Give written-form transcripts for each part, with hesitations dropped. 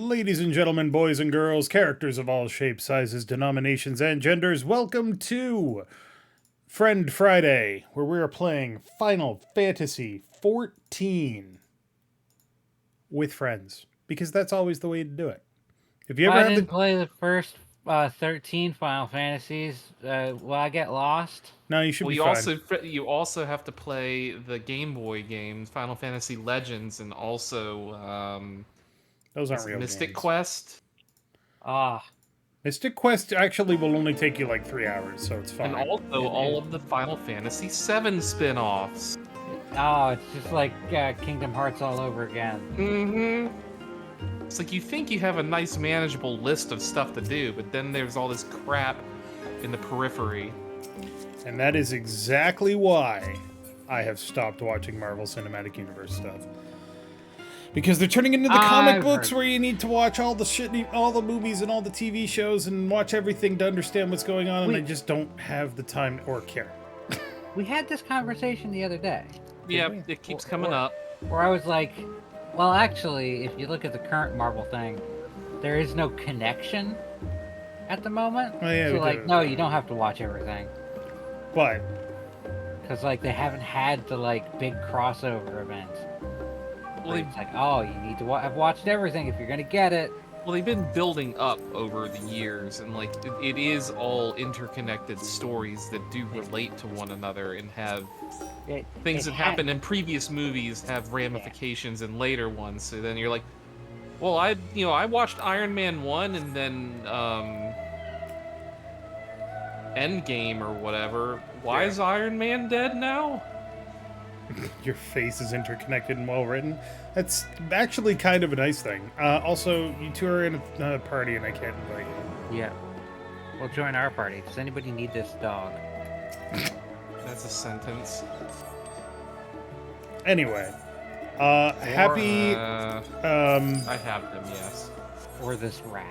Ladies and gentlemen, boys and girls, characters of all shapes, sizes, denominations, and genders, welcome to Friend Friday, where we are playing Final Fantasy XIV with friends, because that's always the way to do it. If you ever I have didn't the... play the first 13 Final Fantasies. Will I get lost? No, you should Well, be you fine. also have to play the Game Boy games, Final Fantasy Legends, and also Those aren't what's it, real Mystic games. Quest, Ah, Mystic Quest actually will only take you like 3 hours, so it's fine. and also all of the Final Fantasy VII spin-offs. it's just like Kingdom Hearts all over again. Mm-hmm. It's like you think you have a nice, manageable list of stuff to do, but then there's all this crap in the periphery. And that is exactly why I have stopped watching Marvel Cinematic Universe stuff. Because they're turning into the comic I've books heard. where you need to watch all the shit, all the movies and all the TV shows and watch everything to understand what's going on, and I just don't have the time or care. We had this conversation the other day, Yeah, we? it keeps coming up. where I was like, well, actually, if you look at the current Marvel thing, there is no connection at the moment. Oh, yeah, so, we like, did. no, you don't have to watch everything. But Because, like, they haven't had the, like, big crossover events. Well, It's like, oh, you need to have watched everything if you're going to get it. they've been building up over the years, and like it is all interconnected stories that do relate to one another and have things that happened in previous movies have ramifications in later ones. So then you're like, well, I watched Iron Man 1 and then Endgame or whatever. Why is Iron Man dead now? your face is interconnected and well written. That's actually kind of a nice thing. Also, you two are in a party and I can't invite you. Yeah. Well, join our party. Does anybody need this dog? That's a sentence. Anyway, happy I have them, yes. Or this rat?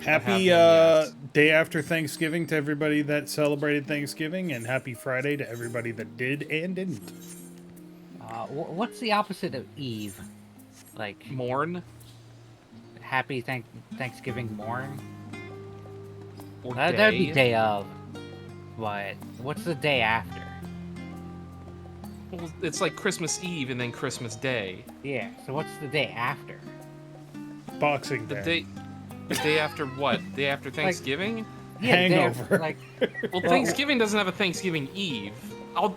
happy yes. day after Thanksgiving to everybody that celebrated Thanksgiving, and happy Friday to everybody that did and didn't. What's the opposite of Eve? Like, Mourn happy Thanksgiving morn? or That'd be day. day of. But what's the day after? Well, it's like Christmas Eve and then Christmas Day. Yeah, so what's the day after? Boxing The Day. day after what? Day after Thanksgiving? Yeah, Hangover. Like, Well, Thanksgiving doesn't have a Thanksgiving Eve.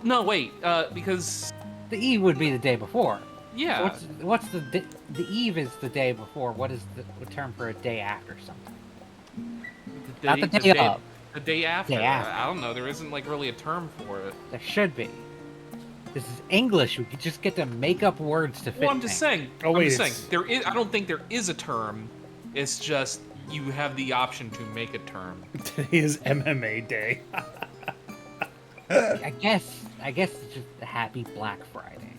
No, wait, because the Eve would be the day before. yeah, So what's the Eve is the day before. What is the term for a day after something? Not the day of. The day after. Day after. I don't know. There isn't like really a term for it. There should be. This is English. We could just get to make up words to fit. Well, I'm just things. saying. Oh, wait, I'm just it's- saying. There is. I don't think there is a term. It's just you have the option to make a term. Today is MMA Day. I guess it's just a happy Black Friday.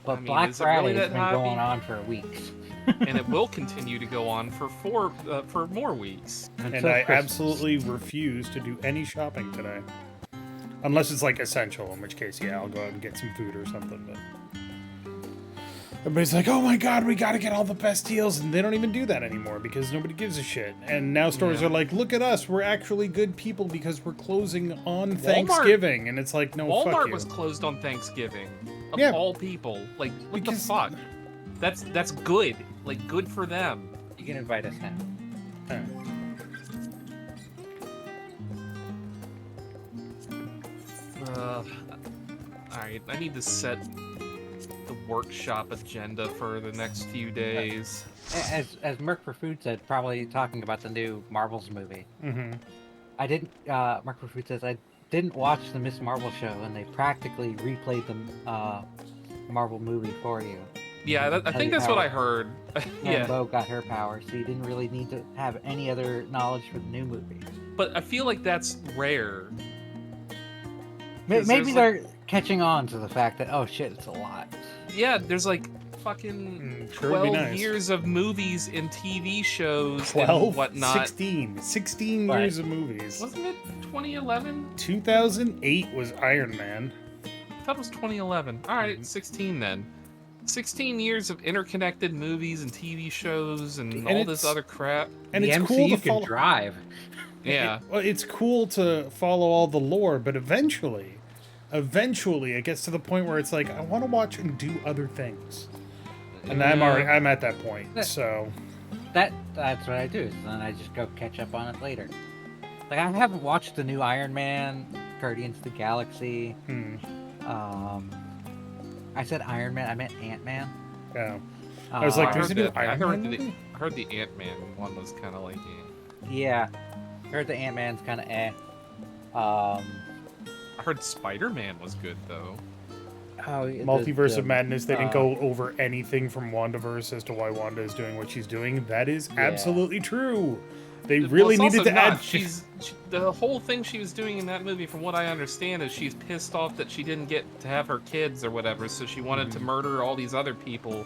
But I mean, Black is it really Friday has that been happy? going on for weeks. And it will continue to go on for more weeks. And Until I Christmas. absolutely refuse to do any shopping today. Unless it's like essential, in which case, yeah, I'll go out and get some food or something. But everybody's like, oh my god, we gotta get all the best deals. And they don't even do that anymore because nobody gives a shit. And now stores are like, look at us, we're actually good people because we're closing on Thanksgiving. And it's like, no, fuck Walmart you. was closed on Thanksgiving. Of Yeah. all people. Like, what Because- the fuck? That's good. Like, good for them. You can invite us now. Alright, I need to set the workshop agenda for the next few days. As Merc for Food said, probably talking about the new Marvels movie. Mm-hmm. I didn't. Merc for Food says I didn't watch the Miss Marvel show, and they practically replayed the Marvel movie for you. Yeah, I think that's what I heard. Yeah, Rambo got her power, so you didn't really need to have any other knowledge for the new movie. but I feel like that's rare. 'Cause Maybe there's, they're catching on to the fact that, oh shit, it's a lot. Yeah, there's like fucking Sure would be 12 nice. years of movies and TV shows 12, and whatnot. 16 Right. years of movies. Wasn't it 2011? 2008 was Iron Man. I thought it was 2011. Alright, 16 then. 16 years of interconnected movies and TV shows and all this it's- other crap. And the it's MCU cool to can follow. drive. Yeah. Well, it's cool to follow all the lore, but eventually it gets to the point where it's like I want to watch and do other things, and I'm at that point. So That's what I do. So then I just go catch up on it later. Like I haven't watched the new Iron Man, Guardians of the Galaxy. I said Iron Man. I meant Ant Man. yeah, I was like, I "There's a heard, new that, Iron Man movie?" I heard the Ant-Man one was kind of like, Yeah, I heard the Ant Man's kind of eh. I heard Spider-Man was good though. Multiverse of Madness. They didn't go over anything from WandaVerse as to why Wanda is doing what she's doing. That is absolutely true. They really it's needed also to not. add. The whole thing she was doing in that movie, from what I understand, is she's pissed off that she didn't get to have her kids or whatever, so she wanted to murder all these other people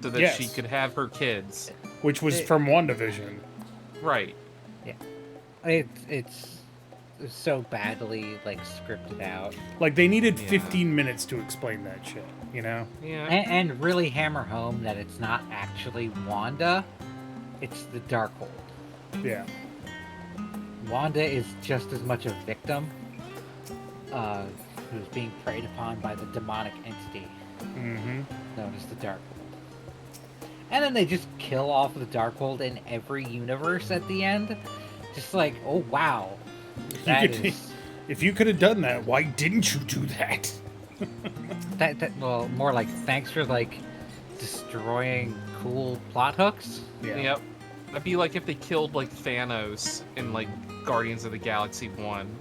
so that she could have her kids. Which was from WandaVision. Right. Yeah, it's so badly like scripted out. Like they needed 15 minutes to explain that shit. You know? Yeah. And really hammer home that it's not actually Wanda, it's the Darkhold. Yeah. Wanda is just as much a victim who's being preyed upon by the demonic entity known as the Darkhold. And then they just kill off the Darkhold in every universe at the end. Just like, oh wow. If you could have done that, why didn't you do that? Well, more like thanks for like destroying cool plot hooks. Yeah. Yep. That'd be like if they killed like Thanos in like Guardians of the Galaxy 1.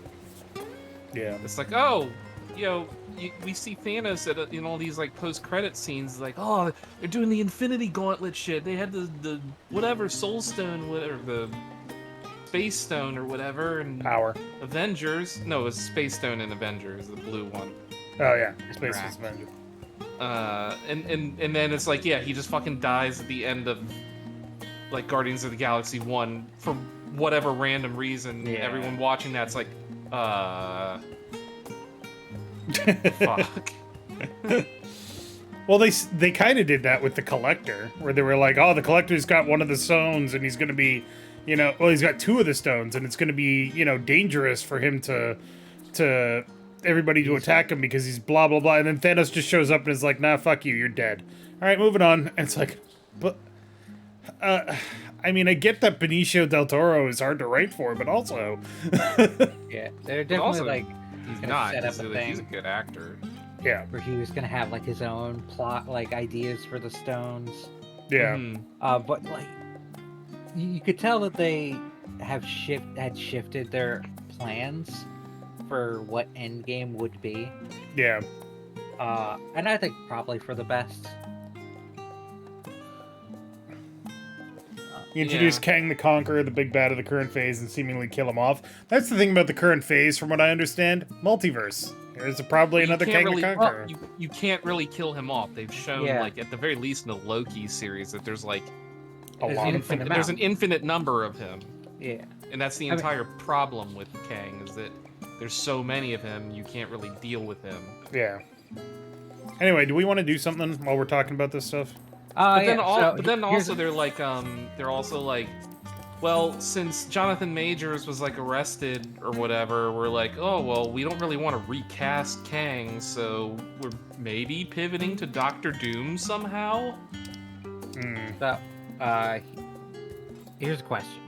Yeah. It's like, oh, we see Thanos in all these like post-credit scenes, like, oh, they're doing the Infinity Gauntlet shit. They had the whatever Soul Stone, whatever, the Space Stone or whatever, and Power. Avengers. No, it was Space Stone in Avengers, the blue one. Oh yeah, Space Avenger. And then it's like, yeah, he just fucking dies at the end of like Guardians of the Galaxy 1 for whatever random reason. Yeah. Everyone watching that's like, fuck. Well, they kind of did that with the Collector, where they were like, oh, the Collector's got one of the stones, and he's going to be, he's got two of the stones, and it's going to be, dangerous for him to everybody to attack him because he's blah, blah, blah. And then Thanos just shows up and is like, nah, fuck you, you're dead. All right, moving on. And it's like, but, I mean, I get that Benicio del Toro is hard to write for, but also... Yeah, they're definitely also, like... He's gonna not. set up a He's a thing. good actor. Yeah. Where he was gonna have like his own plot, like ideas for the stones. Yeah. But like, you could tell that they had shifted their plans for what Endgame would be. Yeah. And I think probably for the best. You introduce Kang the Conqueror, the big bad of the current phase, and seemingly kill him off. That's the thing about the current phase, from what I understand. Multiverse. There's probably another Kang the Conqueror. Well, you can't really kill him off. They've shown, like, at the very least in the Loki series, that there's, like, there's an infinite number of him. Yeah. And that's the entire problem with Kang, is that there's so many of him, you can't really deal with him. Yeah. Anyway, do we want to do something while we're talking about this stuff? But then also they're also like, well, since Jonathan Majors was like arrested or whatever, we're like, oh well, we don't really want to recast Kang, so we're maybe pivoting to Doctor Doom somehow. So, here's a question.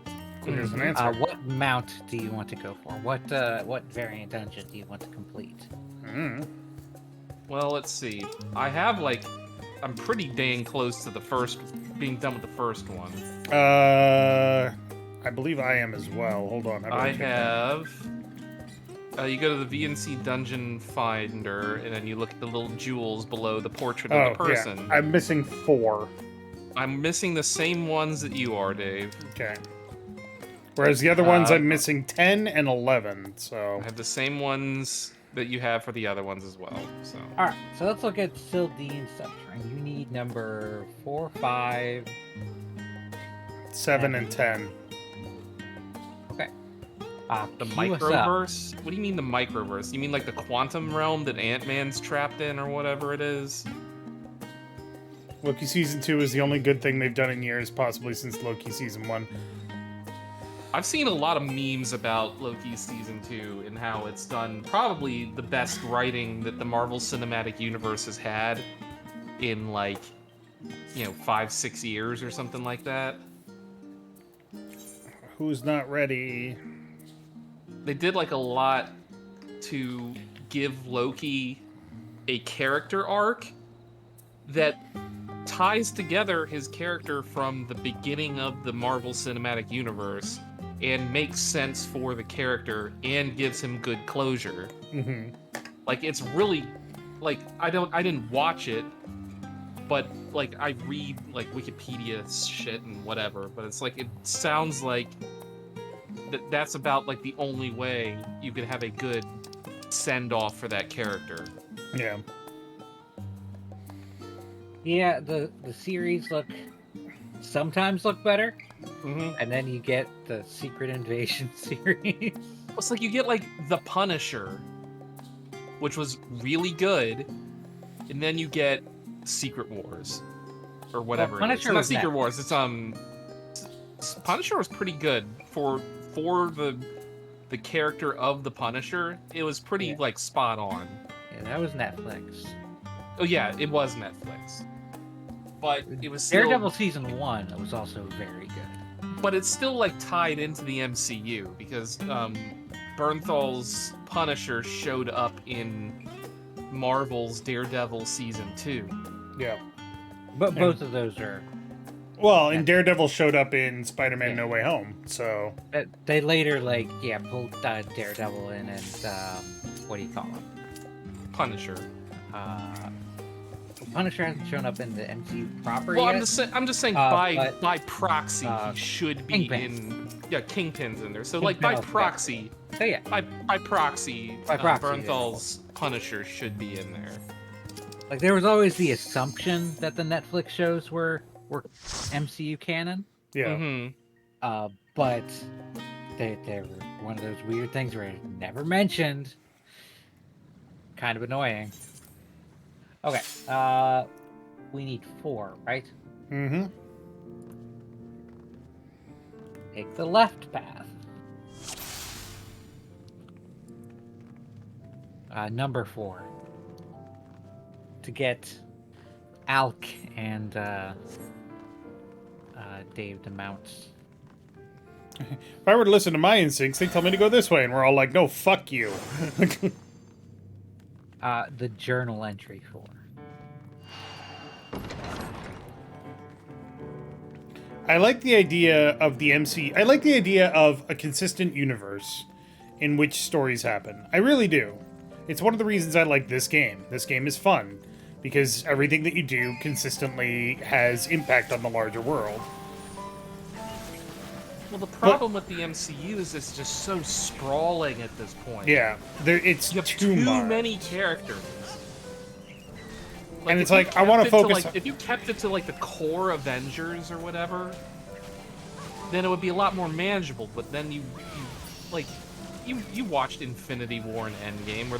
Here's an answer. What mount do you want to go for? What variant dungeon do you want to complete? Well, let's see. I'm pretty dang close to being done with the first one. I believe I am as well. Hold on. You go to the VNC Dungeon Finder, and then you look at the little jewels below the portrait of the person. Yeah. I'm missing 4. I'm missing the same ones that you are, Dave. Okay. Whereas the other ones, I'm missing 10 and 11, so... I have the same ones that you have for the other ones as well, so... Alright, so let's look at Syldean Subterrane. You need number 4, 5... 7 and 10. Okay. The microverse? What do you mean the microverse? You mean like the quantum realm that Ant-Man's trapped in or whatever it is? Loki Season 2 is the only good thing they've done in years, possibly since Loki Season 1. I've seen a lot of memes about Loki Season 2 and how it's done probably the best writing that the Marvel Cinematic Universe has had in, like, 5-6 years or something like that. Who's not ready? They did, like, a lot to give Loki a character arc that ties together his character from the beginning of the Marvel Cinematic Universe and makes sense for the character and gives him good closure. Mm-hmm. Like, it's really, like, I didn't watch it, but, like, I read, like, Wikipedia shit and whatever, but it's like, it sounds like that's about, like, the only way you could have a good send-off for that character. Yeah. Yeah, the series sometimes look better, and then you get the Secret Invasion series. It's like you get, like, The Punisher, which was really good, and then you get Secret Wars, or whatever it is. It's not Secret Wars, it's, Punisher was pretty good for the character of the Punisher. It was pretty, like, spot on. Yeah, that was Netflix. Oh yeah, it was Netflix. But it was still... Daredevil Season 1 was also very good. But it's still, like, tied into the MCU, because Bernthal's Punisher showed up in Marvel's Daredevil Season 2. Yeah. But both of those are... Well, and Daredevil showed up in Spider-Man No Way Home, so... They later, pulled Daredevil in and, what do you call him? Punisher. Punisher hasn't shown up in the MCU proper yet. Well, I'm just saying by proxy, he should be Kingpin. Kingpin's in there. So, Kingpin, like, by proxy... So, yeah. By proxy, Bernthal's Punisher should be in there. Like, there was always the assumption that the Netflix shows were MCU canon. Yeah. Mm-hmm. But they were one of those weird things where it's never mentioned. Kind of annoying. Okay, we need 4, right? Mm-hmm. Take the left path. Number 4. To get Alk and Dave to mount. If I were to listen to my instincts, they'd tell me to go this way, and we're all like, no, fuck you. The journal entry 4. I like the idea of the MC. I like the idea of a consistent universe in which stories happen. I really do. It's one of the reasons I like this game. This game is fun because everything that you do consistently has impact on the larger world. Well, the problem with the MCU is it's just so sprawling at this point. Yeah, it's you have too many characters. Like, and it's like, I want to focus... if you kept it to, like, the core Avengers or whatever, then it would be a lot more manageable, but then you watched Infinity War and Endgame, where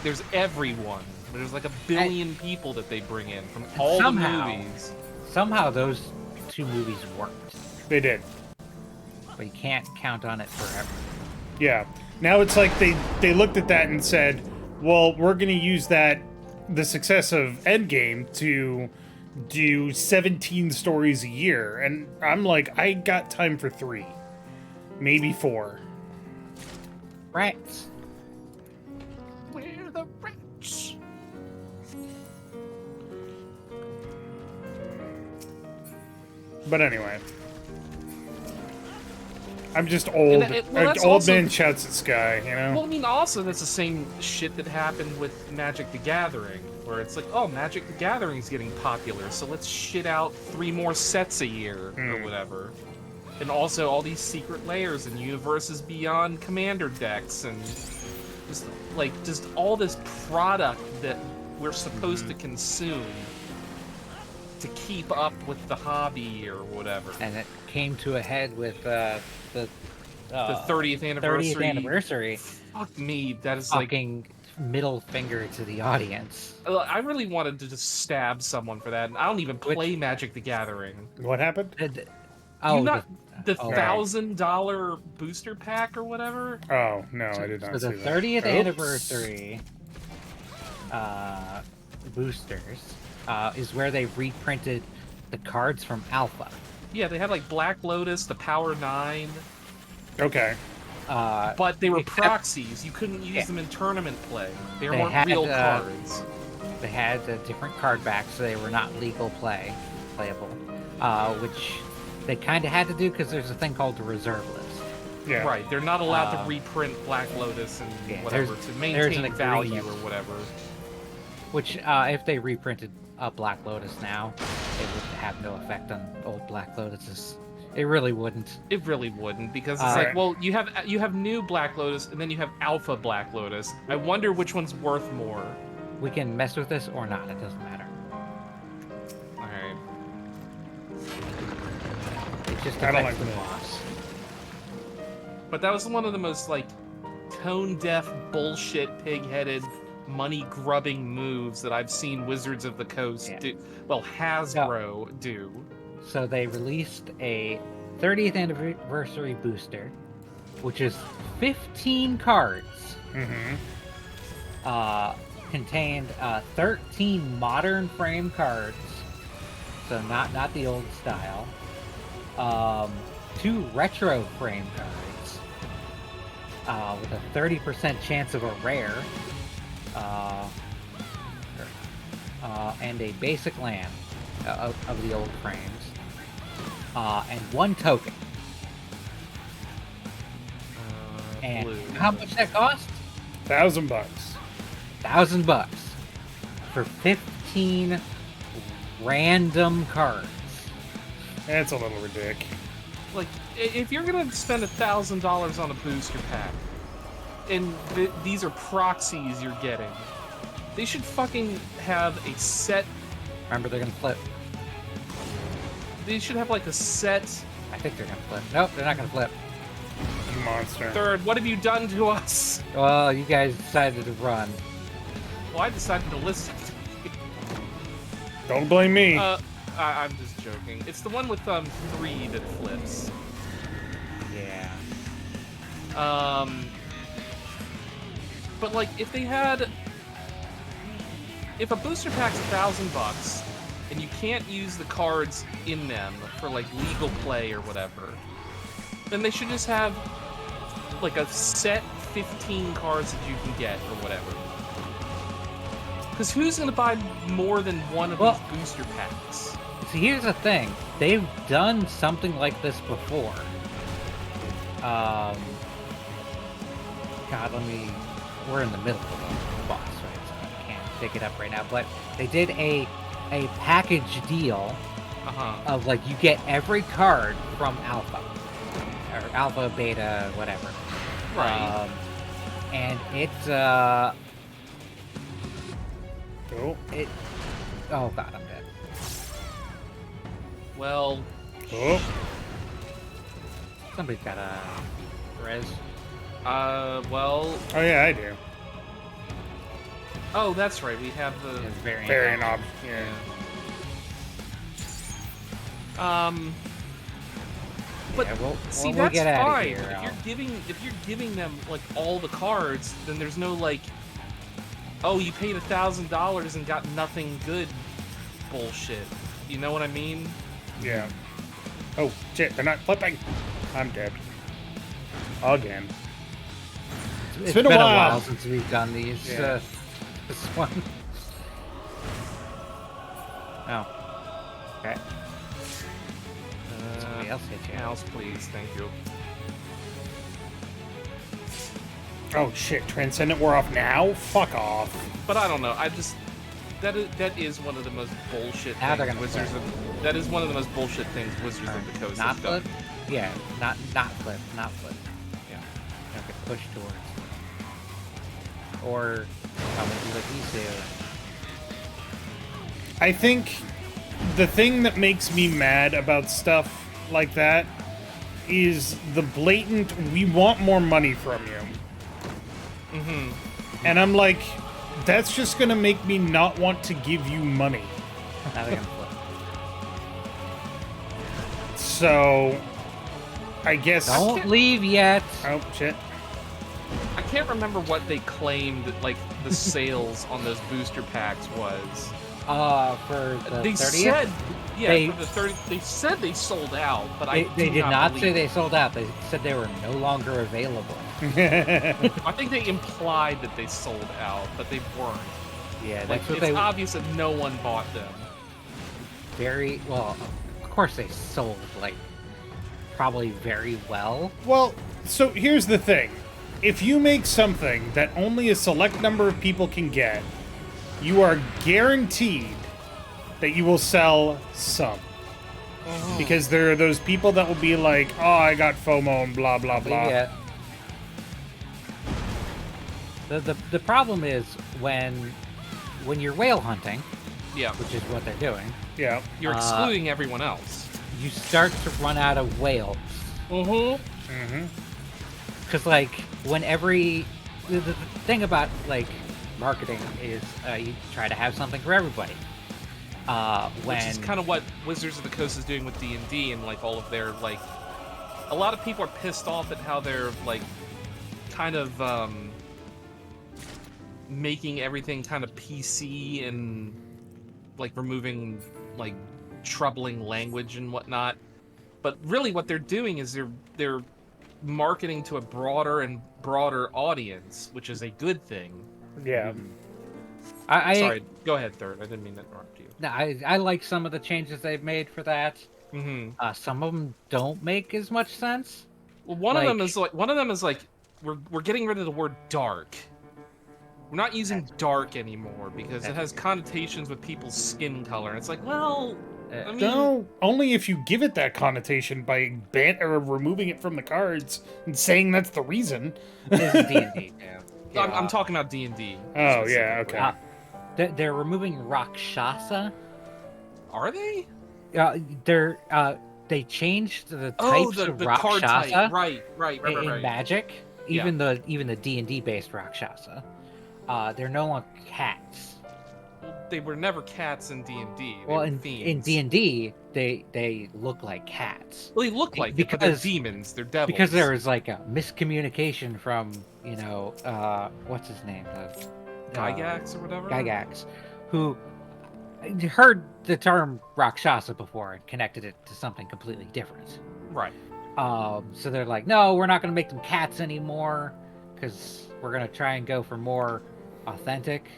there's everyone. There's, like, 1 billion people that they bring in from all the movies. Somehow those 2 movies worked. They did. But you can't count on it forever. Yeah. Now it's like they looked at that and said, well, we're going to use the success of Endgame to do 17 stories a year. And I'm like, I got time for 3. Maybe 4. Rats. We're the rats. But anyway. I'm just old. Old man shouts at sky, you know? Well, I mean, also, that's the same shit that happened with Magic the Gathering, where it's like, oh, Magic the Gathering's getting popular, so let's shit out 3 more sets a year, or whatever. And also, all these secret layers and universes beyond Commander decks, and just all this product that we're supposed to consume to keep up with the hobby or whatever. And it came to a head with the 30th anniversary. 30th anniversary. Fuck me, that is fucking middle finger to the audience. I really wanted to just stab someone for that, and I don't even play Magic the Gathering. What happened? The No. $1,000 booster pack or whatever? Oh, no, I did not see the that. 30th anniversary boosters is where they reprinted the cards from Alpha. Yeah, they had like Black Lotus, the Power 9. Okay. But they were proxies. You couldn't use them in tournament play. They weren't real cards. They had different card backs, so they were not legal playable. Which they kind of had to do because there's a thing called the reserve list. Yeah. Right, they're not allowed to reprint Black Lotus and whatever to maintain value or whatever. Which, if they reprinted Black Lotus now, it would have no effect on old Black Lotuses. It really wouldn't. It really wouldn't, because it's like, well, you have new Black Lotus and then you have Alpha Black Lotus. I wonder which one's worth more. We can mess with this or not. It doesn't matter. All right. It just I don't affects like the that. boss. But that was one of the most like tone-deaf, bullshit, pig-headed, money-grubbing moves that I've seen Wizards of the Coast do. Well, Hasbro do. So they released a 30th anniversary booster, which is 15 cards. Mm-hmm. Contained 13 modern frame cards, so not the old style. 2 retro frame cards with a 30% chance of a rare, and a basic land of the old frames, and 1 token. And Blue. how much that cost? $1,000. $1,000 for 15 random cards. That's a little ridiculous. Like, if you're gonna spend $1,000 on a booster pack, and these are proxies you're getting, they should fucking have a set. Remember, they're gonna flip. They should have like a set. I think they're gonna flip. Nope, they're not gonna flip. You monster. Third, what have you done to us? Well, you guys decided to run. Well, I decided to listen. Don't blame me. I'm just joking. It's the one with 3 that flips. Yeah. But like, if a booster pack's $1,000 and you can't use the cards in them for like legal play or whatever, then they should just have like a set 15 cards that you can get or whatever. Because who's gonna buy more than one of these booster packs? See, here's the thing. They've done something like this before. God, we're in the middle of a boss, right? So I can't pick it up right now. But they did a package deal of like you get every card from Alpha or Alpha, Beta, whatever. Right. And it's oh god, I'm dead. Well, Somebody's got a res. well. Oh yeah, I do. Oh, that's right. We have the Variant option. Yeah. But yeah, see, we'll that's get out of fine. here, If you're giving them like all the cards, then there's no like, oh, you paid $1,000 and got nothing good bullshit. You know what I mean? Yeah. Oh shit, they're not flipping. I'm dead. Again. It's been a while since we've done these. Yeah. This one. Oh. Okay. Somebody else hit you. Mouse, please. Thank you. Oh shit, Transcendent we're off now? Fuck off. But I don't know. That is one of the most bullshit Now they're things gonna that is one of the most bullshit things Wizards of the Coast Not has done. flip? Yeah, not flip. Yeah. Okay, push towards. Or I'm gonna do like these two. I think the thing that makes me mad about stuff like that is the blatant, we want more money from you. And I'm like, that's just gonna make me not want to give you money. Now they're gonna flip. So, I guess... Don't leave yet. Oh, shit. I can't remember what they claimed that, like, the sales on those booster packs was. For the They 30th? said, yeah, They- for the 30. They said they sold out, but They I did not believe say it. they sold out. They said they were no longer available. I think they implied that they sold out, but they weren't. Yeah, Like, that's what it's they obvious that no one bought them. very well. Of course, they sold like probably very well. Well, so here's the thing. If you make something that only a select number of people can get, you are guaranteed that you will sell some. Because there are those people that will be like, oh, I got FOMO and blah, blah, blah. Yeah. The problem is when you're whale hunting, Yeah, which is what they're doing, Yeah. you're excluding everyone else. you start to run out of whales. Mm-hmm. Because, like, when the thing about, like, marketing is you try to have something for everybody. Which is kind of what Wizards of the Coast is doing with D&D and, like, all of their, like... A lot of people are pissed off at how they're, like, kind of, making everything kind of PC and, like, removing, like, troubling language and whatnot. But really what they're doing is they're marketing to a broader and broader audience, which is a good thing. Yeah. Sorry, go ahead, Third. I didn't mean to interrupt you. No, I like some of the changes they've made for that. Mm-hmm. Some of them don't make as much sense. Well, one of them is like we're getting rid of the word dark. We're not using dark anymore because it has connotations with people's skin color. And it's like, well, I mean, No, only if you give it that connotation by or removing it from the cards and saying that's the reason. This is D&D. Yeah. I'm talking about D&D. Oh, yeah, okay. They're removing Rakshasa. Are they? They changed the Oh, types the of card Rakshasa type. Right. in Magic. Even the D&D based Rakshasa. They're no longer cats. Well, they were never cats in D&D. Well, in D&D, they look like cats. Well, they look like it, but they're demons. They're devils. Because there was like a miscommunication from, what's his name? Gygax or whatever? Gygax, who heard the term Rakshasa before and connected it to something completely different. Right. So they're like, no, we're not going to make them cats anymore because we're going to try and go for more authentic.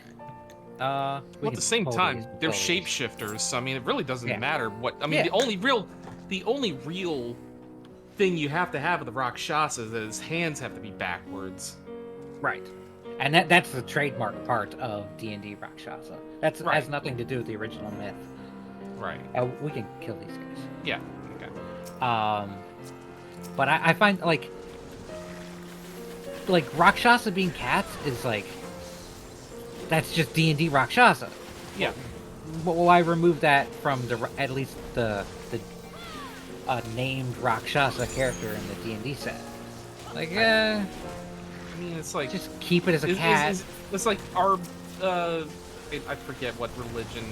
Well, at the same time, they're shapeshifters, so I mean, it really doesn't matter what. I mean, the only real thing you have to have with the Rakshasa is that his hands have to be backwards. Right. And that's the trademark part of D&D Rakshasa. That has nothing to do with the original myth. Right. We can kill these guys. Yeah. Okay. But I find like Rakshasa being cats is like that's just D&D Rakshasa. Yeah. Why remove that from at least the named Rakshasa character in the D&D set? Like, I mean, it's like just keep it as a cat. It's like our I forget what religion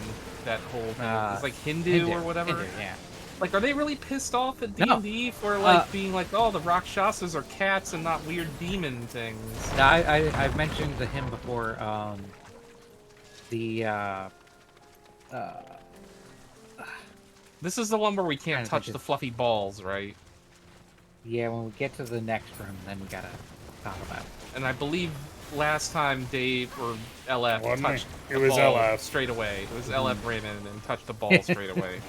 that whole thing is. It's like Hindu or whatever. Hindu, yeah. Like, are they really pissed off at D&D for like being like, oh, the Rakshasas are cats and not weird demon things? No, I've mentioned to him before. This is the one where we can't touch the fluffy balls, right? Yeah, when we get to the next room, then we gotta talk about it. And I believe last time Dave or LF touched it was ball LF straight away. It was LF ran in and touched the ball straight away.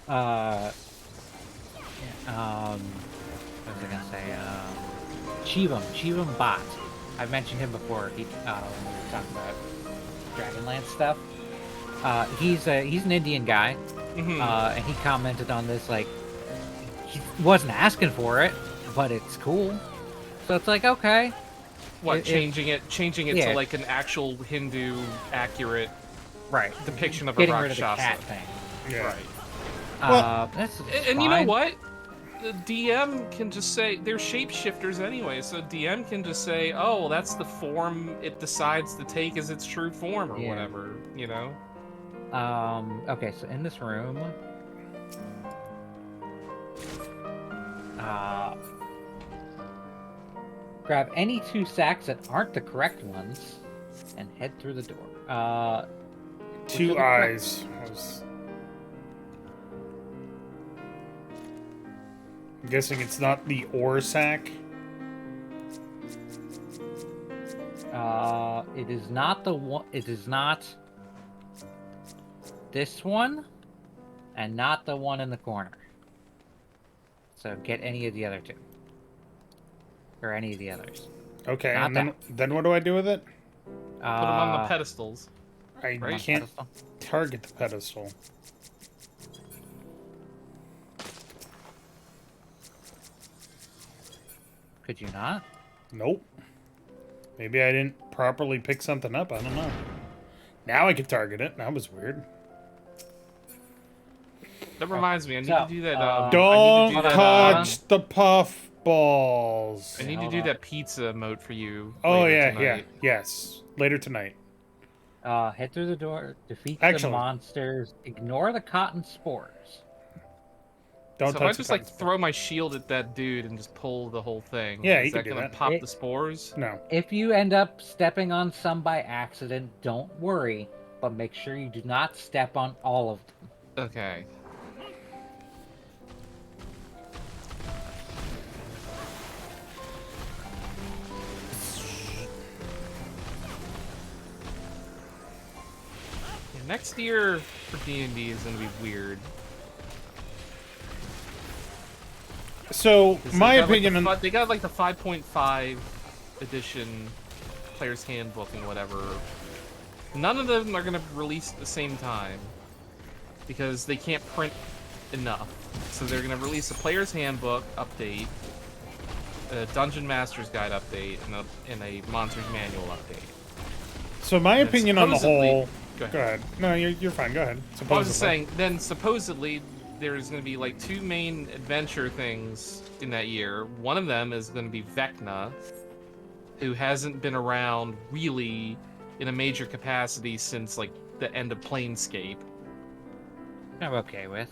What was I gonna say? Chivam Bot. I've mentioned him before. He when we were talking about Dragonlance stuff. He's an Indian guy, and he commented on this like he wasn't asking for it, but it's cool. So it's like okay. What changing it to like an actual Hindu accurate depiction of a Rakshasa rid of the cat thing. Yeah. Right. Well, that's and you know what? the DM can just say they're shapeshifters anyway, so DM can just say, "Oh, well, that's the form it decides to take as its true form, or whatever." You know. Okay, so in this room, grab any 2 sacks that aren't the correct ones, and head through the door. 2 eyes. I'm guessing it's not the ore sack. It is not the one. It is not this one, and not the one in the corner. So get any of the other 2, or any of the others. Okay, Not and then what do I do with it? Put them on the pedestals. I Right. can't Pedestal? target the pedestal. Could you not? Nope. Maybe I didn't properly pick something up. I don't know. Now I can target it. That was weird. That reminds me, I need So, to do that. Don't I need to do that, touch the puff balls. I need to do that pizza emote for you. Oh, later yeah, tonight. yes. Later tonight. Head through the door, defeat the Actually- monsters, ignore the cotton spores. Don't So if touch I the just like pedestal. throw my shield at that dude and just pull the whole thing, Yeah, is you can that do gonna that. pop It- the spores? No. If you end up stepping on some by accident, don't worry, but make sure you do not step on all of them. Okay. Yeah, next year for D&D is gonna be weird. So, 'Cause my they got, opinion on... they got like the 5.5 edition player's handbook and whatever. None of them are gonna release at the same time because they can't print enough. So they're gonna release a player's handbook update, a dungeon master's guide update, and a monster's manual update. So, my And opinion on the supposedly- whole... Go ahead. Go ahead. No, you're fine. Go ahead. I was just Supposedly. saying, then supposedly there's going to be like 2 main adventure things in that year. One of them is going to be Vecna, who hasn't been around really in a major capacity since like the end of Planescape. I'm okay with.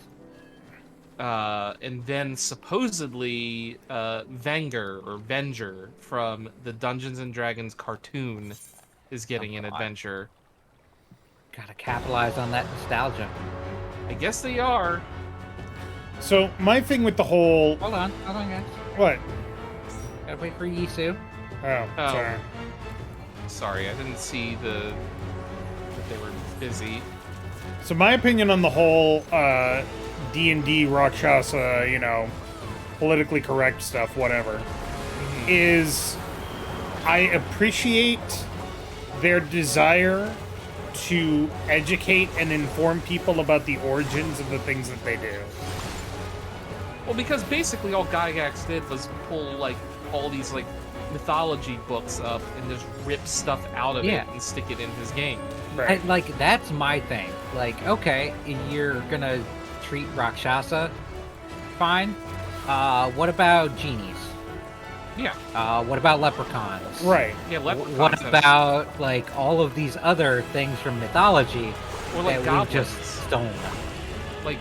And then supposedly Venger or Venger from the Dungeons and Dragons cartoon is getting an God. adventure. Gotta capitalize on that nostalgia. I guess they are. So, my thing with the whole... Hold on, guys. What? Gotta wait for Yisu. Oh, Oh. sorry. Sorry, I didn't see that they were busy. So, my opinion on the whole D&D Rakshasa, politically correct stuff, whatever, is I appreciate their desire to educate and inform people about the origins of the things that they do. Well, because basically all Gygax did was pull, like, all these, like, mythology books up and just rip stuff out of Yeah. it and stick it in his game. Right. Like, that's my thing. Like, okay, you're gonna treat Rakshasa fine. What about genies? Yeah. What about leprechauns? Right. Yeah, What leprechauns have- about, like, all of these other things from mythology or, like, that we've goblins. just stolen? Like,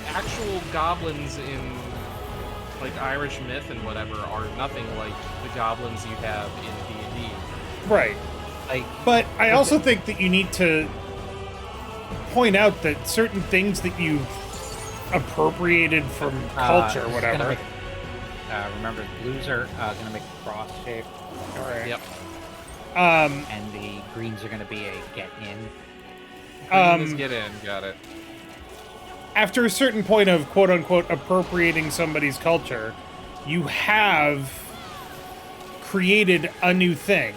actual goblins in, like, Irish myth and whatever are nothing like the goblins you have in D&D. Right. Like, But I also think that you need to point out that certain things that you've appropriated from culture, it's whatever. gonna make- remember, blues are gonna make a cross shape, All right. Yep. and the greens are gonna be a get in. Let's get in. Got it. After a certain point of quote-unquote appropriating somebody's culture, you have created a new thing,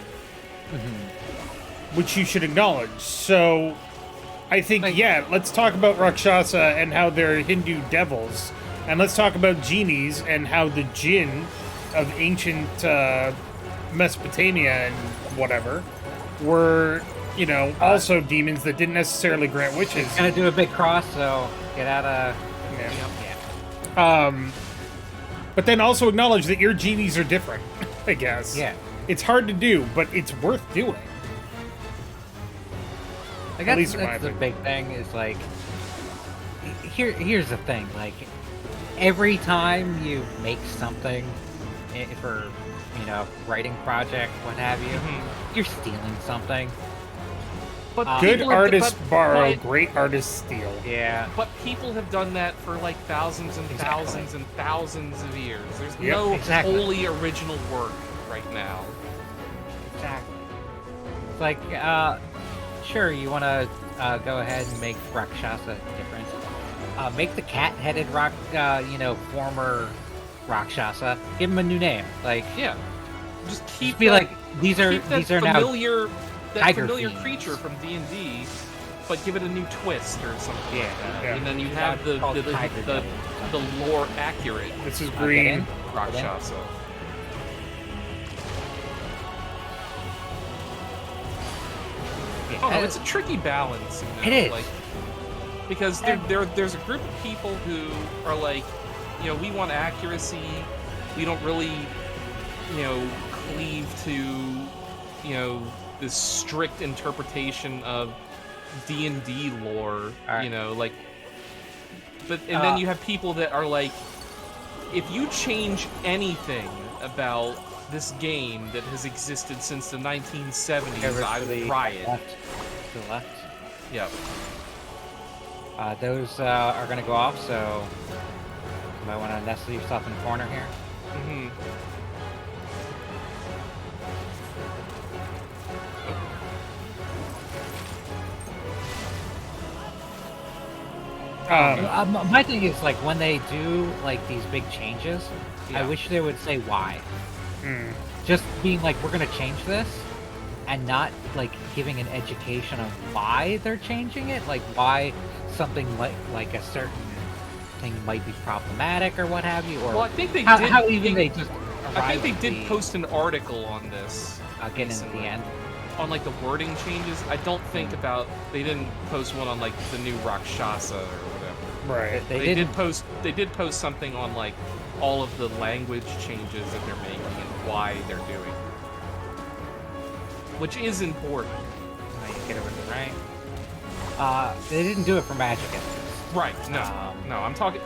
which you should acknowledge. So I think, Like- yeah, let's talk about Rakshasa and how they're Hindu devils, and let's talk about genies and how the jinn of ancient Mesopotamia and whatever were, also demons that didn't necessarily grant wishes. Gonna do a big cross, so get out of. Yeah. Yeah. But then also acknowledge that your genies are different, I guess. Yeah. It's hard to do, but it's worth doing. Like At least that's, in my that's the opinion. big thing is like, here's the thing, like, every time you make something for, you know, writing project, what have you, you're stealing something. But Good people have- artists but- borrow, but- great artists steal. Yeah. But people have done that for like thousands and Exactly. thousands and thousands of years. There's Yep. no Exactly. wholly original work right now. Exactly. It's like, sure, you want to go ahead and make Rakshasa different. Make the cat-headed former Rakshasa. Give him a new name. Like, Yeah, just keep just be like, these are keep that now familiar tiger familiar fiends. creature from D&D, but give it a new twist or something like that. Yeah. And then you have the Called tiger the devil. lore accurate This is Get green. in? Rakshasa. Yeah, Oh, no, it's a tricky balance. You know? It is. Like, because there's a group of people who are like, you know, we want accuracy. We don't really, you know, cleave to, you know, this strict interpretation of D&D lore. Alright. You know, like, but and then you have people that are like, if you change anything about this game that has existed since the 1970s, I will riot. To the left. Yeah. Those are going to go off, so you might want to nestle yourself in the corner here. Mm-hmm. My thing is, like, when they do, like, these big changes, I Yeah. wish they would say why. Just being like, we're going to change this, and not, like, giving an education on why they're changing it, like, why something like a certain thing might be problematic or what have you, or Well, I think they how, did. how even they just I think they arrive did at the- post an article on this. getting into the recently. end. On like the wording changes. I don't think about. They didn't post one on like the new Rakshasa or whatever. Right. They They didn't. did post something on like all of the language changes that they're making and why they're doing it. Which is important. Oh, you get over to the right. They didn't do it for magic at least. Right. No. Um, No, I'm talking.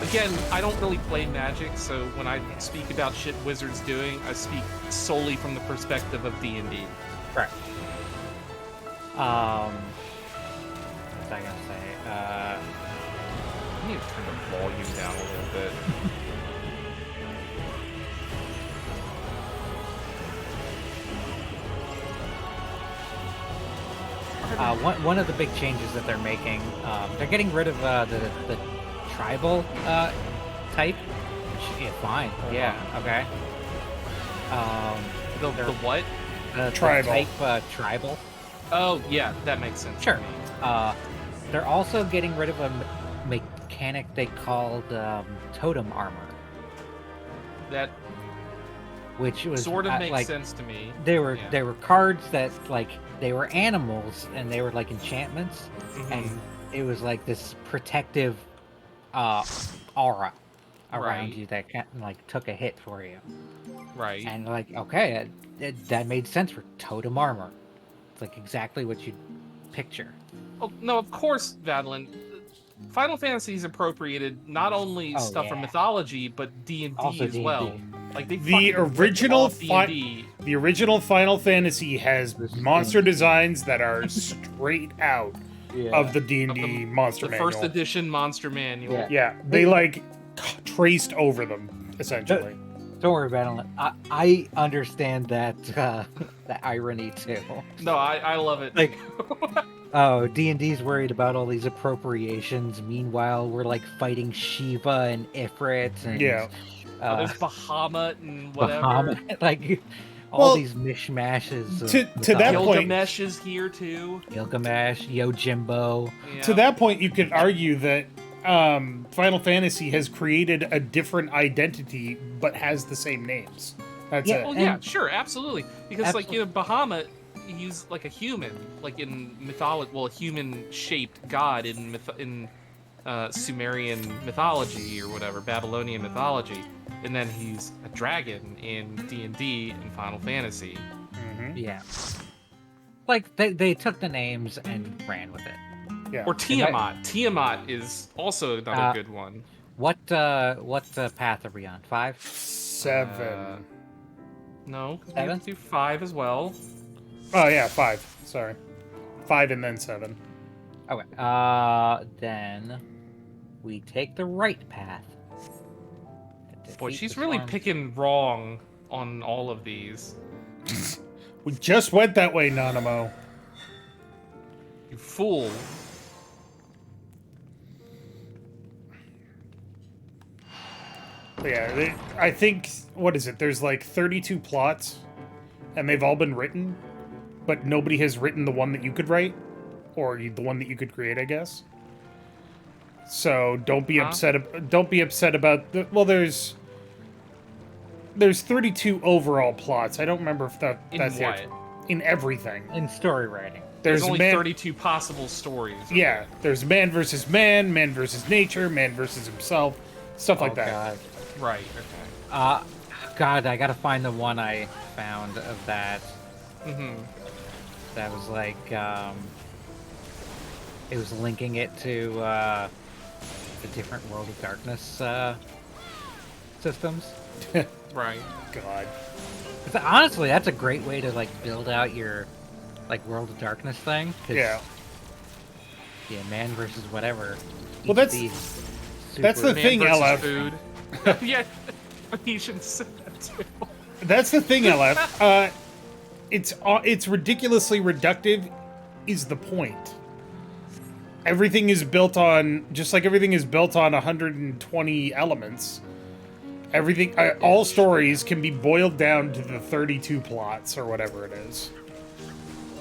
Again, I don't really play Magic, so when I speak about shit Wizards doing, I speak solely from the perspective of D&D. Right. What was I gonna say? I need to turn the volume down a little bit. One of the big changes that they're making, they're getting rid of the tribal type. Which, yeah, fine. Yeah. Okay. The what? The Tribal. type tribal. Oh, yeah, that makes sense. Sure. They're also getting rid of a mechanic they called totem armor, That which was sort of makes like, sense to me. They were Yeah. they were cards that, like, they were animals and they were like enchantments, Mhm. and it was like this protective aura around Right. you that like took a hit for you, Right. and like, okay, that made sense for totem armor. It's like exactly what you'd picture. Oh, no, of course, Vadlin. Final Fantasy's appropriated not only Oh, stuff from yeah. mythology, but D&D Also as D&D. well. Like they The fucking ripped original off D&D. The original Final Fantasy has This is monster D&D. designs that are straight out of the D&D monster The manual. first edition monster manual. Yeah. Yeah, they like traced over them essentially. Don't worry about it. I understand that that irony too. No, I love it. Like, oh, D&D's worried about all these appropriations. Meanwhile, we're like fighting Shiva and Ifrit and Yeah. There's Bahamut and whatever. Bahamut, like all Well, these mishmashes. of to that mythology. point- Gilgamesh is here too. Gilgamesh, Yojimbo. Yeah. To that point, you could argue that Final Fantasy has created a different identity, but has the same names. That's Yeah, it. Well, yeah, And- sure, absolutely. Because like you know, Bahamut, he's like a human, like in mythology. Well, a human-shaped god in Sumerian mythology or whatever, Babylonian mythology. and then he's a dragon in D&D and Final Fantasy. Yeah. Like, they took the names and ran with it. Yeah. Or Tiamat. Tiamat is also another good one. What path are we on? 5? 7. No, because we 7? have to do 5 as well. Oh yeah, 5. Sorry, 5 and then 7. Okay. Then we take the right path. Boy, she's really picking wrong on all of these. We just went that way, Nanamo. You fool. Yeah, I think, what is it? There's like 32 plots, and they've all been written, but nobody has written the one that you could write, or the one that you could create, I guess. So don't be upset. Don't be upset about the. Well, there's 32 overall plots. I don't remember if that's what? it. In everything. In story writing. There's only 32 possible stories. Yeah, there's man versus man, man versus nature, man versus himself, stuff like that. God. Right. Okay. God, I gotta find the one I found of that. That was like, it was linking it to the different World of Darkness systems. Right. God. Honestly, that's a great way to like build out your like World of Darkness thing. Yeah. Yeah, man versus whatever. Well, that's the thing, LF. Food. Yeah, he should say that too. That's the thing, LF. It's ridiculously reductive. Is the point? Everything is built on, just like everything is built on 120 elements. Everything, all stories can be boiled down to the 32 plots or whatever it is.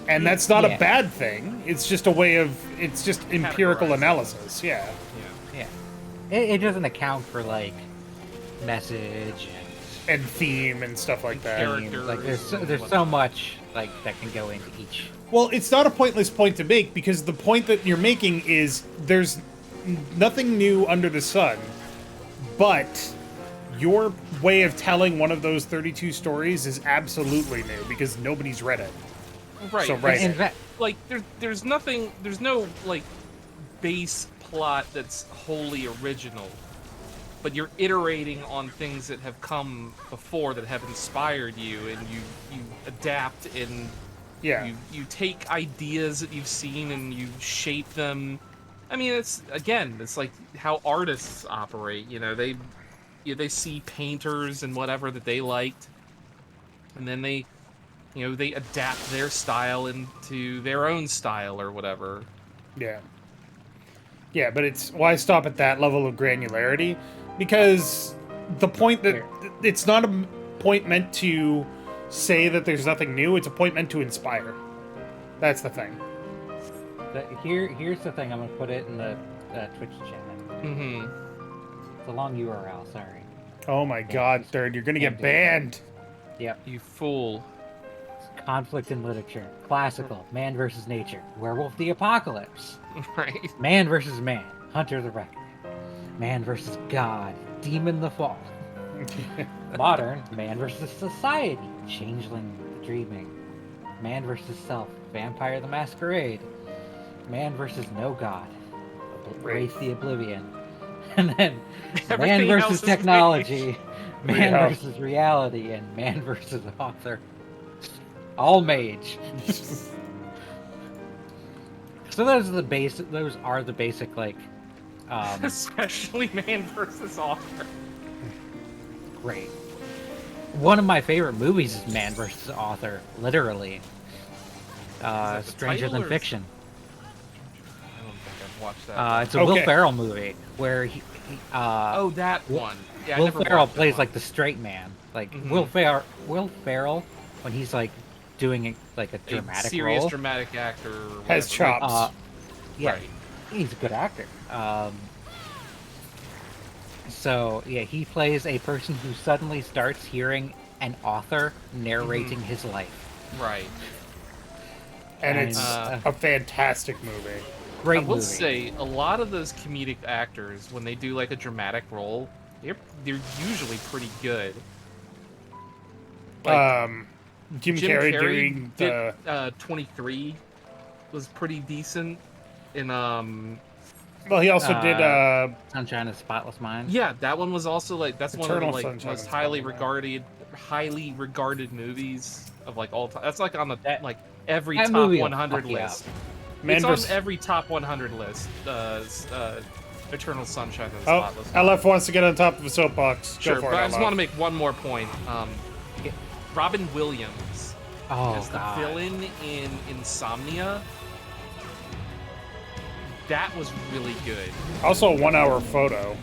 And that's not a bad thing. It's just a way of, it's just empirical analysis. Yeah. Yeah. It doesn't account for like message and theme and stuff like that. Like there's so much like that can go into each. Well, it's not a pointless point to make, because the point that you're making is there's nothing new under the sun, but your way of telling one of those 32 stories is absolutely new because nobody's read it. Right. So right. Like there's nothing, there's no like base plot that's wholly original, but you're iterating on things that have come before that have inspired you, and you adapt and you take ideas that you've seen and you shape them. I mean, it's like how artists operate. You know, they see painters and whatever that they liked, and then they adapt their style into their own style or whatever. Yeah. Yeah, but it's why stop at that level of granularity? Because the point that it's not a point meant to say that there's nothing new, it's a point meant to inspire. That's the thing. Here's the thing, I'm gonna put it in the Twitch chat. It's a long URL, sorry. Oh my god, Third, you're gonna get banned. Yep. You fool. Conflict in literature. Classical. Man versus nature. Werewolf the apocalypse. Right. Man versus man. Hunter the Reckoning. Man versus God. Demon the fall. Modern. Man versus society. Changeling the dreaming. Man versus self. Vampire the masquerade. Man versus no God. Wraith the oblivion. And then man versus technology. Man versus reality. And man versus author. All mage. So those are the basic like especially man versus author. Great. One of my favorite movies is Man versus Author, literally. Stranger Than Fiction. I don't think I've watched that. It's a Will Ferrell movie where he that one. Yeah, Will Ferrell plays like the straight man. Like Will Ferrell when he's like doing like a dramatic serious role. dramatic actor has chops. Yeah, right. He's a good actor. So yeah, he plays a person who suddenly starts hearing an author narrating his life. Right. And it's a fantastic movie. Great I will movie. say, a lot of those comedic actors, when they do like a dramatic role, they're usually pretty good. Jim Carrey doing did 23 was pretty decent. In well, he also did Sunshine of the Spotless Mind. Yeah, that one was also like that's Eternal one of the Sunshine most of the highly regarded movies of like all time. That's like on the like every that top movie 100 will fuck list. Man It's vs. on every top 100 list. Eternal Sunshine of the Spotless Mind. LF wants to get on top of a soapbox. Sure, Go for but it, I just LF. want to make one more point. Robin Williams as the villain in Insomnia. That was really good. Also, a 1 hour photo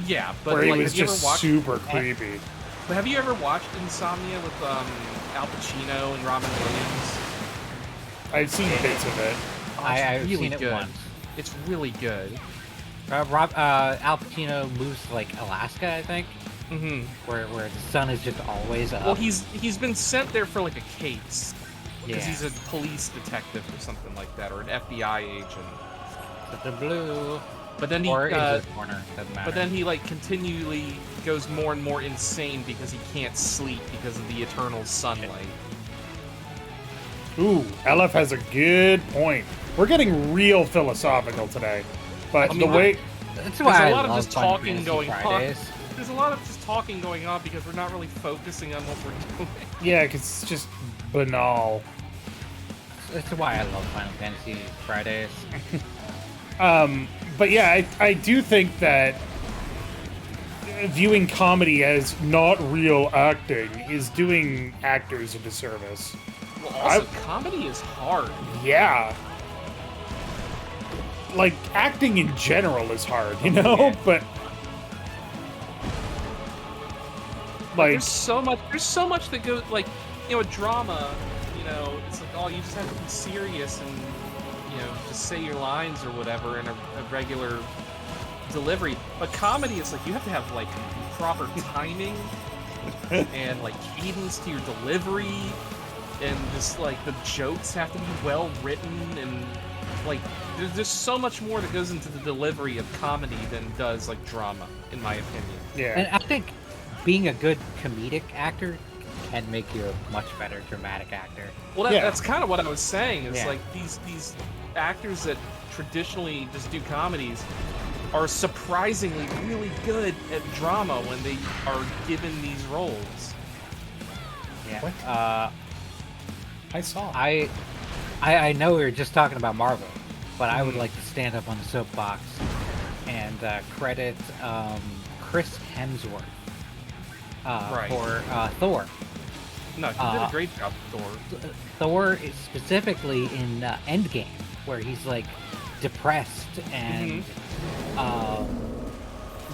Yeah, but where he like, was have you ever just watched? super creepy. But have you ever watched Insomnia with Al Pacino and Robin Williams? I've seen bits of it. I've really seen it good. once. It's really good. Al Pacino moves to like Alaska, I think, Mm-hmm. where the sun is just always up. Well, he's been sent there for like a case because Yeah. he's a police detective or something like that, or an FBI agent. The blue. But then he Or into the corner. Doesn't matter. but then he like continually goes more and more insane because he can't sleep because of the eternal sunlight. Ooh, LF has a good point. We're getting real philosophical today. But I mean, the way... That's There's why a I lot of love just Fun talking Fantasy going Fridays. on. There's a lot of just talking going on because we're not really focusing on what we're doing. Yeah, because it's just banal. That's why I love Final Fantasy Fridays. But yeah, I do think that viewing comedy as not real acting is doing actors a disservice. Well, also, comedy is hard. Yeah. Like, acting in general is hard, you know? Yeah. But... Like, There's so much that goes, like, you know, a drama, you know, it's like, oh, you just have to be serious and, you know, just say your lines or whatever in a regular delivery. But comedy is like, you have to have, like, proper timing and, like, cadence to your delivery, and just, like, the jokes have to be well written, and, like, there's so much more that goes into the delivery of comedy than does, like, drama, in my opinion. yeah. And I think being a good comedic actor can make you a much better dramatic actor. Well, Yeah. that's kind of what I was saying. It's Yeah. like these actors that traditionally just do comedies are surprisingly really good at drama when they are given these roles. Yeah. What? I saw. I know we were just talking about Marvel, but I would like to stand up on the soapbox and credit Chris Hemsworth for Thor. No, he did a great job with Thor. Thor is specifically in Endgame, where he's like depressed and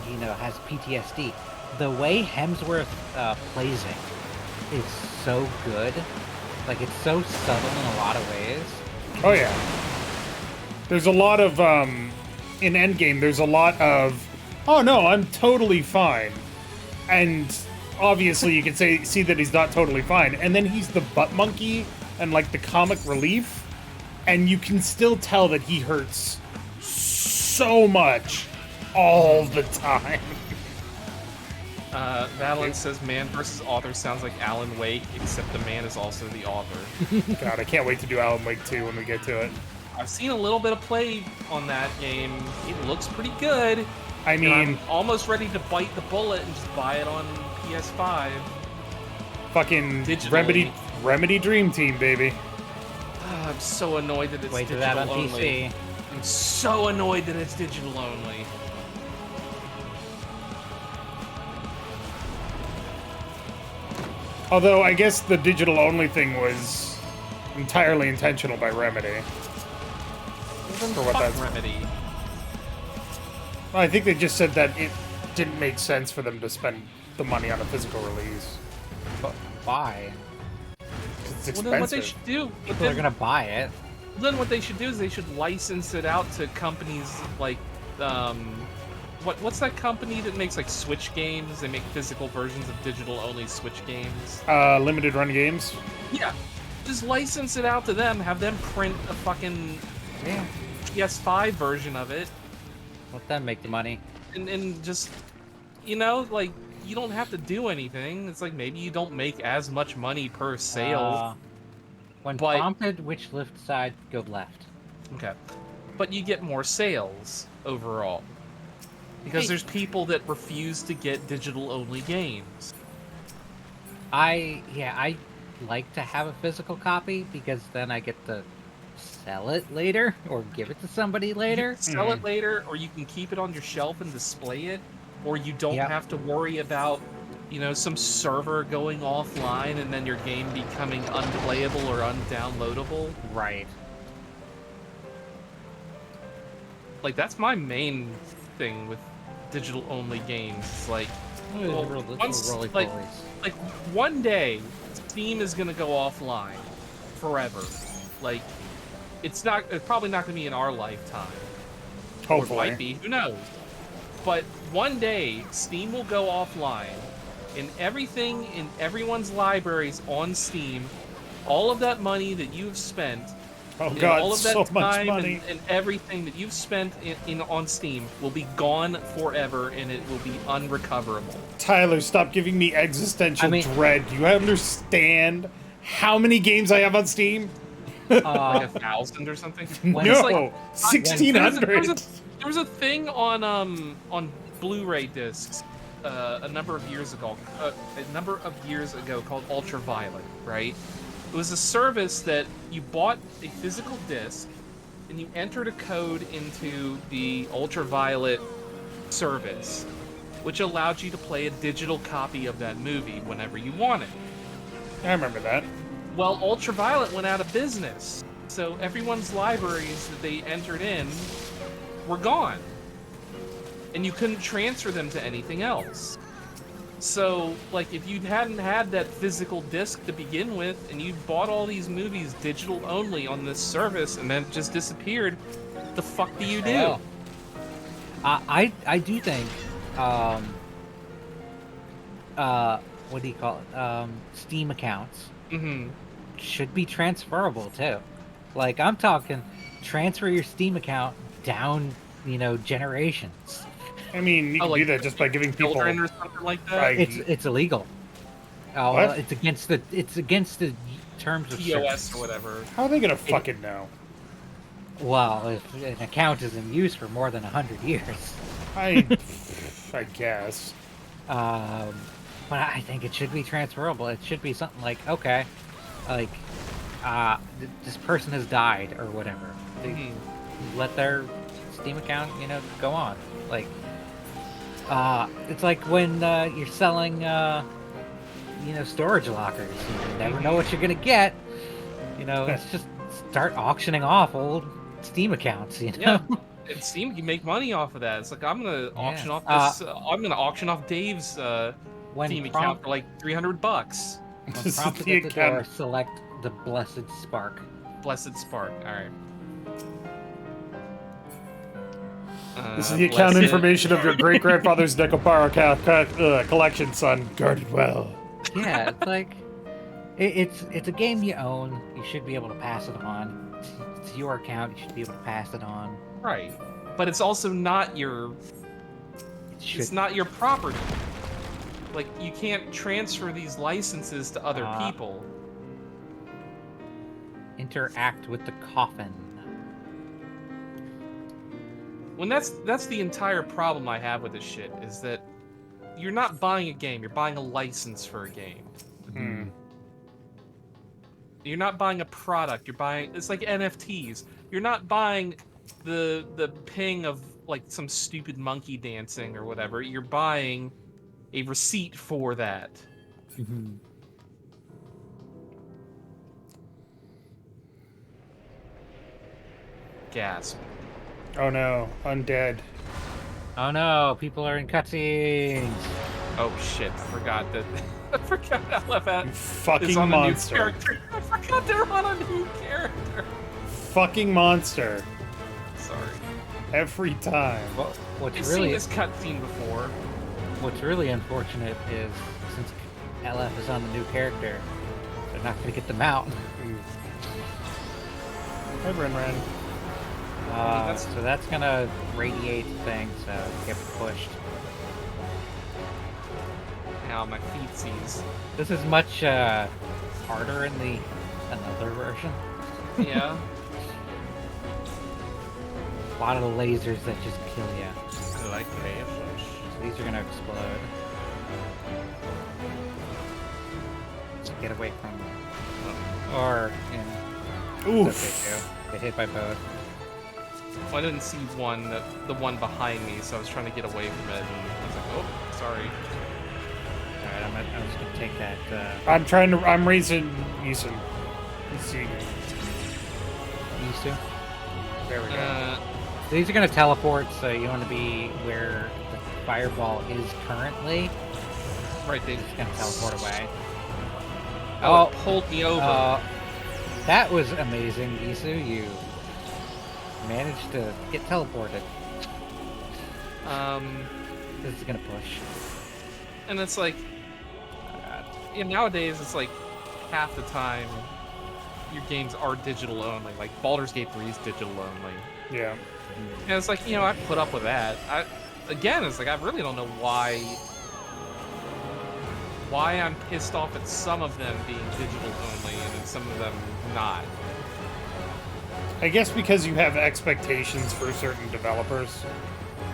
you know, has PTSD. The way Hemsworth plays it is so good. Like, it's so subtle in a lot of ways. Oh, yeah. There's a lot of, in Endgame, there's a lot of, oh, no, I'm totally fine. And obviously you can see that he's not totally fine. And then he's the butt monkey and, like, the comic relief. And you can still tell that he hurts so much all the time. Valence says, man versus author sounds like Alan Wake, except the man is also the author. God, I can't wait to do Alan Wake 2 when we get to it. I've seen a little bit of play on that game. It looks pretty good. I And mean, I'm almost ready to bite the bullet and just buy it on PS5. fucking digitally. Remedy Dream Team, baby. I'm so annoyed that it's Wait for digital that on only. PC. I'm so annoyed that it's digital only. Although, I guess the digital-only thing was entirely intentional by Remedy. For what Fuck that's... Remedy. Well, I think they just said that it didn't make sense for them to spend the money on a physical release. But why? 'Cause it's Well, then what they expensive. should do... People are gonna buy it. Then what they should do is they should license it out to companies like, what's that company that makes like Switch games? They make physical versions of digital-only Switch games. Limited run games. Yeah, just license it out to them. Have them print a fucking PS5 version of it, Let them make the money. and just you know, like, you don't have to do anything. It's like maybe you don't make as much money per sale. When but prompted, which lift side go left? Okay. But you get more sales overall. Because there's people that refuse to get digital-only games. I like to have a physical copy because then I get to sell it later or give it to somebody You later. can sell it later, or you can keep it on your shelf and display it, or you don't Yep. have to worry about, you know, some server going offline and then your game becoming unplayable or undownloadable. Right. Like, that's my main thing with digital-only games. It's like, well, like one day, Steam is gonna go offline forever. Like, it's probably not gonna be in our lifetime. Hopefully. Or it might be, who knows? But one day, Steam will go offline, and everything in everyone's libraries on Steam, all of that money that you've spent, Oh god, all of that so time much money. and everything that you've spent on Steam will be gone forever, and it will be unrecoverable. Tyler, stop giving me existential dread. Do you understand how many games I have on Steam? Like 1,000 or something? No, like, 1,600. There was a thing on Blu-ray discs a number of years ago called Ultraviolet, right? It was a service that you bought a physical disc and you entered a code into the Ultraviolet service, which allowed you to play a digital copy of that movie whenever you wanted. I remember that. Well, Ultraviolet went out of business, so everyone's libraries that they entered in were gone. And you couldn't transfer them to anything else. So, like, if you hadn't had that physical disc to begin with, and you bought all these movies digital only on this service, and then it just disappeared, the fuck do you do? Well, I do think, what do you call it? Steam accounts should be transferable too. Like, I'm talking, transfer your Steam account down, you know, generations. I mean, you can do that just by giving people children or something like that. It's illegal. Oh, well, it's against the terms of TOS service. or whatever. How are they gonna fucking know? Well, if an account is in use for more than 100 years. I guess. But I think it should be transferable. It should be something like, okay, like, this person has died or whatever. They let their Steam account, you know, go on. Like, it's like when you're selling, you know, storage lockers. You never know what you're gonna get. You know, it's just start auctioning off old Steam accounts. You know. Yeah. And Steam can make money off of that. It's like, I'm gonna auction off this. I'm gonna auction off Dave's Steam account for like $300. When prompted at the door, select the Blessed Spark. Blessed Spark. All right. This is the account information of your great-grandfather's Necopara collection, son. Guarded well. Yeah, it's like, it's a game you own. You should be able to pass it on. It's your account. You should be able to pass it on. Right, but it's also not your. It's not your property. Like, you can't transfer these licenses to other people. Interact with the coffin. When that's the entire problem I have with this shit, is that you're not buying a game, you're buying a license for a game. You're not buying a product, it's like NFTs. You're not buying the ping of like some stupid monkey dancing or whatever. You're buying a receipt for that. Gasp. Oh no, undead. Oh no, people are in cutscenes. Oh shit, I forgot that. I forgot LFS fucking is on monster. A new character. I forgot they're on a new character. Fucking monster. Sorry. Every time. Well, I've seen this cutscene before. What's really unfortunate is, since LF is on the new character, they're not going to get them out. Hi, Ren. So that's gonna radiate the thing, so get pushed. Now my feetsies. This is much harder in the another version. Yeah. A lot of the lasers that just kill you. I like lasers. So these are gonna explode. Just get away from them. Or, you know, Oof. that's what they do. Get hit by both. Well, I didn't see the one behind me, so I was trying to get away from it, and I was like, oh, sorry. Alright, I'm just gonna take that. I'm raising Eason. He's seeing me. These two. There we go. These are gonna teleport, so you want to be where the fireball is currently. Right, they It's gonna teleport away. Oh, it pulled me over. That was amazing, Isu. You managed to get teleported. This is gonna push. And it's like, nowadays it's like half the time your games are digital only. Like Baldur's Gate 3 is digital only. Yeah. And it's like, I put up with that. It's like I really don't know why I'm pissed off at some of them being digital only and then some of them not. I guess because you have expectations for certain developers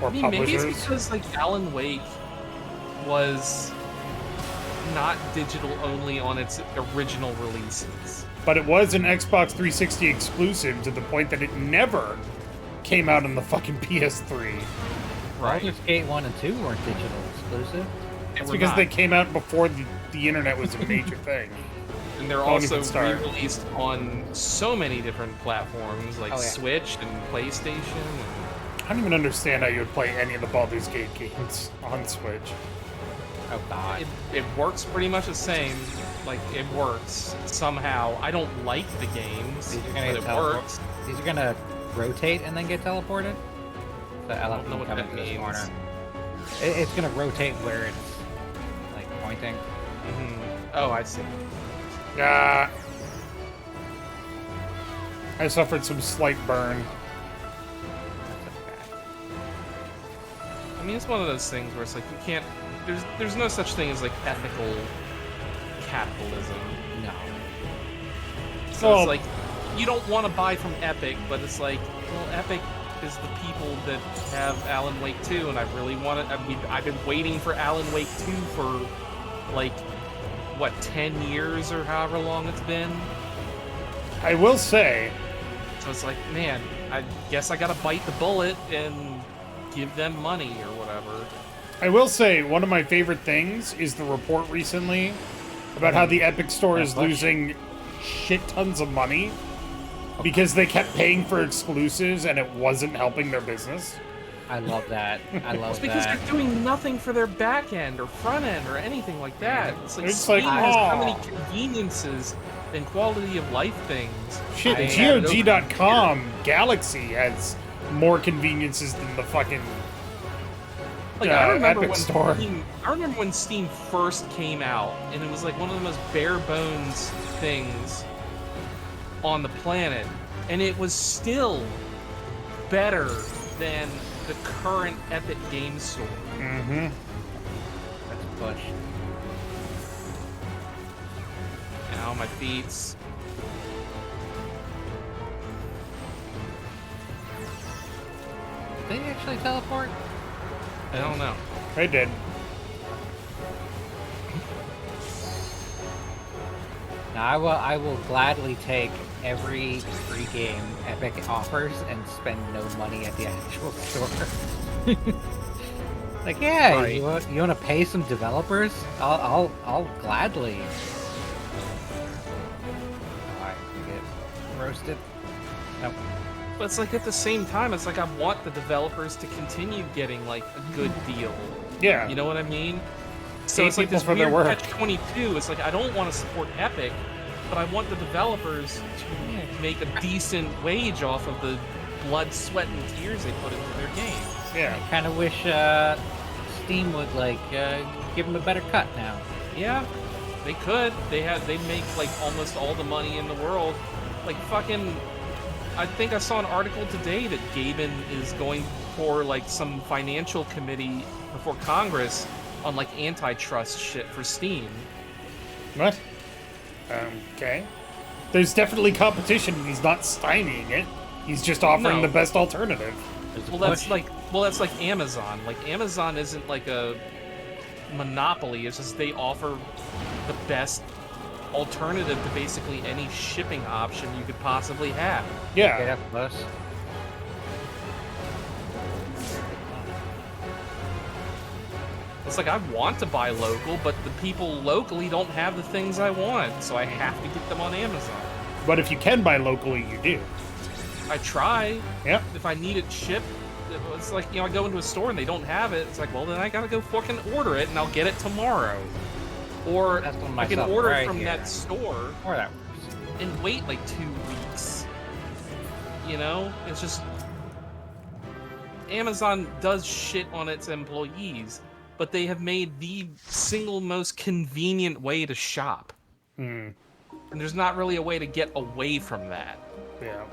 or publishers. Maybe it's because like Alan Wake was not digital only on its original releases. But it was an Xbox 360 exclusive to the point that it never came out on the fucking PS3. Right. Baldur's Gate 1 and 2 weren't digital exclusive. It's because they came out before the internet was a major thing. And they're Don't also even start. re-released on so many different platforms, like Switch and PlayStation. I don't even understand how you would play any of the Baldur's Gate games on Switch. Oh god. It works pretty much the same. Like, it works somehow. I don't like the games, These are gonna but get it works. These are gonna rotate and then get teleported? So I don't know what that means. Corner. It's gonna rotate where it's, like, pointing. Oh, I see. I suffered some slight burn. I mean, it's one of those things where it's like, you can't... There's no such thing as, like, ethical capitalism. No. So it's like, you don't want to buy from Epic, but it's like, well, Epic is the people that have Alan Wake 2, and I really want to... I mean, I've been waiting for Alan Wake 2 for, like, what, 10 years or however long it's been? I will say... So it's like, man, I guess I gotta bite the bullet and give them money or whatever. I will say, one of my favorite things is the report recently about how the Epic Store is losing shit tons of money because they kept paying for exclusives and it wasn't helping their business. I love that. I love It's because that. they're doing nothing for their back end or front end or anything like that. It's like, It's like, Steam has how aw. many conveniences and quality of life things. Shit, I had GOG.com Galaxy has more conveniences than the fucking Like, I remember Epic Store. I remember when Steam first came out, and it was like one of the most bare bones things on the planet, and it was still better than the current Epic Game Store. Mm-hmm. That's a push. Ow, my feet. Did they actually teleport? I don't know. I did. Now I will gladly take every free game Epic offers and spend no money at the actual store. Like, yeah, Right. you want to pay some developers? I'll gladly. Alright, get roasted. Nope. But it's like at the same time, it's like I want the developers to continue getting like a good deal. Yeah. You know what I mean? So Pay it's like people this for their weird work. catch-22. It's like I don't want to support Epic, but I want the developers to make a decent wage off of the blood, sweat, and tears they put into their games. Yeah. I kind of wish Steam would like give them a better cut now. Yeah, they could. They make like almost all the money in the world. Like fucking I think I saw an article today that Gaben is going for like some financial committee before Congress on like antitrust shit for Steam. What? Okay. There's definitely competition, and he's not stymieing it. He's just offering the best alternative. Well, that's like Amazon. Like Amazon isn't like a monopoly. It's just they offer the best alternative to basically any shipping option you could possibly have. Yeah. Okay, that's close. It's like I want to buy local, but the people locally don't have the things I want, so I have to get them on Amazon. But if you can buy locally, you do. I try. Yep. If I need it shipped, it's like, I go into a store and they don't have it. It's like, well, then I gotta go fucking order it and I'll get it tomorrow. Or I can order it from that store and wait like 2 weeks. It's just... Amazon does shit on its employees, but they have made the single most convenient way to shop. And there's not really a way to get away from that. Yeah.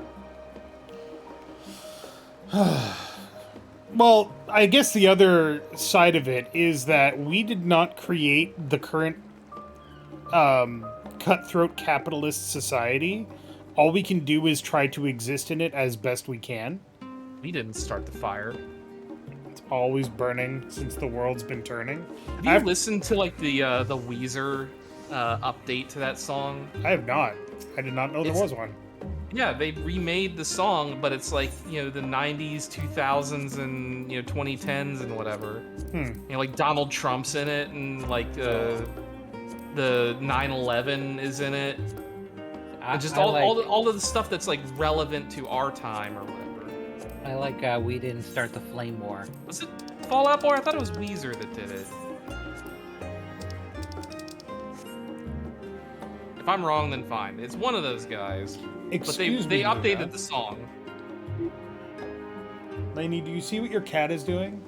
Well, I guess the other side of it is that we did not create the current cutthroat capitalist society. All we can do is try to exist in it as best we can. We didn't start the fire. It's always burning since the world's been turning. Have you listened to like the Weezer update to that song? I have not. I did not know there was one. Yeah, they remade the song, but it's like, the 90s, 2000s, and, 2010s and whatever. Like Donald Trump's in it, and like the 9/11 is in it. And just all of the stuff that's like relevant to our time or whatever. I like We Didn't Start the Flame War. Was it Fall Out Boy? I thought it was Weezer that did it. If I'm wrong, then fine. It's one of those guys. Excuse but they me, updated the song. Lainey, do you see what your cat is doing?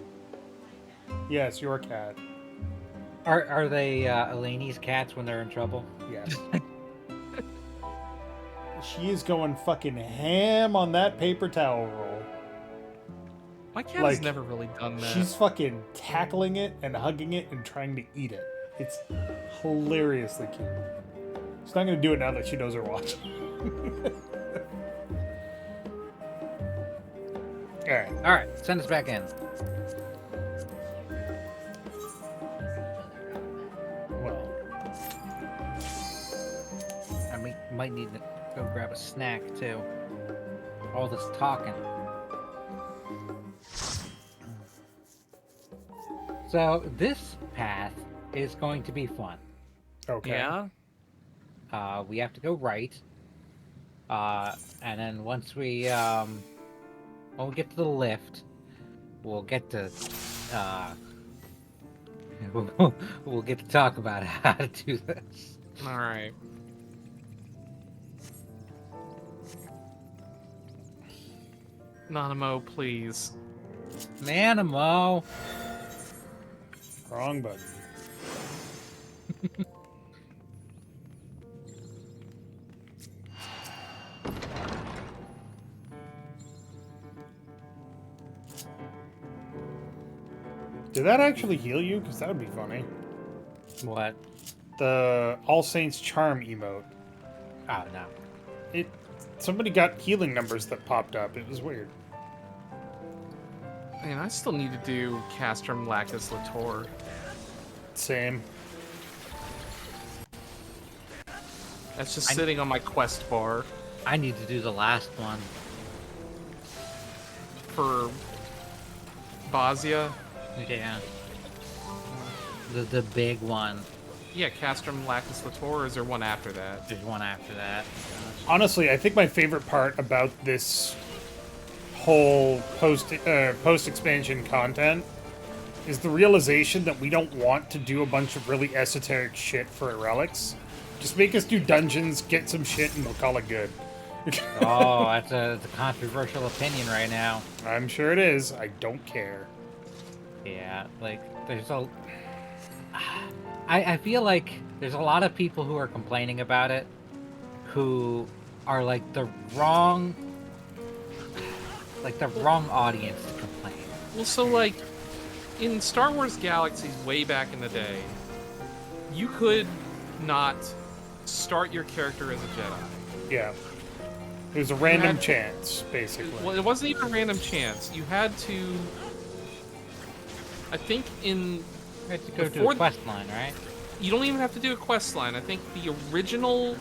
Yes, your cat. Are they Eleni's cats when they're in trouble? Yes. She is going fucking ham on that paper towel roll. My cat has never really done that. She's fucking tackling it and hugging it and trying to eat it. It's hilariously cute. She's not gonna do it now that she knows her watch. Alright, send us back in. Well, I might need to go grab a snack too. All this talking. So this path is going to be fun. okay. Yeah? We have to go right. And then once we when we get to the lift, we'll get to we'll get to talk about how to do this. All right. Nanamo, please. Nanamo. Wrong button. Did that actually heal you? Because that would be funny. What? The All Saints Charm emote. Oh no. Somebody got healing numbers that popped up. It was weird. Man, I still need to do Castrum Lacus Latour. Same. That's just sitting on my quest bar. I need to do the last one. For Bazia? Yeah. The big one. Yeah, Castrum Lacus Latour, or is there one after that? There's one after that. Honestly, I think my favorite part about this whole post-expansion content is the realization that we don't want to do a bunch of really esoteric shit for relics. Just make us do dungeons, get some shit, and we'll call it good. Oh, that's a controversial opinion right now. I'm sure it is. I don't care. Yeah, like, there's a... I feel like there's a lot of people who are complaining about it who are, like, the wrong like the wrong audience to complain. Well, so like in Star Wars Galaxies way back in the day, you could not start your character as a Jedi. Yeah. It was a random chance, basically. Well, it wasn't even a random chance. You had to. I think in. You have to go to a quest line, right? You don't even have to do a quest line. I think the original.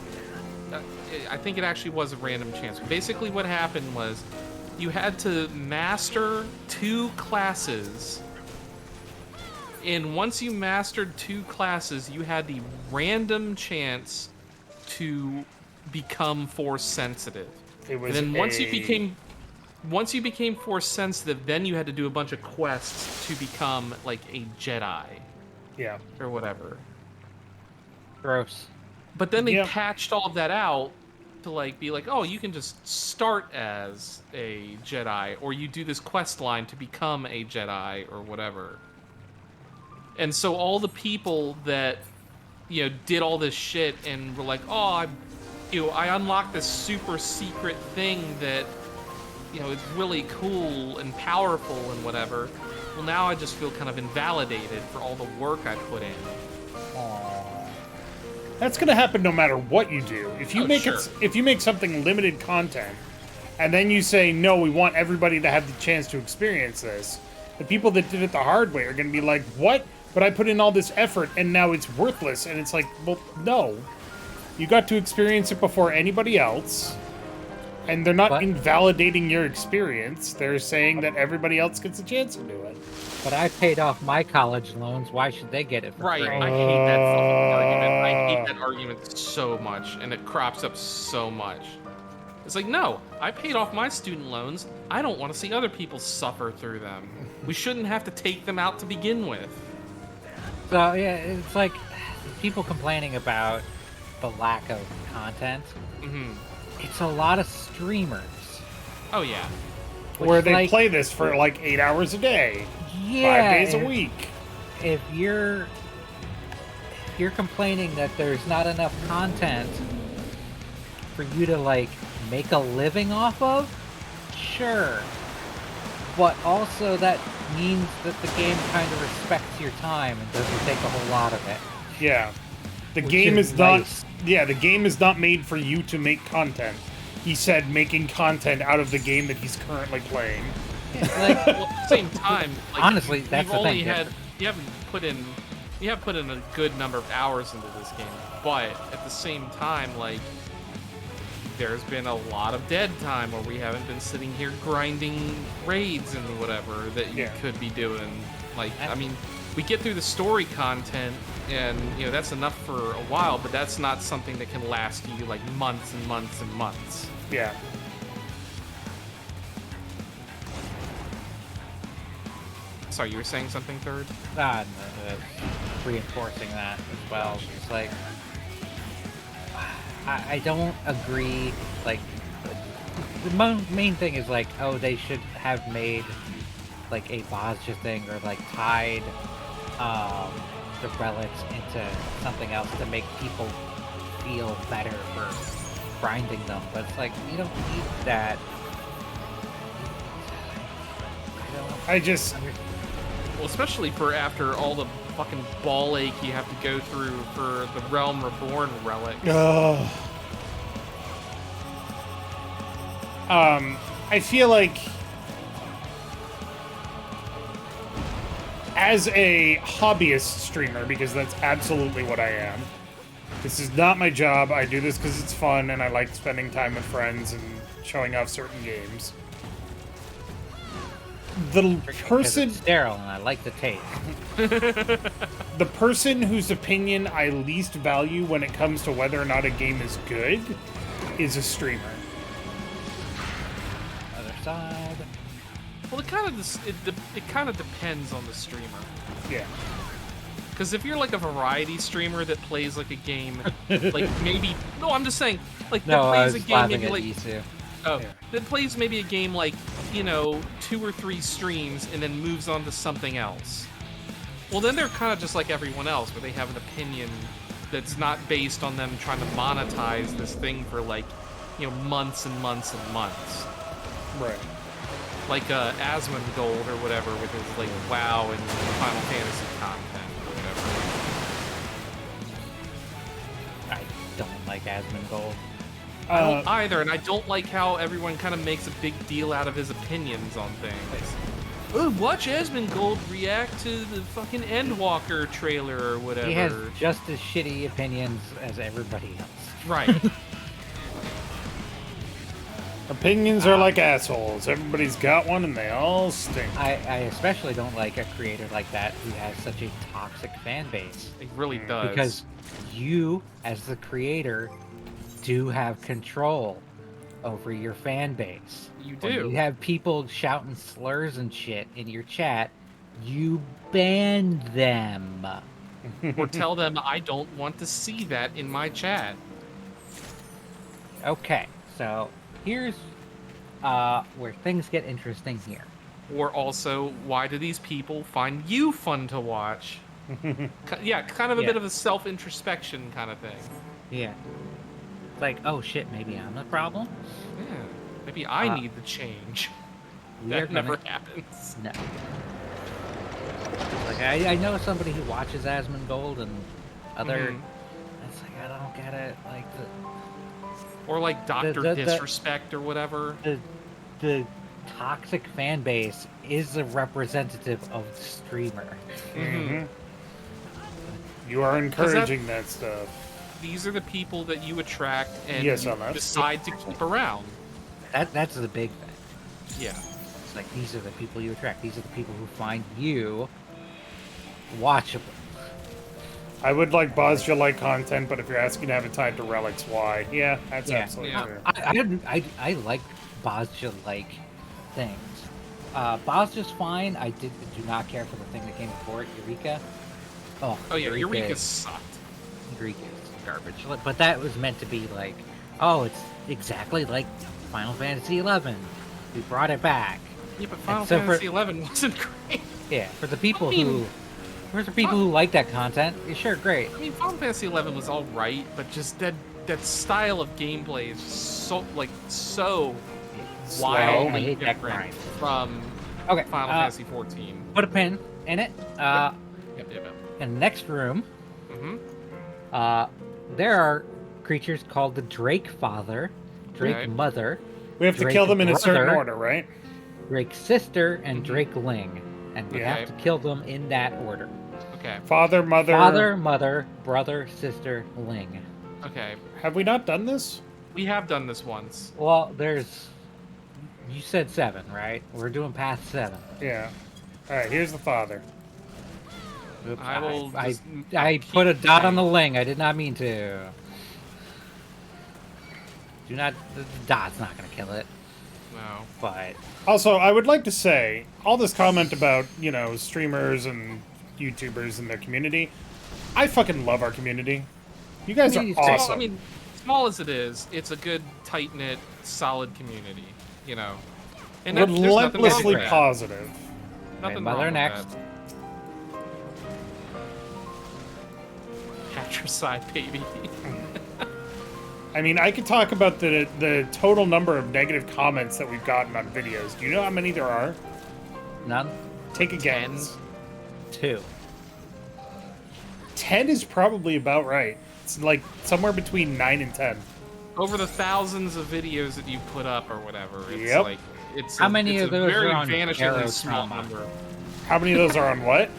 I think it actually was a random chance. Basically, what happened was you had to master 2 classes. And once you mastered 2 classes, you had the random chance to become Force sensitive. It was and then once you became Force sensitive, then you had to do a bunch of quests to become like a Jedi. Yeah. Or whatever. Gross. But then they patched all of that out to like be like, oh, you can just start as a Jedi, or you do this quest line to become a Jedi, or whatever. And so all the people that, you know, did all this shit and were like, oh, I unlocked this super secret thing that, you know, is really cool and powerful and whatever. Well, now I just feel kind of invalidated for all the work I put in. That's gonna happen no matter what you do. If you if you make something limited content, and then you say, no, we want everybody to have the chance to experience this, the people that did it the hard way are gonna be like, what? But I put in all this effort and now it's worthless. And it's like, well, no. You got to experience it before anybody else. And they're not invalidating your experience. They're saying that everybody else gets a chance to do it. But I paid off my college loans. Why should they get it for free? I hate that fucking argument. I hate that argument so much. And it crops up so much. It's like, no, I paid off my student loans. I don't want to see other people suffer through them. We shouldn't have to take them out to begin with. So, yeah, it's like people complaining about the lack of content. Mm-hmm. It's a lot of streamers. Oh, yeah. Where they play this for like 8 hours a day. Yeah. 5 days a week. If you're complaining that there's not enough content for you to, like, make a living off of, sure. But also that means that the game kind of respects your time and doesn't take a whole lot of it. Yeah. The game is not... Yeah, the game is not made for you to make content. He said making content out of the game that he's currently playing. Like, well, at the same time, like, honestly, that's the thing. You have put in a good number of hours into this game, but at the same time, like, there's been a lot of dead time where we haven't been sitting here grinding raids and whatever that you could be doing. Like, I mean, we get through the story content, and, you know, that's enough for a while, but that's not something that can last you, like, months and months and months. Yeah. Sorry, you were saying something, Third? Reinforcing that as well. It's like, I don't agree, like, the main thing is, like, oh, they should have made, like, a Bozja thing, or, like, tied, the relics into something else to make people feel better for grinding them, but it's like, you don't need that. Well, especially for after all the fucking ball ache you have to go through for the Realm Reborn relic. I feel like as a hobbyist streamer, because that's absolutely what I am. This is not my job. I do this because it's fun and I like spending time with friends and showing off certain games. The person... It's sterile and I like the taste. The person whose opinion I least value when it comes to whether or not a game is good is a streamer. Other side. Well, it kind of depends on the streamer. Yeah. Because if you're like a variety streamer that plays like a game, like maybe... No, I'm just saying, like, that plays a game maybe like... That plays maybe a game like, you know, 2 or 3 streams and then moves on to something else. Well, then they're kind of just like everyone else, where they have an opinion that's not based on them trying to monetize this thing for, like, you know, months and months and months. Right. like Asmongold or whatever with his like WoW and Final Fantasy content or whatever. I don't like Asmongold. I don't either, and I don't like how everyone kind of makes a big deal out of his opinions on things. Oh, watch Asmongold react to the fucking Endwalker trailer or whatever. He has just as shitty opinions as everybody else. Right. Opinions are like assholes. Everybody's got one and they all stink. I especially don't like a creator like that who has such a toxic fan base. It really does. Because you, as the creator, do have control over your fan base. You do. When you have people shouting slurs and shit in your chat, you ban them. Or tell them I don't want to see that in my chat. Okay, so here's where things get interesting here. Or also, why do these people find you fun to watch? Yeah, kind of a bit of a self-introspection kind of thing. Yeah. It's like, oh shit, maybe I'm the problem? Yeah, maybe I need to change. That never happens. No. Like, I know somebody who watches Asmongold and other... It's like, I don't get it. Like, or like Dr. Disrespect or whatever. The toxic fan base is a representative of the streamer. You are encouraging that stuff. These are the people that you attract and decide to keep around. That's the big thing. Yeah. It's like, these are the people you attract. These are the people who find you watchable. I would like Bozja-like content, but if you're asking to have it tied to relics, why? Yeah, that's absolutely true. I like Bozja-like things. Bozja's fine. I do not care for the thing that came before it, Eureka. Oh yeah, Eureka sucked. Eureka's garbage. But that was meant to be like, oh, it's exactly like Final Fantasy XI. We brought it back. Yeah, but Final Fantasy XI wasn't great. Yeah, for the people who like that content, sure, great. I mean, Final Fantasy XI was all right, but just that style of gameplay is so wildly different from Final Fantasy XIV. Put a pin in it. Yep. In the next room, there are creatures called the Drake Father, Drake Mother. We have to kill them in a certain order, right? Drake Sister and Drake Ling, and we have to kill them in that order. Okay. Father, mother, brother, sister, Ling. Okay. Have we not done this? We have done this once. Well, you said 7, right? We're doing path 7. Yeah. All right. Here's the father. Oops, I put a dot on the Ling. I did not mean to. The dot's not gonna kill it. No. But also, I would like to say all this comment about streamers and YouTubers and their community. I fucking love our community. You guys are awesome. I mean, small as it is, it's a good, tight-knit, solid community. And relentlessly positive. Nothing Mother wrong next. with that. Patricide, baby. I mean, I could talk about the total number of negative comments that we've gotten on videos. Do you know how many there are? None. Take a guess. 2. 10 is probably about right. It's like somewhere between 9 and 10. Over the thousands of videos that you put up or whatever, it's like how many of those very are on vanishingly small number. How many of those are on what?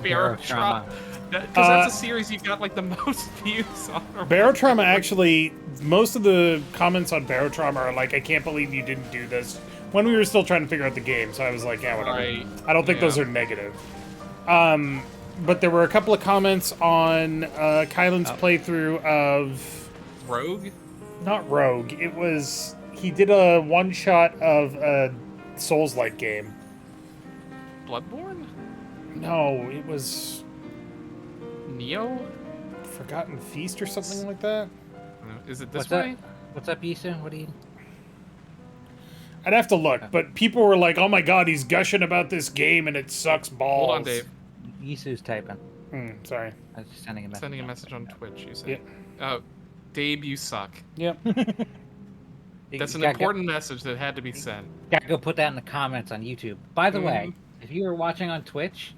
Barotrauma. Because that's a series you've got like the most views on. Barotrauma, actually, most of the comments on Barotrauma are like, I can't believe you didn't do this, when we were still trying to figure out the game, so I was like, yeah, whatever. Right. I don't think those are negative. But there were a couple of comments on Kylan's playthrough of... Rogue? Not Rogue. It was... He did a one-shot of a Souls-like game. Bloodborne? No, it was... Neo? Forgotten Feast or something like that? Is it this way? What's up, Issa? What do you... I'd have to look, but people were like, oh my god, he's gushing about this game and it sucks balls. Hold on, Dave. Yisu's typing. Sorry. I was just sending a message. Sending a message on Twitch, you said. Yep. Oh, Dave, you suck. Yep. That's an gotta important message that had to be sent. Gotta go put that in the comments on YouTube. By the way, Mm-hmm. if you were watching on Twitch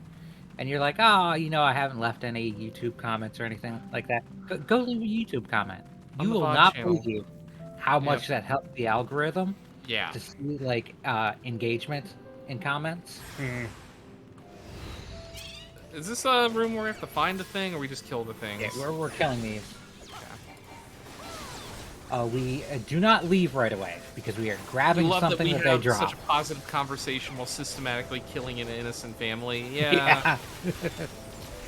and you're like, oh, I haven't left any YouTube comments or anything like that, go leave a YouTube comment. On You the will VOD not channel. believe how Yep. much that helps the algorithm Yeah. to see like engagement in comments. Is this a room where we have to find a thing, or we just kill the things? Yeah, we're killing these. We do not leave right away because we are grabbing something that they drop. Such a positive conversation while systematically killing an innocent family. Yeah.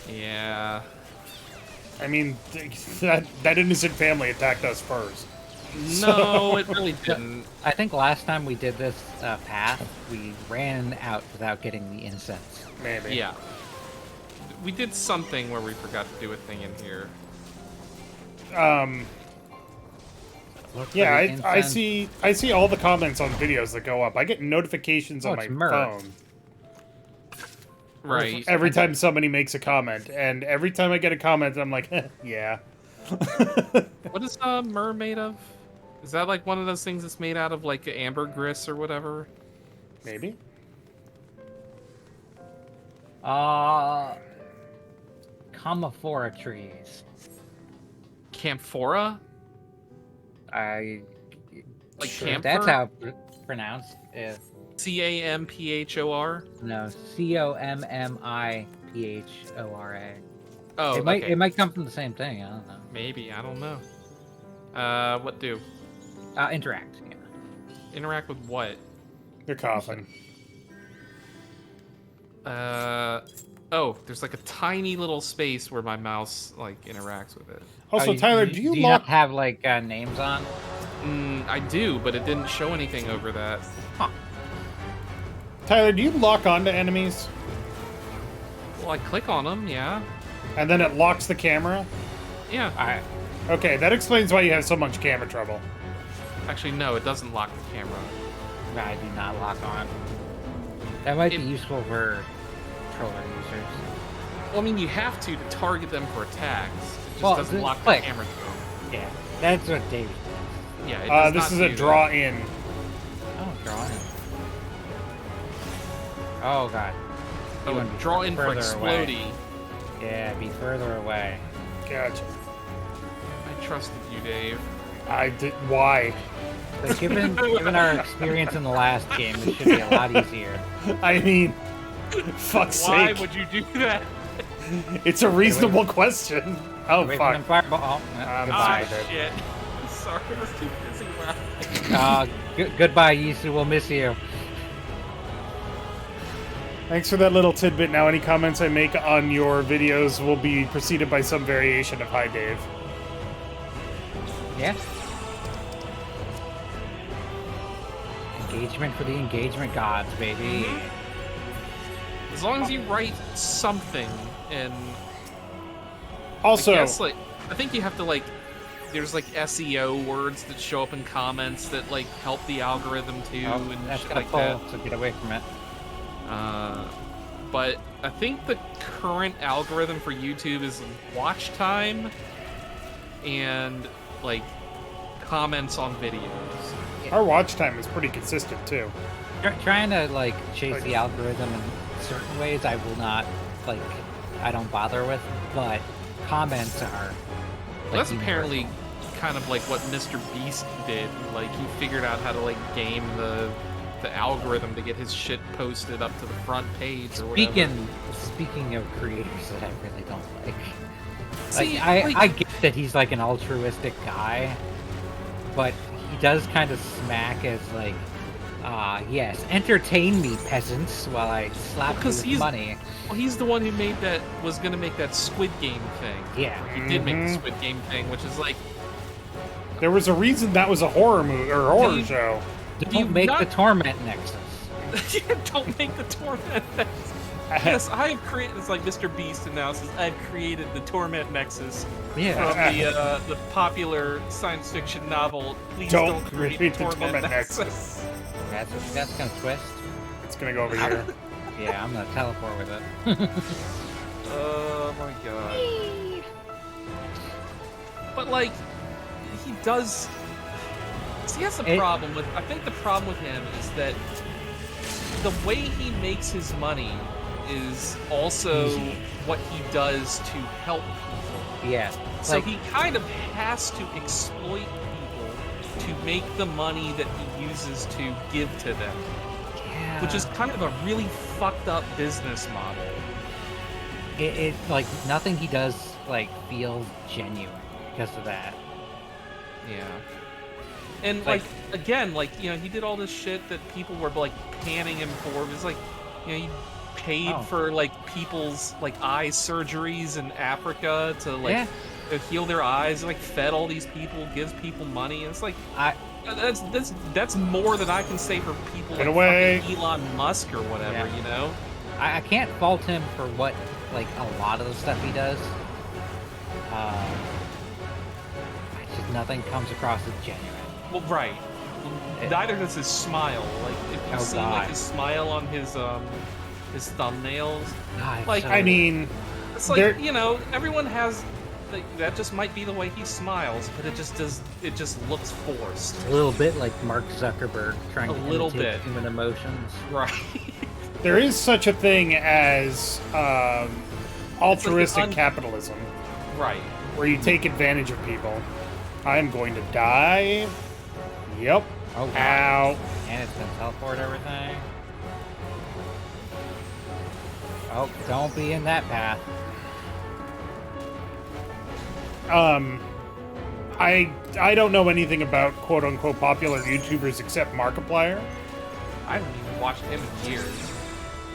Yeah. I mean, that innocent family attacked us first. No, it really didn't. I think last time we did this path, we ran out without getting the incense. Maybe. Yeah. We did something where we forgot to do a thing in here. Yeah, I see all the comments on videos that go up. I get notifications on my phone. Right. Every time somebody makes a comment, and every time I get a comment, I'm like, yeah. What is myrrh made of? Is that like one of those things that's made out of like ambergris or whatever? Maybe. Camphora trees. Camphora? Like camphor? That's how it's pronounced. C-A-M-P-H-O-R? No, C-O-M-M-I-P-H-O-R-A. Oh, it might come from the same thing. I don't know. Maybe, I don't know. What do? Interact. Yeah. Interact with what? They're coughing. Oh, there's like a tiny little space where my mouse like interacts with it. Also, Tyler, do you not have like names on? I do, but it didn't show anything over that. Huh. Tyler, do you lock onto enemies? Well, I click on them, yeah. And then it locks the camera? Yeah. Okay, that explains why you have so much camera trouble. Actually, no, it doesn't lock the camera. I do not lock on. That might be useful for controller users. Well, I mean, you have to target them for attacks. It just doesn't lock the camera to them. Yeah, that's what Dave does. Yeah, it does this not is a do draw that. in. Oh, draw in. Oh, God. Oh, draw in for explodey. Yeah, be further away. Gotcha. I trusted you, Dave. I did. Why? But given our experience in the last game, this should be a lot easier. I mean, fuck's sake. Why would you do that? It's a reasonable question. Oh, fuck. Fireball. Oh, shit. Sorry, I was too busy laughing. Goodbye, Yisu. We'll miss you. Thanks for that little tidbit. Now, any comments I make on your videos will be preceded by some variation of "Hi, Dave." Yeah. Engagement for the engagement gods, baby. As long as you write something, and also, I think you have to there's like SEO words that show up in comments that like help the algorithm too, and that's shit gonna like pull, that. so get away from it. But I think the current algorithm for YouTube is watch time and like comments on videos. our watch time is pretty consistent too. Trying to like chase the algorithm in certain ways, I will not I don't bother with, but comments are. Well, that's apparently kind of like what Mr. Beast did. Like he figured out how to game the algorithm to get his shit posted up to the front page or whatever. Speaking of creators that I really don't like. See, I get that he's like an altruistic guy, but he does kind of smack as yes, entertain me, peasants, while I slap you with money. Well, he's the one who was gonna make that Squid Game thing. Yeah. He did make the Squid Game thing, which is like... There was a reason that was a horror movie, or horror show. Don't make the Torment Nexus. Don't make the Torment Nexus. Yes, I have created. It's like Mr. Beast announces, I've created the Torment Nexus from the popular science fiction novel. Please don't create the Torment Nexus. That's gonna twist. It's gonna go over here. Yeah, I'm gonna teleport with it. Oh my god. But he does. See, that's the problem with. I think the problem with him is that the way he makes his money is also what he does to help people. Yeah. So he kind of has to exploit people to make the money that he uses to give to them. Yeah. Which is kind of a really fucked up business model. It like nothing he does like feels genuine because of that. Yeah. And like again, like, you know, he did all this shit that people were like panning him for. It was like, you know, he paid for like people's like eye surgeries in Africa to like to heal their eyes, like fed all these people, gives people money. And it's like that's more than I can say for people like fucking Elon Musk or whatever, you know? I can't fault him for what like a lot of the stuff he does. Just nothing comes across as genuine. Well, right. Neither does his smile. Like if you see like his smile on his thumbnails, like I mean, it's like you know, everyone has. That just might be the way he smiles, but it just does. It just looks forced. A little bit like Mark Zuckerberg trying to imitate human emotions. Right. There is such a thing as altruistic capitalism. Right. Where you take advantage of people. I'm going to die. Yep. Oh, wow. Ow. And it's gonna teleport everything. Oh, don't be in that path. I don't know anything about quote-unquote popular YouTubers except Markiplier. I haven't even watched him in years.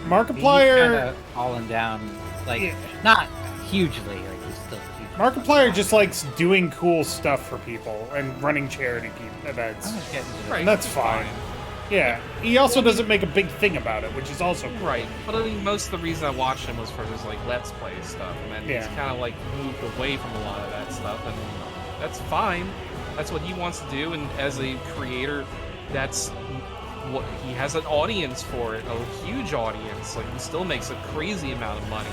Markiplier... He's kind of fallen down, like, not hugely, like, he's still huge. Markiplier just likes doing cool stuff for people and running charity events. Right. And that's fine. Yeah. He also doesn't make a big thing about it, which is also cool. Right. But I mean, most of the reason I watched him was for his, like, Let's Play stuff. And then he's kind of, like, moved away from a lot of that stuff. And that's fine. That's what he wants to do. And as a creator, that's what he has an audience for it. A huge audience. Like, he still makes a crazy amount of money.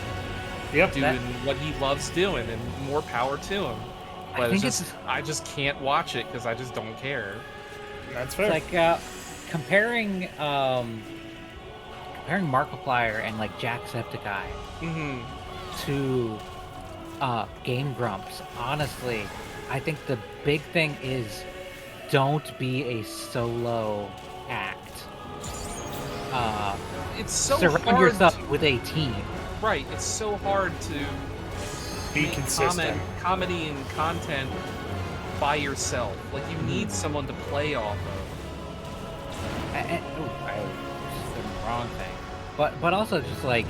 Yep. Doing what he loves doing. And more power to him. But I just can't watch it because I just don't care. That's fair. It's like, comparing Markiplier and like Jacksepticeye to Game Grumps, honestly, I think the big thing is don't be a solo act. It's so surround hard yourself with a team. Right, it's so hard to be consistent. Comedy and content by yourself. Like you need someone to play off of. I said the wrong thing. But also just like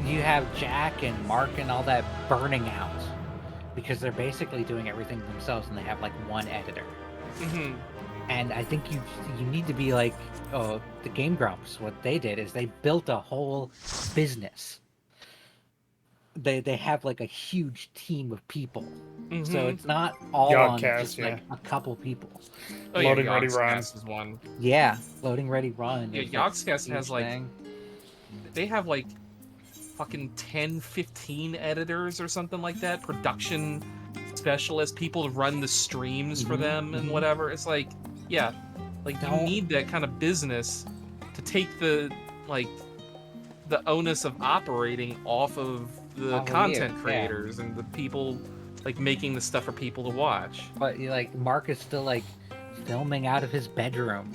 you have Jack and Mark and all that burning out because they're basically doing everything themselves and they have like one editor. And I think you need to be like the Game Grumps. What they did is they built a whole business. They have like a huge team of people, so it's not all on just like a couple people. Oh, Loading Ready Run is one. Yeah, Loading Ready Run. Yeah, Yogscast has like they have like fucking 10, 15 editors or something like that. Production specialists, people to run the streams for them and whatever. It's like, yeah, like you need that kind of business to take the onus of operating off of the content creators and the people like making the stuff for people to watch. But like Mark is still like filming out of his bedroom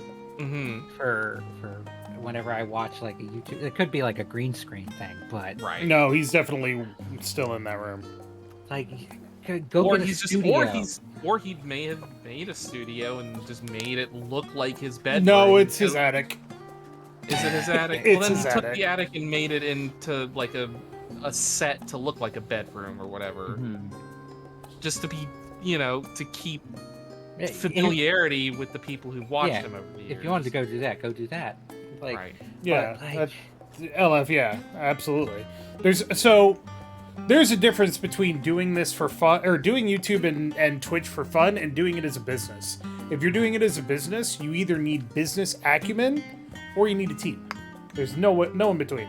for whenever I watch like a YouTube. It could be like a green screen thing, but no, he's definitely still in that room. Like go or get he's a studio. or he may have made a studio and just made it look like his bedroom. No, it's his attic. Is it his attic? It's well, then his he took attic. the attic and made it into like a set to look like a bedroom or whatever. Just to be, to keep familiarity with the people who watched him over the years. If you wanted to go do that. Like, right. Yeah. LF, yeah, absolutely. There's a difference between doing this for fun, or doing YouTube and Twitch for fun, and doing it as a business. If you're doing it as a business, you either need business acumen or you need a team. There's no in between.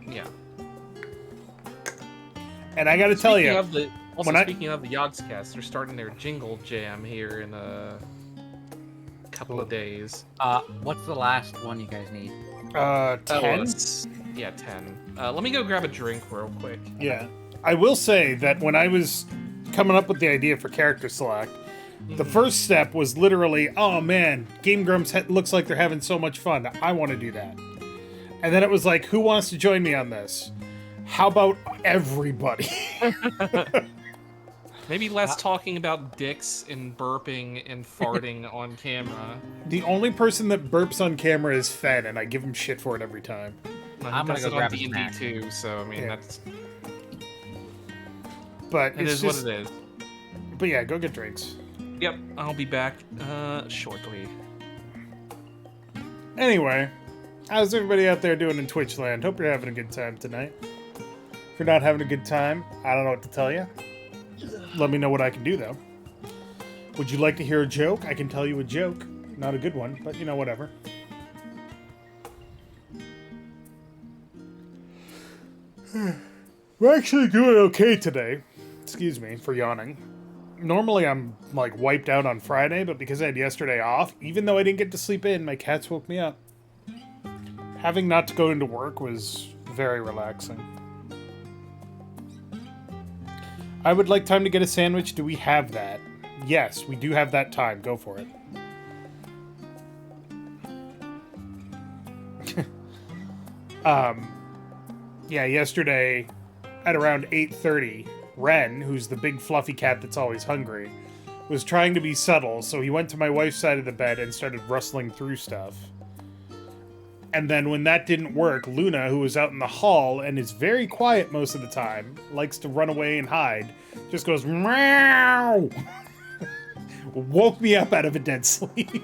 Yeah. And I got to tell you, speaking of the Yogscast, they're starting their jingle jam here in couple of days. What's the last one you guys need? 10? Yeah, 10. Let me go grab a drink real quick. Yeah. I will say that when I was coming up with the idea for character select, the first step was literally, oh man, Game Grumps looks like they're having so much fun. I want to do that. And then it was like, who wants to join me on this? How about everybody? Maybe less talking about dicks and burping and farting on camera. The only person that burps on camera is Fen, and I give him shit for it every time. I'm gonna go grab a D&D snack. too, so I mean that's But it is what it is. But yeah, go get drinks. Yep, I'll be back shortly. Anyway, how's everybody out there doing in Twitch land? Hope you're having a good time tonight. If you're not having a good time, I don't know what to tell you. Let me know what I can do, though. Would you like to hear a joke? I can tell you a joke. Not a good one, but, you know, whatever. We're actually doing okay today. Excuse me for yawning. Normally I'm, like, wiped out on Friday, but because I had yesterday off, even though I didn't get to sleep in, my cats woke me up. Having not to go into work was very relaxing. I would like time to get a sandwich. Do we have that? Yes, we do have that time. Go for it. Yeah, yesterday at around 8:30, Ren, who's the big fluffy cat that's always hungry, was trying to be subtle, so he went to my wife's side of the bed and started rustling through stuff. And then when that didn't work, Luna, who was out in the hall and is very quiet most of the time, likes to run away and hide, just goes, meow! Woke me up out of a dead sleep.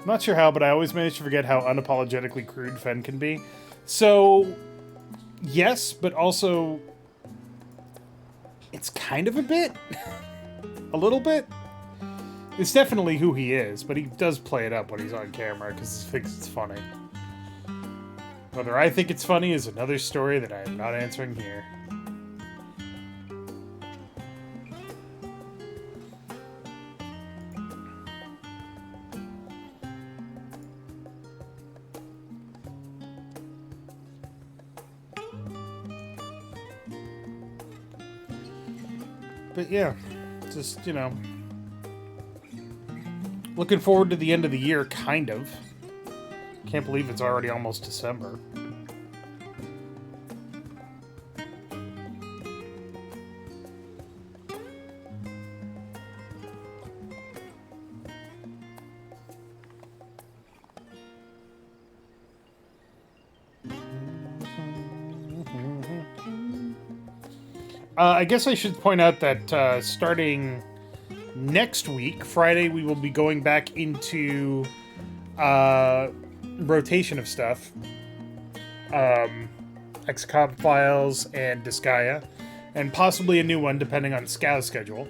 I'm not sure how, but I always manage to forget how unapologetically crude Fen can be. So, yes, but also, it's kind of a bit. A little bit. It's definitely who he is, but he does play it up when he's on camera because he thinks it's funny. Whether I think it's funny is another story that I am not answering here. But yeah, just, you know, looking forward to the end of the year, kind of. Can't believe it's already almost December. I guess I should point out that starting next week, Friday, we will be going back into rotation of stuff. XIV Files and Disgaea, and possibly a new one depending on Scal's schedule.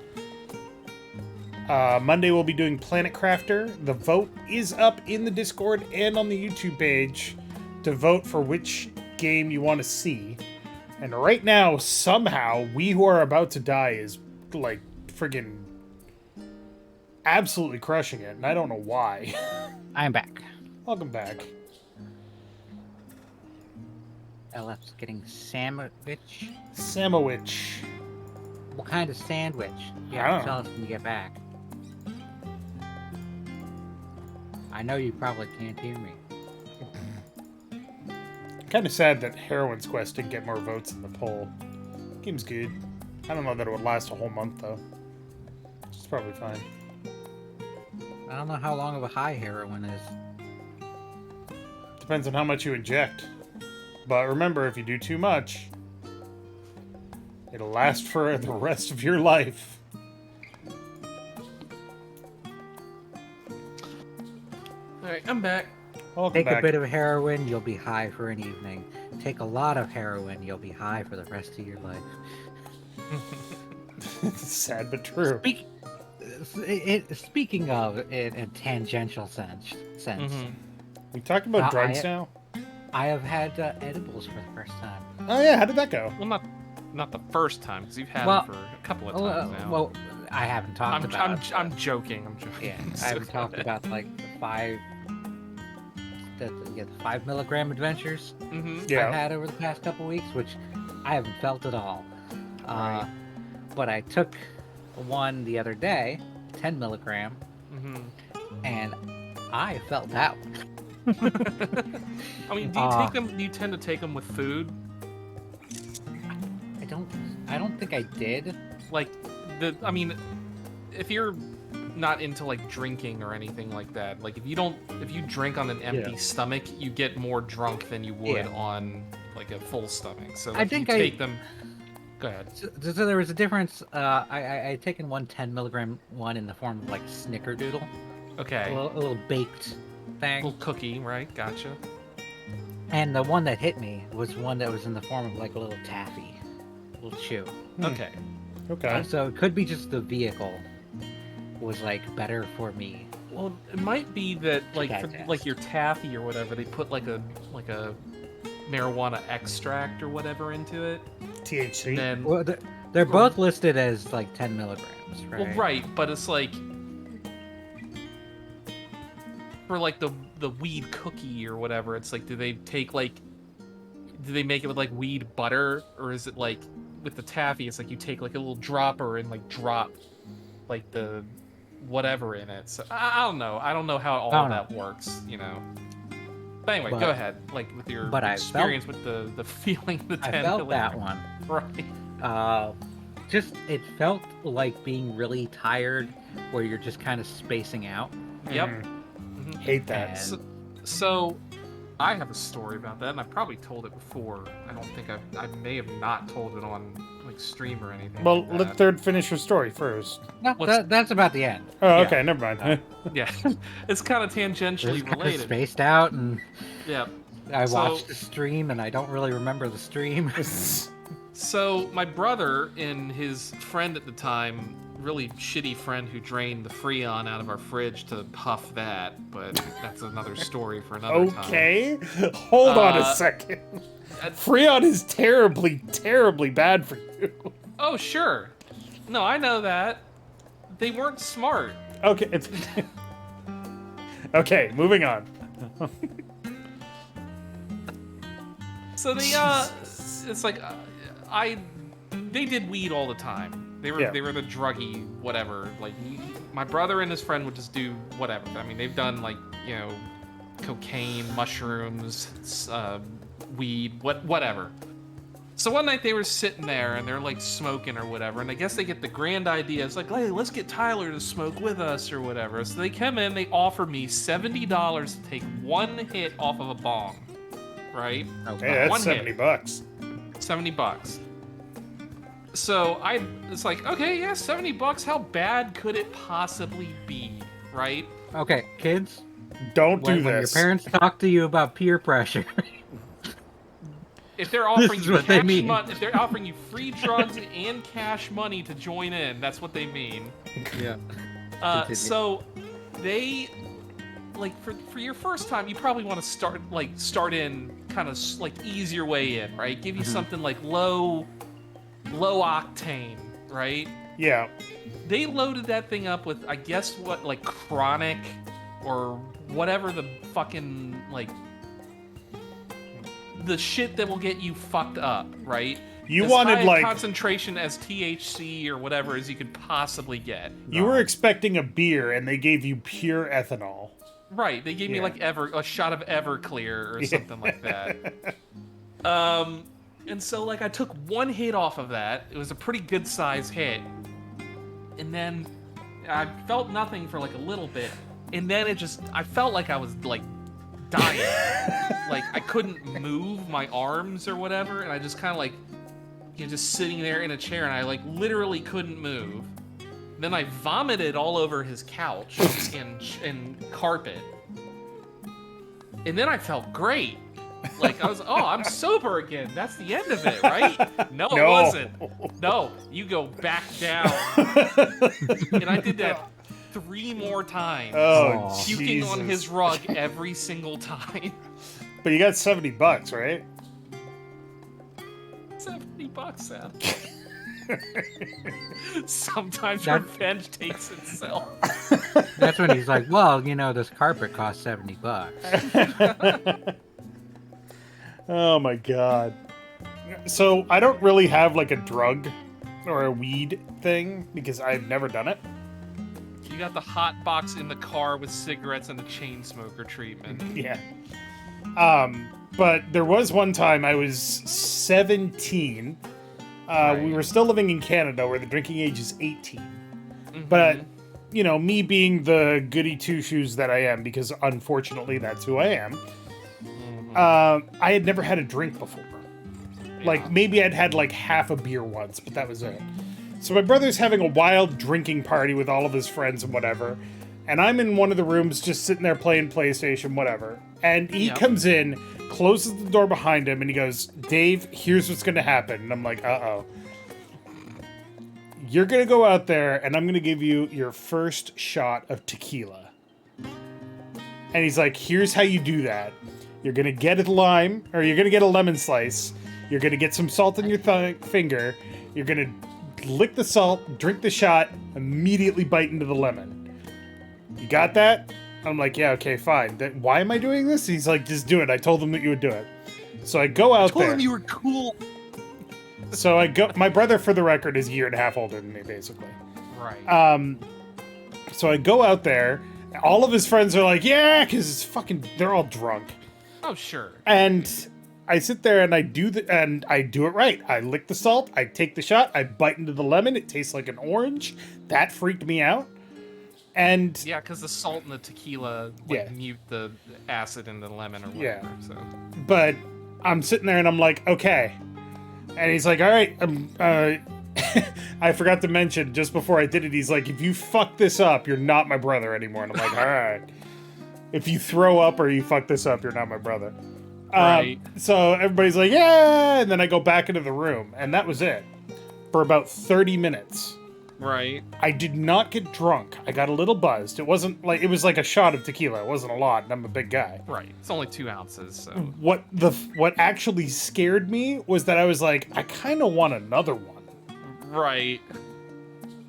Monday we'll be doing Planet Crafter. The vote is up in the Discord and on the YouTube page to vote for which game you want to see. And right now, somehow, We Who Are About to Die is, like, friggin' absolutely crushing it, and I don't know why. I'm back. Welcome back. LF's getting sandwich. Samowich. What kind of sandwich? You have to tell us when you get back. I know you probably can't hear me. Kind of sad that Heroine's Quest didn't get more votes in the poll. Game's good. I don't know that it would last a whole month, though. It's probably fine. I don't know how long of a high heroin is. Depends on how much you inject. But remember, if you do too much, it'll last for the rest of your life. Alright, I'm back. Welcome Take back. a bit of heroin, you'll be high for an evening. Take a lot of heroin, you'll be high for the rest of your life. Sad but true. Speaking of in a tangential sense, We talked about drugs now? I have had edibles for the first time. Oh yeah, how did that go? Well, not the first time, because you've had it for a couple of times now. Well, I haven't talked about. I'm joking. I'm joking. Yeah, I haven't talked about like the 5 milligram adventures Yeah. I've had over the past couple weeks, which I haven't felt at all. Right. But I took one the other day, 10 milligram, and I felt that one. I mean, do you take them? Do you tend to take them with food? I don't think I did. Like I mean, if you're not into like drinking or anything like that, like if you drink on an empty stomach, you get more drunk than you would on like a full stomach. So I if think you take them. Go ahead. So there was a difference. I had taken one 10 milligram one in the form of like Snickerdoodle. Okay. A little baked thing. Little cookie, right? Gotcha. And the one that hit me was one that was in the form of like a little taffy, a little chew. Okay. Okay. So it could be just the vehicle was like better for me. Well, it might be that like That for, test. like your taffy or whatever, they put like a marijuana extract or whatever into it. THC. And then Well, they're both listed as like 10 milligrams, right? well, right, but it's like for like the weed cookie or whatever. It's like, do they make it with like weed butter, or is it like with the taffy? It's like you take like a little dropper and like drop like the whatever in it. So I don't know. I don't know how all of that works, you know. But anyway, go ahead. Like with your experience with the feeling of the 10 I felt milligram. that one. Right. Just it felt like being really tired, where you're just kind of spacing out. Yep. Hate that. So I have a story about that, and I've probably told it before. I don't think I may have not told it on like stream or anything. Well, like let Third finish your story first. No, that's about the end. Oh, okay, never mind. Yeah, it's kind of tangentially Just kind of related. spaced out, and Yeah. I watched the stream, and I don't really remember the stream. So my brother and his friend at the time, really shitty friend who drained the Freon out of our fridge to huff that, but that's another story for another time. Okay, hold on a second. Freon is terribly, terribly bad for you. Oh, sure. No, I know that. They weren't smart. Okay, it's... Okay, moving on. So they, it's like, they did weed all the time. They were the druggy whatever. Like my brother and his friend would just do whatever. I mean, they've done like, you know, cocaine, mushrooms, weed, whatever. So one night they were sitting there and they're like smoking or whatever, and I guess they get the grand idea. It's like, hey, let's get Tyler to smoke with us or whatever. So they come in, they offer me $70 to take one hit off of a bong, right? Hey, that's one $70. hit. $70. So it's like, okay, yeah, $70. How bad could it possibly be, right? Okay, kids. Don't do When your this. parents talk to you about peer pressure, If they're offering you what they cash mean. money, if they're offering you free drugs and cash money to join in, that's what they mean. yeah. So they, like, for your first time, you probably want to start in kind of like ease your way in, right? Give you something like low octane, right? Yeah. They loaded that thing up with, I guess, what, like chronic or whatever the fucking like the shit that will get you fucked up, right? You as wanted high like concentration as THC or whatever as you could possibly get. you were expecting a beer and they gave you pure ethanol. Right, they gave me like a shot of Everclear or something like that. And so like I took one hit off of that. It was a pretty good size hit. And then I felt nothing for like a little bit. And then I felt like I was like dying. Like I couldn't move my arms or whatever, and I just kind of like, you know, just sitting there in a chair, and I like literally couldn't move. Then I vomited all over his couch and carpet, and then I felt great. Like I was, I'm sober again. That's the end of it, right? No, it wasn't. No, you go back down. And I did that 3 more times. Oh, puking Jesus. on his rug every single time. But you got $70, right? $70, Sam. Sometimes That- revenge takes itself. That's when he's like, well, this carpet costs $70. Oh my god. So I don't really have like a drug or a weed thing because I've never done it. You got the hot box in the car with cigarettes and the chain smoker treatment. Yeah. But there was one time I was 17. Right. We were still living in Canada where the drinking age is 18. Mm-hmm. But, me being the goody two-shoes that I am, because unfortunately that's who I am, I had never had a drink before. Like, maybe I'd had like half a beer once, but that was it. So my brother's having a wild drinking party with all of his friends and whatever. And I'm in one of the rooms just sitting there playing PlayStation, whatever. And he comes in, closes the door behind him, and he goes, Dave, here's what's going to happen. And I'm like, uh-oh. You're going to go out there, and I'm going to give you your first shot of tequila. And he's like, here's how you do that. You're going to get a lime, or you're going to get a lemon slice. You're going to get some salt on your finger. You're going to lick the salt, drink the shot, immediately bite into the lemon. You got that? I'm like, yeah, okay, fine. Why am I doing this? He's like, just do it. I told him that you would do it. So I go out there. Told him you were cool. So I go. My brother, for the record, is a year and a half older than me, basically. Right. So I go out there. All of his friends are like, yeah, because they're all drunk. Oh, sure. And I sit there and I do it right. I lick the salt. I take the shot. I bite into the lemon. It tastes like an orange. That freaked me out. And yeah, because the salt and the tequila mute the acid in the lemon or whatever. Yeah. So. But I'm sitting there and I'm like, okay. And he's like, all right. I forgot to mention just before I did it. He's like, if you fuck this up, you're not my brother anymore. And I'm like, all right. If you throw up or you fuck this up, you're not my brother. Right. So everybody's like, yeah. And then I go back into the room, and that was it for about 30 minutes. Right. I did not get drunk. I got a little buzzed. It was like a shot of tequila. It wasn't a lot, and I'm a big guy. Right. It's only 2 ounces, so. What actually scared me was that I was like, I kind of want another one. Right.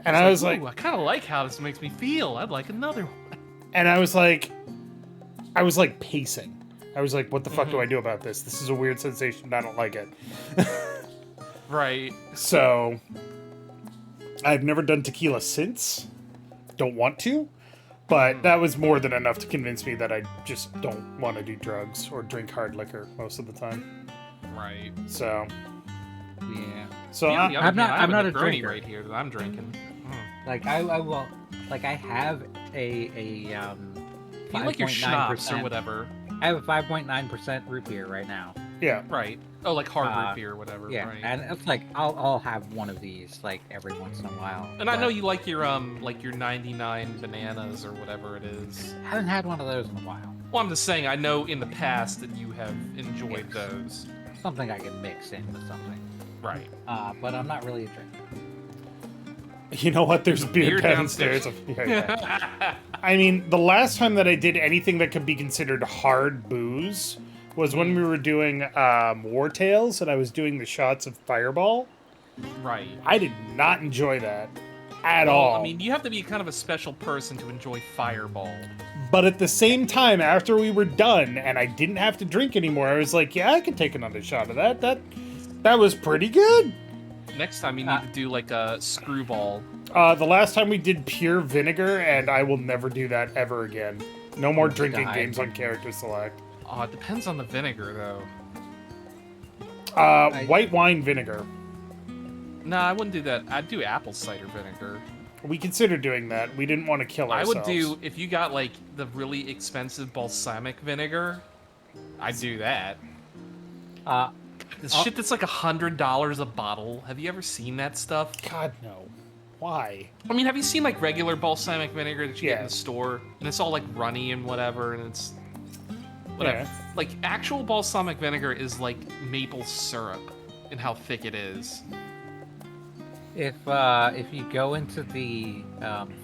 And I was like, I kind of like how this makes me feel. I'd like another one. And I was like pacing. I was like, what the fuck do I do about this? This is a weird sensation, and I don't like it. Right. So I've never done tequila since. Don't want to. But that was more than enough to convince me that I just don't want to do drugs or drink hard liquor most of the time. Right. So. Yeah. So I'm not a drinker right here that I'm drinking. Like I will, like I have a You like your schnapps or whatever. I have a 5.9% root beer right now. Yeah. Right. Oh, like hard root beer or whatever. Yeah, right. and it's like I'll have one of these like every once in a while. And I know you like your 99 bananas or whatever it is. I haven't had one of those in a while. Well, I'm just saying, I know in the past that you have enjoyed those. Something I can mix in with something. Right. But I'm not really a drinker. You know what? There's beer downstairs. I mean, the last time that I did anything that could be considered hard booze was when we were doing War Tales, and I was doing the shots of Fireball. Right. I did not enjoy that at all. I mean, you have to be kind of a special person to enjoy Fireball. But at the same time, after we were done and I didn't have to drink anymore, I was like, yeah, I could take another shot of that. That was pretty good. Next time you need to do like a screwball. The last time we did pure vinegar, and I will never do that ever again. No more drinking games on CharacterSelect. Oh, it depends on the vinegar, though. White wine vinegar. No, I wouldn't do that. I'd do apple cider vinegar. We considered doing that. We didn't want to kill ourselves. I would do, if you got like the really expensive balsamic vinegar, I'd do that. This shit that's like $100 a bottle. Have you ever seen that stuff? God, no. Why? I mean, have you seen like regular balsamic vinegar that you get in the store? And it's all like runny and whatever, and it's... whatever. Yeah. Like, actual balsamic vinegar is like maple syrup in how thick it is. If you go into the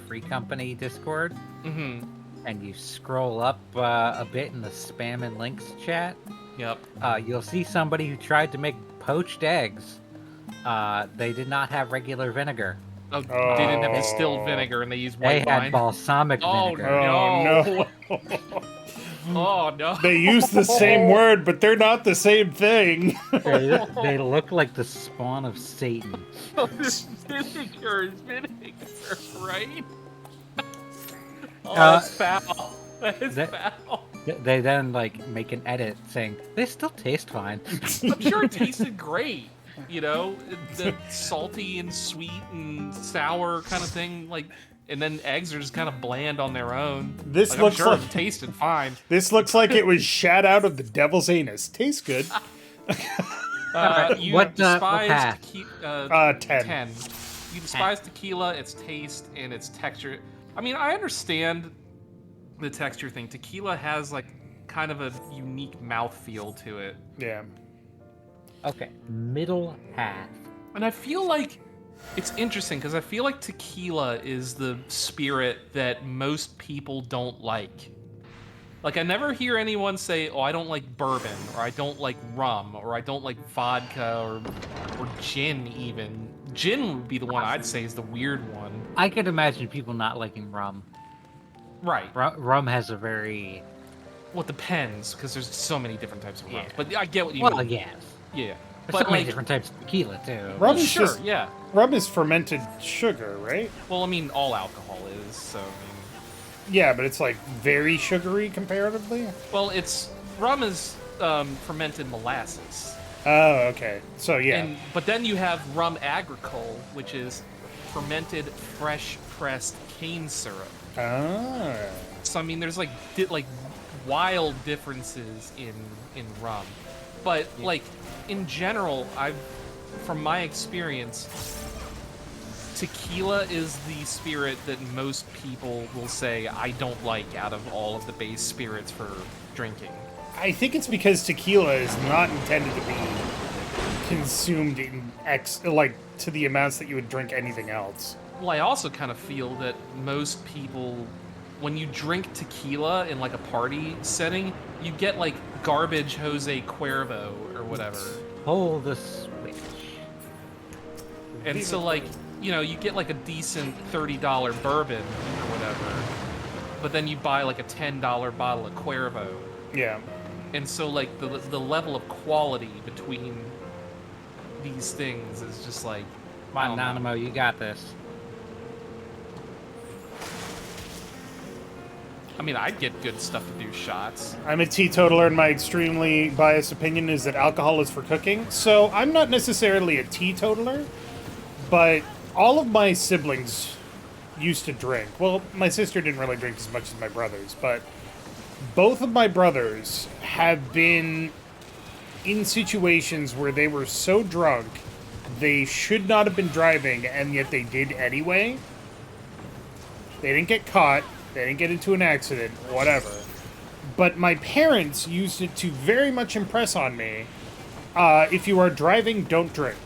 Free Company Discord and you scroll up a bit in the spam and links chat, Yep. you'll see somebody who tried to make poached eggs They did not have regular vinegar. Oh, they didn't have distilled vinegar, and they used They white had wine. balsamic vinegar. Oh, no. Oh no! They use the same word, but they're not the same thing. They look like the spawn of Satan. Vinegar is vinegar, right? Oh, that's foul. That is foul. They then like make an edit saying they still taste fine. I'm sure it tasted great. You know, the salty and sweet and sour kind of thing. Like, and then eggs are just kind of bland on their own. This like, looks I'm sure like it tasted fine. This looks like it was shat out of the devil's anus. Tastes good. You what despise path? 10. You despise tequila, its taste, and its texture. I mean, I understand the texture thing. Tequila has like kind of a unique mouthfeel to it. Yeah. Okay, middle path. And I feel like it's interesting because I feel like tequila is the spirit that most people don't like. Like, I never hear anyone say, oh, I don't like bourbon, or I don't like rum, or I don't like vodka, or gin even. Gin would be the one I'd say is the weird one. I could imagine people not liking rum. Right. Rum has a very... Well, it depends, because there's so many different types of rums. Yeah. But I get what you Well, mean. yes. Yeah. There's But so many like, different types of tequila, too. Rum well, is sure, just, yeah. Rum is fermented sugar, right? Well, I mean, all alcohol is, so, I mean... Yeah, but it's like very sugary comparatively. Well, rum is fermented molasses. Oh, okay. So yeah. But then you have rum agricole, which is fermented fresh pressed cane syrup. Ah. So I mean, there's like wild differences in rum, but like in general, from my experience, tequila is the spirit that most people will say I don't like out of all of the base spirits for drinking. I think it's because tequila is not intended to be consumed in to the amounts that you would drink anything else. Well, I also kind of feel that most people, when you drink tequila in like a party setting, you get like garbage Jose Cuervo or whatever. Pull the switch. And so like, you know, you get like a decent $30 bourbon or whatever, but then you buy like a $10 bottle of Cuervo. Yeah. And so like the level of quality between these things is just like, Come on, Nanamo, you got this. I mean, I'd get good stuff to do shots. I'm a teetotaler, and my extremely biased opinion is that alcohol is for cooking. So I'm not necessarily a teetotaler, but all of my siblings used to drink. Well, my sister didn't really drink as much as my brothers, but both of my brothers have been in situations where they were so drunk they should not have been driving, and yet they did anyway. They didn't get caught. They didn't get into an accident, whatever. But my parents used it to very much impress on me, if you are driving, don't drink.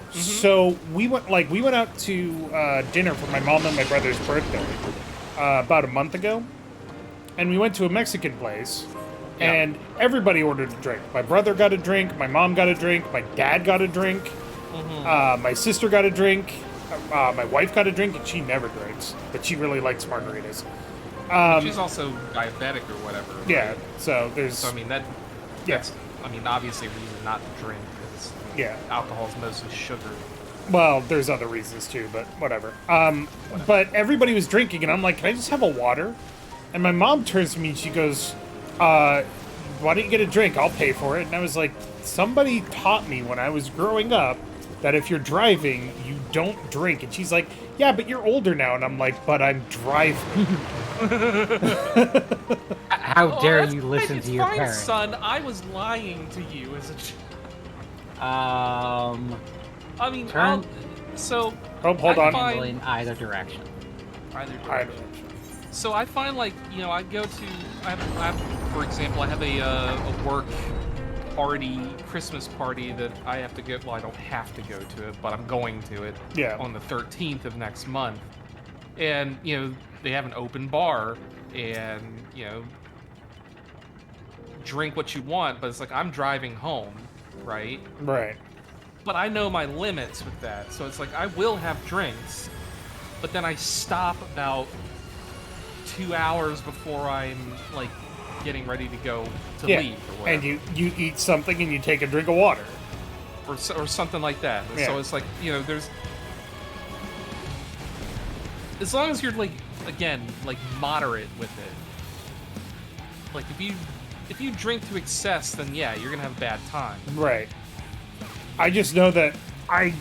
Mm-hmm. So we went out to dinner for my mom and my brother's birthday about a month ago, and we went to a Mexican place, and everybody ordered a drink. My brother got a drink, my mom got a drink, my dad got a drink, my sister got a drink, my wife got a drink, and she never drinks, but she really likes margaritas. She's also diabetic or whatever. Right? Yeah, so there's... So, I mean, that's, I mean, obviously a reason not to drink, because alcohol is mostly sugar. Well, there's other reasons too, but whatever. But everybody was drinking, and I'm like, can I just have a water? And my mom turns to me and she goes, why don't you get a drink? I'll pay for it. And I was like, somebody taught me when I was growing up that if you're driving, you don't drink. And she's like, yeah, but you're older now. And I'm like, but I'm driving. How dare you listen to your fine, parents? Son, I was lying to you as a child. I mean, so... hold on. In either direction. Either direction. So I find, like, you know, I have, for example, I have a work party, Christmas party that I have to go, well, I don't have to go to it, but I'm going to it on the 13th of next month. And, you know, they have an open bar, and, you know, drink what you want, but it's like, I'm driving home, right? Right. But I know my limits with that, so it's like I will have drinks, but then I stop about 2 hours before I'm like getting ready to go to leave or whatever. And you eat something and you take a drink of water. Or something like that. Yeah. So it's like, you know, there's... As long as you're, like, again, like, moderate with it. Like, if you drink to excess, then yeah, you're gonna have a bad time. Right. I just know that I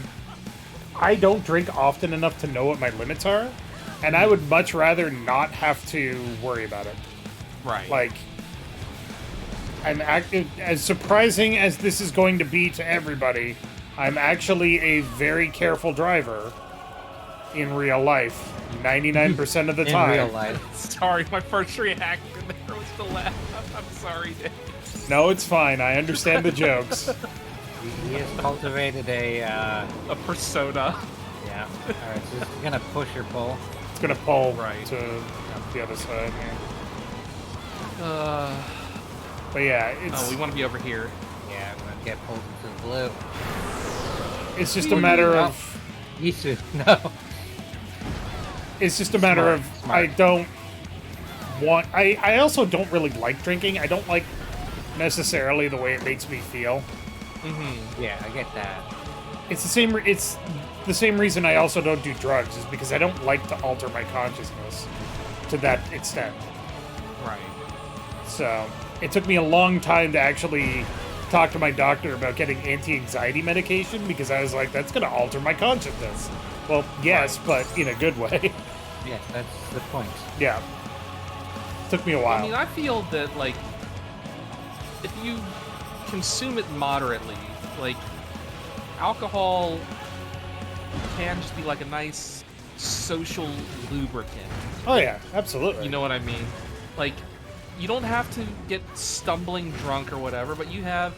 don't drink often enough to know what my limits are, and I would much rather not have to worry about it. Right. Like, as surprising as this is going to be to everybody, I'm actually a very careful driver in real life, 99% of the time. In real life. Sorry, my first reaction there was to laugh. I'm sorry, Dave. No, it's fine. I understand the jokes. He has cultivated a persona. Yeah. Alright, so this is gonna push or pull. It's gonna pull Right. to the other side here. Uh... But yeah, it's... Oh, we want to be over here. Yeah, I'm gonna get pulled into the blue. It's just a matter of... Yisu, no. It's just a matter of... Smart. I don't want... I also don't really like drinking. I don't like necessarily the way it makes me feel. Mm-hmm. Yeah, I get that. It's the same reason I also don't do drugs, is because I don't like to alter my consciousness to that extent. Right. So, it took me a long time to actually talk to my doctor about getting anti-anxiety medication, because I was like, that's going to alter my consciousness. Well, yes, but in a good way. Yes, that's the point. Yeah. Took me a while. I mean, I feel that, like, if you consume it moderately, like, alcohol can just be like a nice social lubricant. Oh, yeah, absolutely. You know what I mean? Like, you don't have to get stumbling drunk or whatever, but you have,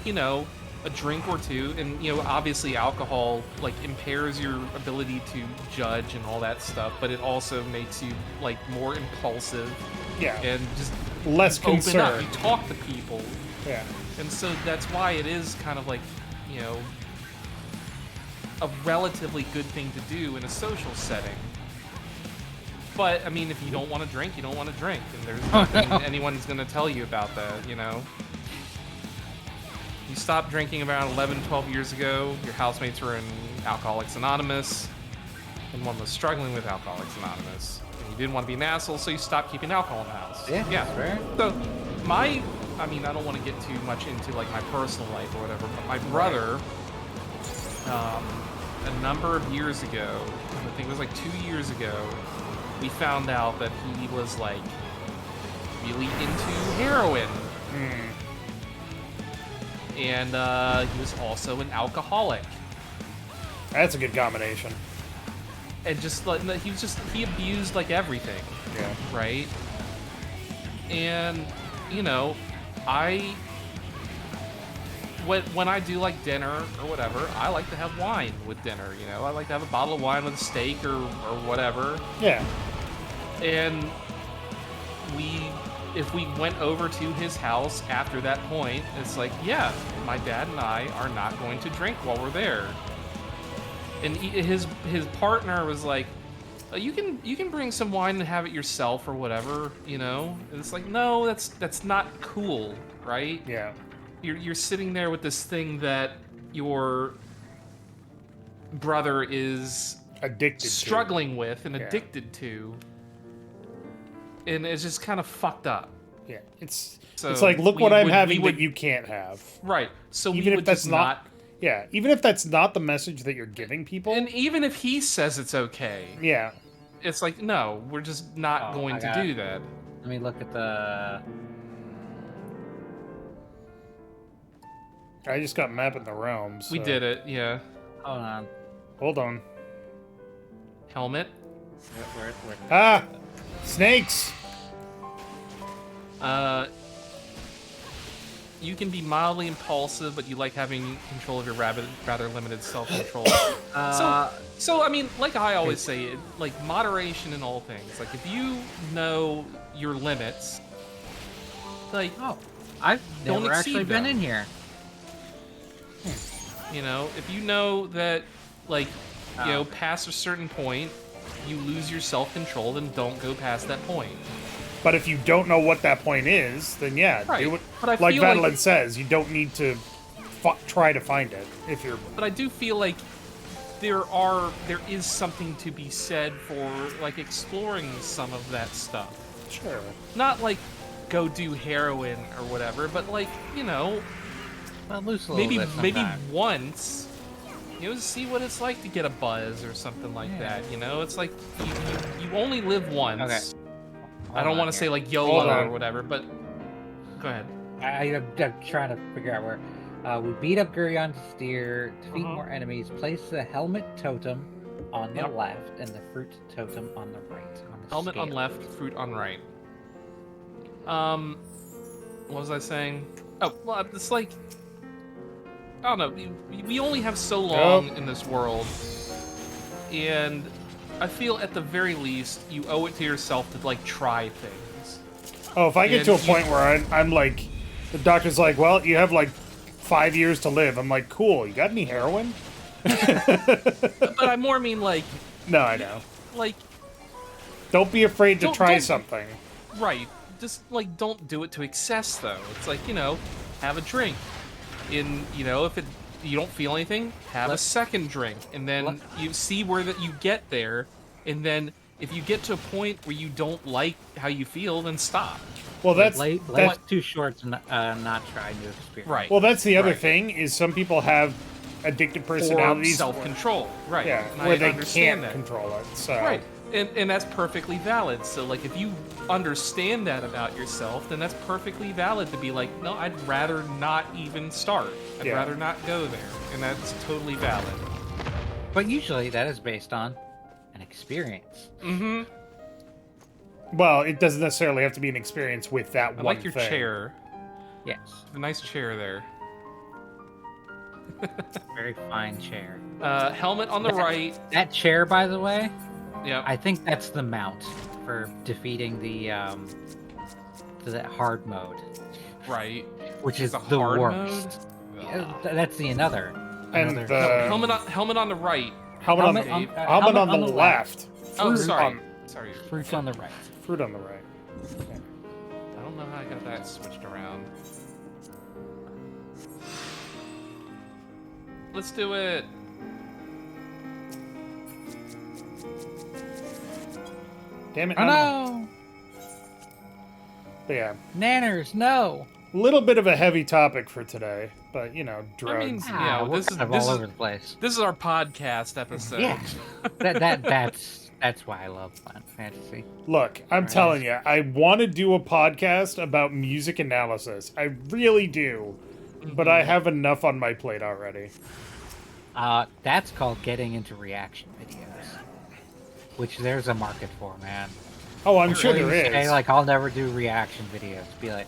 you know, a drink or two, and, you know, obviously alcohol, like, impairs your ability to judge and all that stuff, but it also makes you, like, more impulsive. Yeah. And just less open concerned. up. You talk to people. Yeah. And so that's why it is kind of like, you know, a relatively good thing to do in a social setting. But, I mean, if you don't want to drink, you don't want to drink. And there's nothing anyone's going to tell you about that, you know? You stopped drinking around 11, 12 years ago. Your housemates were in Alcoholics Anonymous. And one was struggling with Alcoholics Anonymous. And you didn't want to be an asshole, so you stopped keeping alcohol in the house. Yeah, that's right. So, I mean, I don't want to get too much into, like, my personal life or whatever, but my brother, a number of years ago, I think it was like 2 years ago, we found out that he was, like, really into heroin. And he was also an alcoholic. That's a good combination. And just, like, he abused, like, everything. Yeah. Right? And, you know, when I do, like, dinner or whatever, I like to have wine with dinner, you know? I like to have a bottle of wine with a steak or whatever. Yeah. And if we went over to his house after that point, it's like, yeah, my dad and I are not going to drink while we're there. And his partner was like, you can bring some wine and have it yourself or whatever, you know? And it's like, no, that's not cool, right? Yeah. You're sitting there with this thing that your brother is struggling with and addicted to, and it's just kind of fucked up. Yeah, it's So like, look we what I'm would- having we would- that you can't have. Right. So Even we if would that's just not, yeah, even if that's not the message that you're giving people, and even if he says it's okay, yeah, it's like, no, we're just not going to do that. Let me look at the... I just got mapping the realms. We did it, yeah. Hold on. Hold on. Helmet. Ah, snakes. You can be mildly impulsive, but you like having control of your rather limited self-control. So I mean, like I always say, like, moderation in all things. Like, if you know your limits, like, Oh, I've Don't never actually exceed been them. in here. You know, if you know that, like, you know, past a certain point, you lose your self-control, then don't go past that point. But if you don't know what that point is, then yeah, Right. do it. But I Like feel Madeline says, you don't need to try to find it if you're. But I do feel like there is something to be said for, like, exploring some of that stuff. Sure. Not like go do heroin or whatever, but like, you know, Well, loose a little maybe bit sometimes. once, you know, see what it's like to get a buzz or something like that. You know, it's like you only live once. Okay. I don't want to say like Hold YOLO on. or whatever, but go ahead. I'm trying to figure out where. We beat up Gurion's steer, defeat more enemies, place the helmet totem on the left and the fruit totem on the right. On the Helmet on scale. left, fruit on right. What was I saying? Oh, well, it's like, I don't know. We only have so long in this world, and I feel at the very least you owe it to yourself to like try things. Oh, if I get to a point where I'm like, the doctor's like, well, you have like 5 years to live. I'm like, cool. You got any heroin? But I more mean like, No, I know. like, Don't be afraid to try don't- something. right? Just like don't do it to excess though. It's like, you know, have a drink. You know, if you don't feel anything, have a second drink, and then you see where that you get there, and then if you get to a point where you don't like how you feel, then stop. Well, that's Life's too short to not try new experience. Right. well, that's the other Right. thing is some people have addictive Or personalities. self-control, right? Yeah, and where I they understand can't that. control it. So Right, and that's perfectly valid. So like, if you understand that about yourself, then that's perfectly valid to be like, no, I'd rather not even start. I'd Yeah. rather not go there, and that's totally valid. But usually that is based on an experience. Mm-hmm. Well, it doesn't necessarily have to be an experience with that I one like your thing. chair. Yes. The nice chair there. Very fine chair. Helmet on the right. That chair, by the way, Yep. I think that's the mount for defeating the hard mode, Right. which is The the hard worst. mode? Yeah, that's the another. And another- the Helmet on the right. helmet helmet on on- the, uh, helmet on helmet the left. Oh, Fruit sorry. on- Sorry. fruit on the right. fruit on the right. Okay. I don't know how I got that switched around. Let's do it. Damn it! Oh no! But yeah, Nanners, no! a little bit of a heavy topic for today, but you know, drugs. I mean, Ah, yeah, we're this is kind of all over the place. this is our podcast episode. Yeah, that's why I love Final Fantasy. Look, I'm telling you, I want to do a podcast about music analysis. I really do, but I have enough on my plate already. That's called getting into reaction videos, which there's a market for, man. Oh, I'm sure there Say, is. like, I'll never do reaction videos. Be like,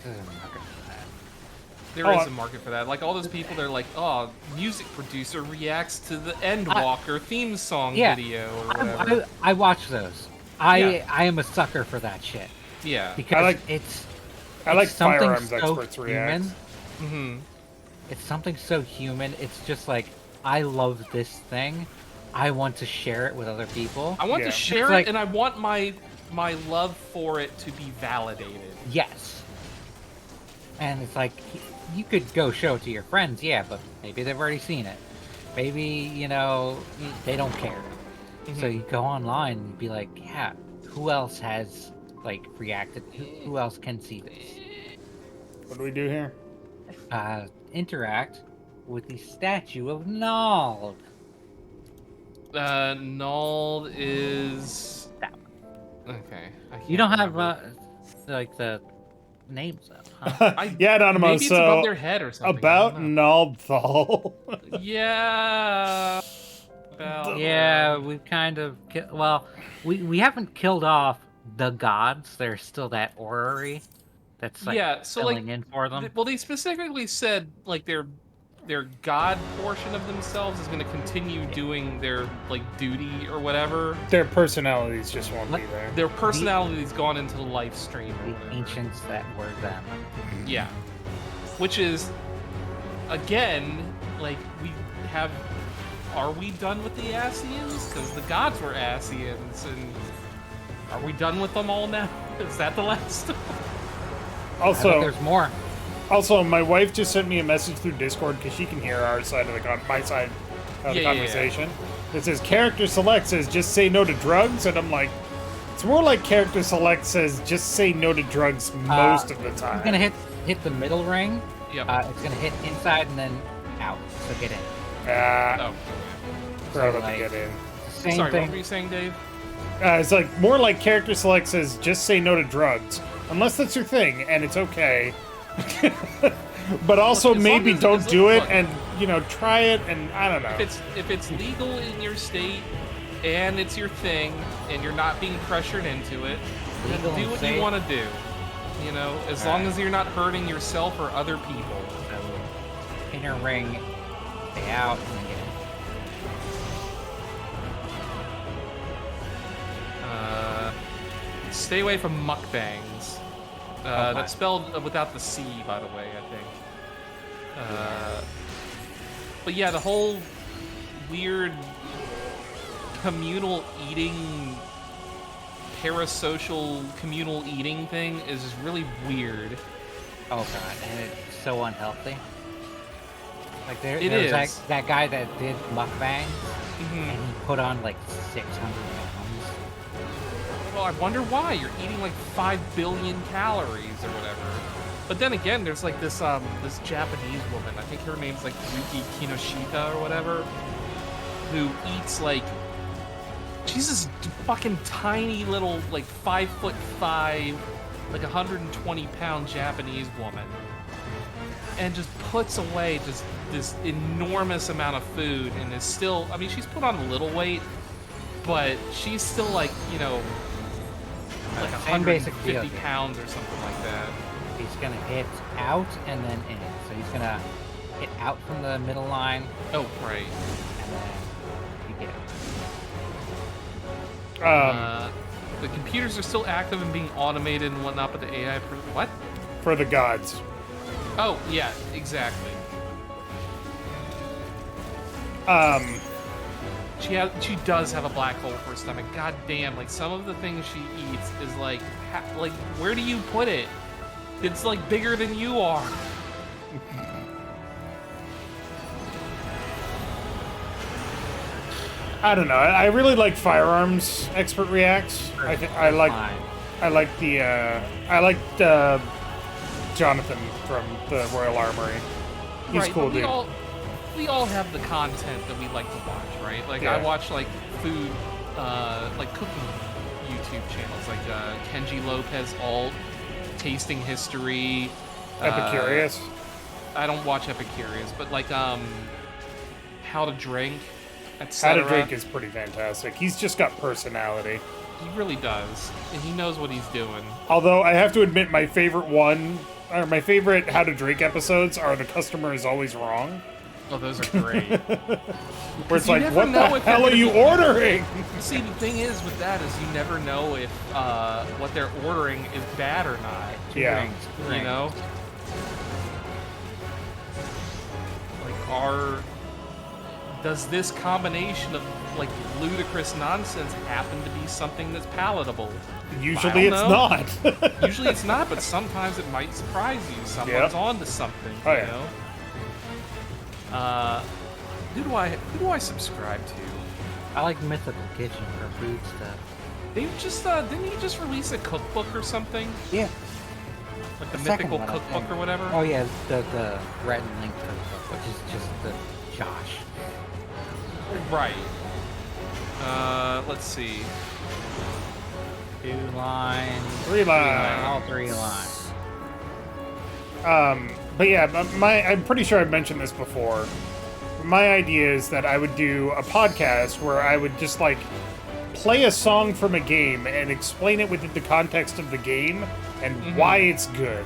there's a market for that. There is a market for that. Like all those people, they're like, "Oh, music producer reacts to the Endwalker theme song video or whatever." I watch those. I am a sucker for that shit Yeah. because I like something firearms so experts react. human. Mm-hmm. It's something so human. It's just like, I love this thing. I want to share it with other people. I want Yeah. to share It's it, like- and I want my love for it to be validated. Yes. And it's like, you could go show it to your friends, yeah, but maybe they've already seen it. Maybe, you know, they don't care. So you go online and be like, yeah, who else has, like, reacted? Who else can see this? What do we do here? Interact with the statue of Nald. Null is That okay. I can't You don't have, remember. like, the names of, huh? Yeah, Anonymous. Maybe it's So above their head or something. about I don't know. Naldthal. Yeah. About Yeah, we've kind of well, we haven't killed off the gods. There's still that orrery that's like Yeah, so, filling like, in for them. Well, they specifically said like their god portion of themselves is going to continue doing their like duty or whatever. Their personalities just won't be there. Their personality's gone into the live stream. The ancients that were them. Yeah. Which is, again, like, we have... Are we done with the Asians? Because the gods were Asians, and are we done with them all now? Is that the last? Also, there's more. Also, my wife just sent me a message through Discord because she can hear our side of my side of the conversation. It says character select says just say no to drugs, and I'm like, it's more like character select says just say no to drugs most of the time. It's gonna hit the middle ring. Yep. It's gonna hit inside and then out. So get in. Throw them to get in. Same Sorry, thing. what were you saying, Dave? It's like more like character select says just say no to drugs, unless that's your thing, and it's okay. But also maybe don't do it, and try it, and I don't know. If it's legal in your state and it's your thing, and you're not being pressured into it, then do what you want to do. As long as you're not hurting yourself or other people. Inner ring, stay out, and then get in. Stay away from mukbangs. That's spelled without the C, by the way, I think. But yeah, the whole weird communal eating, parasocial communal eating thing is just really weird. Oh god, and it's so unhealthy. Like there was that guy that did mukbangs, and he put on like 600 pounds. Well, I wonder why. You're eating like 5 billion calories or whatever. But then again, there's like this this Japanese woman, I think her name's like Yuki Kinoshita or whatever, who eats like, she's this fucking tiny little like 5'5", like 120-pound Japanese woman, and just puts away just this enormous amount of food, and is still, I mean, she's put on a little weight, but she's still like, like 150 pounds or something like that. He's gonna hit out and then in. So he's gonna hit out from the middle line. Oh, right. And then you get it. The computers are still active and being automated and whatnot, but the AI... What? For the gods. Oh, yeah, exactly. She does have a black hole for a stomach. God damn, like some of the things she eats is like where do you put it? It's like bigger than you are. I don't know. I really like firearms expert reacts. I liked Jonathan from the Royal Armory. He's right, cool, dude. We all have the content that we like to watch, right? Like I watch like food, like cooking YouTube channels, like Kenji Lopez Alt, Tasting History, Epicurious. I don't watch Epicurious, but like How to Drink, etc. How to Drink is pretty fantastic. He's just got personality. He really does, and he knows what he's doing. Although I have to admit, my favorite How to Drink episodes are The Customer Is Always Wrong. Oh, those are great. Where it's like, what the hell are you ordering? See, the thing is with that is you never know if what they're ordering is bad or not. Two rings. You know? Like, does this combination of, like, ludicrous nonsense happen to be something that's palatable? Usually it's not. Usually it's not, but sometimes it might surprise you. Someone's onto something, you know? Who do I subscribe to? I like Mythical Kitchen for food stuff. They just didn't he just release a cookbook or something? Yeah. Like the Mythical Cookbook or whatever? Oh yeah, the Red and Link cookbook, which is just the Josh. Right. Let's see. 2 lines. 3 lines. All 3 lines. But yeah, I'm pretty sure I've mentioned this before. My idea is that I would do a podcast where I would just like play a song from a game and explain it within the context of the game and why it's good.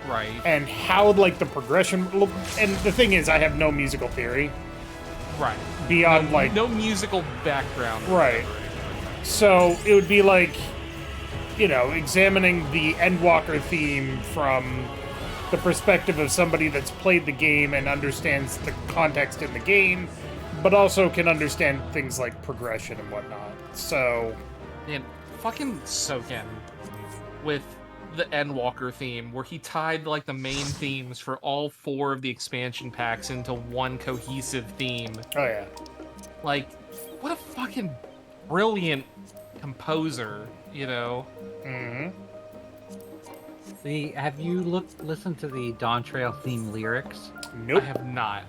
Right. And how like the progression. And the thing is, I have no musical theory. Right. Beyond no musical background. Right. So it would be like, examining the Endwalker theme from the perspective of somebody that's played the game and understands the context in the game, but also can understand things like progression and whatnot. So, Man, fucking Soken with the Endwalker theme, where he tied like the main themes for all 4 of the expansion packs into one cohesive theme. oh yeah. Like, what a fucking brilliant composer, you know? Mm-hmm. Have you listened to the Dawn Trail theme lyrics? Nope. I have not.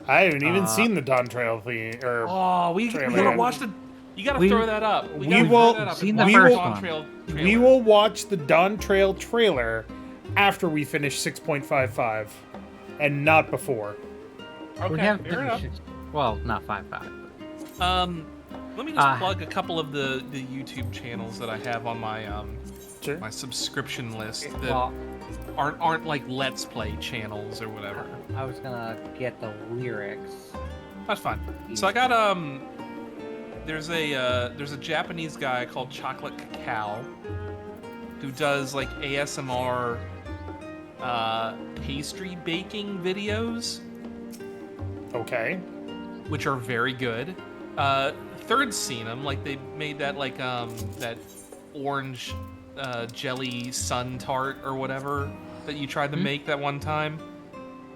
I haven't even seen the Dawn Trail theme. We trailer gotta yet. watch the. You gotta throw that up. we gotta will- throw that up seen and the watch first Dawn one. Trail We trailer. will watch the Dawn Trail trailer after we finish 6.55, and not before. We Okay, haven't fair enough. finished. Well, not 5.5. Let me just plug a couple of the YouTube channels that I have on my Sure. my subscription list that Well, aren't like Let's Play channels or whatever. I was gonna get the lyrics. That's fine. So I got there's a Japanese guy called Chocolate Cacao who does like ASMR pastry baking videos, Okay. which are very good. Third's seen them, like they made that like that orange jelly sun tart or whatever that you tried to make that one time.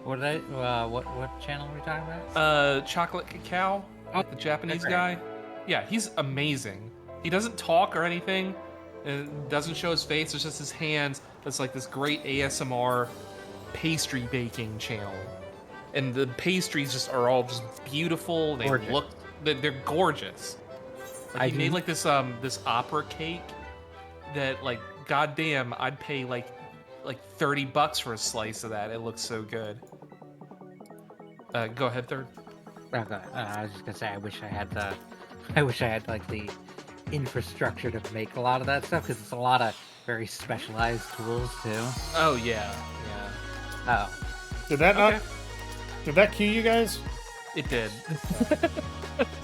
What channel are we talking about? Chocolate Cacao, like the Japanese okay. guy. Yeah, he's amazing. He doesn't talk or anything, and doesn't show his face. It's just his hands. It's like this great ASMR pastry baking channel, and the pastries just are all just beautiful. They Gorgeous. they're gorgeous. Like he made like this this opera cake that like goddamn I'd pay like $30 for a slice of that. It looks so good. Go ahead, Third. Okay. I was just gonna say I wish I had like the infrastructure to make a lot of that stuff because it's a lot of very specialized tools too. Oh yeah. Oh. Did that Okay. not? Did that cue you guys? It did.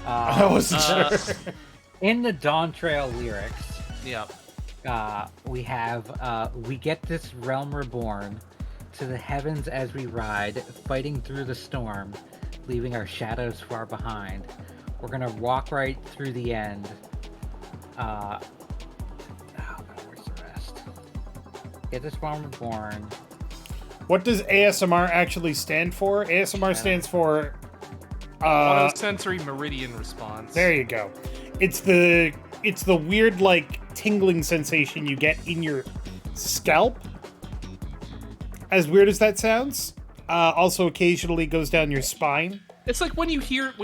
I wasn't sure. In the Dawn Trail lyrics, Yeah. we have we get this realm reborn to the heavens as we ride, fighting through the storm, leaving our shadows far behind. We're gonna walk right through the end. Oh God, where's the rest? Get this realm reborn. What does ASMR actually stand for? ASMR stands for. Auto-sensory meridian response. There you go. It's the weird like tingling sensation you get in your scalp. As weird as that sounds, also occasionally goes down your spine. It's like when you hear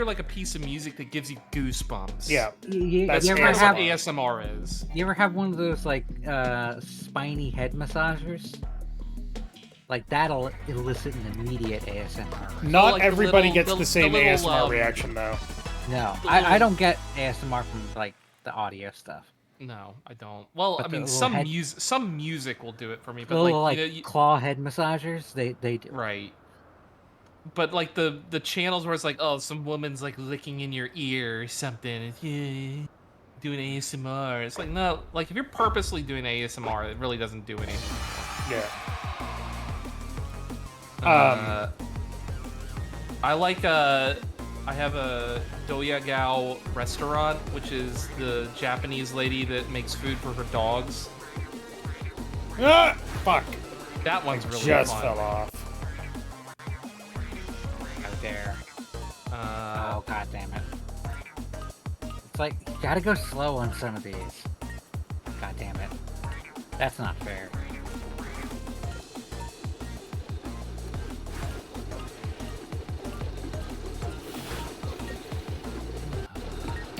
like a piece of music that gives you goosebumps. Yeah. That's You ever what have ASMR is. you ever have one of those like spiny head massagers? Like that'll elicit an immediate ASMR. Not like the everybody little- gets the- the same the little, ASMR reaction though. No, The I little- don't get ASMR from like the audio stuff. No, I don't. Well, But I the mean, little some head- music will do it for me, The but little like, like claw head massagers, they do. right. But like the channels where it's like, oh, some woman's like licking in your ear or something, and yeah, doing ASMR. It's like no, like if you're purposely doing ASMR, it really doesn't do anything. Yeah. I like I have a Doyagao restaurant, which is the Japanese lady that makes food for her dogs. Ah, fuck. That one's really Just fun. fell off. Right there. Uh, Oh God damn it! It's like you gotta go slow on some of these. God damn it! That's not fair.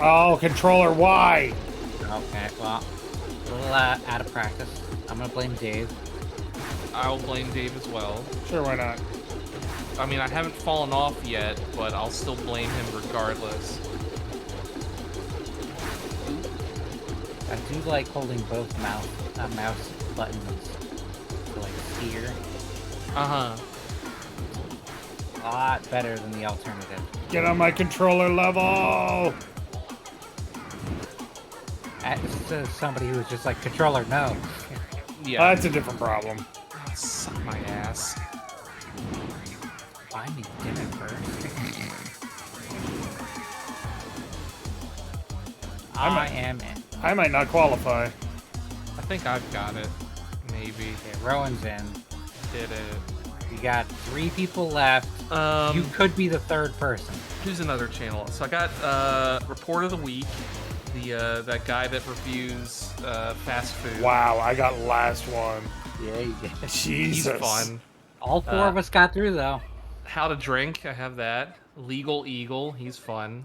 Oh, controller, why? Okay, well, a little out of practice. I'm gonna blame Dave. I'll blame Dave as well. Sure, why not? I mean, I haven't fallen off yet, but I'll still blame him regardless. I do like holding both mouse buttons to like steer. Uh-huh. A lot better than the alternative. Get on my controller level! This is somebody who was just like, controller, no. Yeah. That's a different problem. Son Find me, damn it, first. I am in. I might not qualify. I think I've got it. Maybe. Okay, Rowan's in. Did it. We got 3 people left. You could be the 3rd person. Who's another channel? So I got Report of the Week, that guy that reviews fast food. Wow, I got last one. Yeah, you did. Jesus. He's fun. All 4 of us got through, though. How to Drink, I have that. Legal Eagle, he's fun.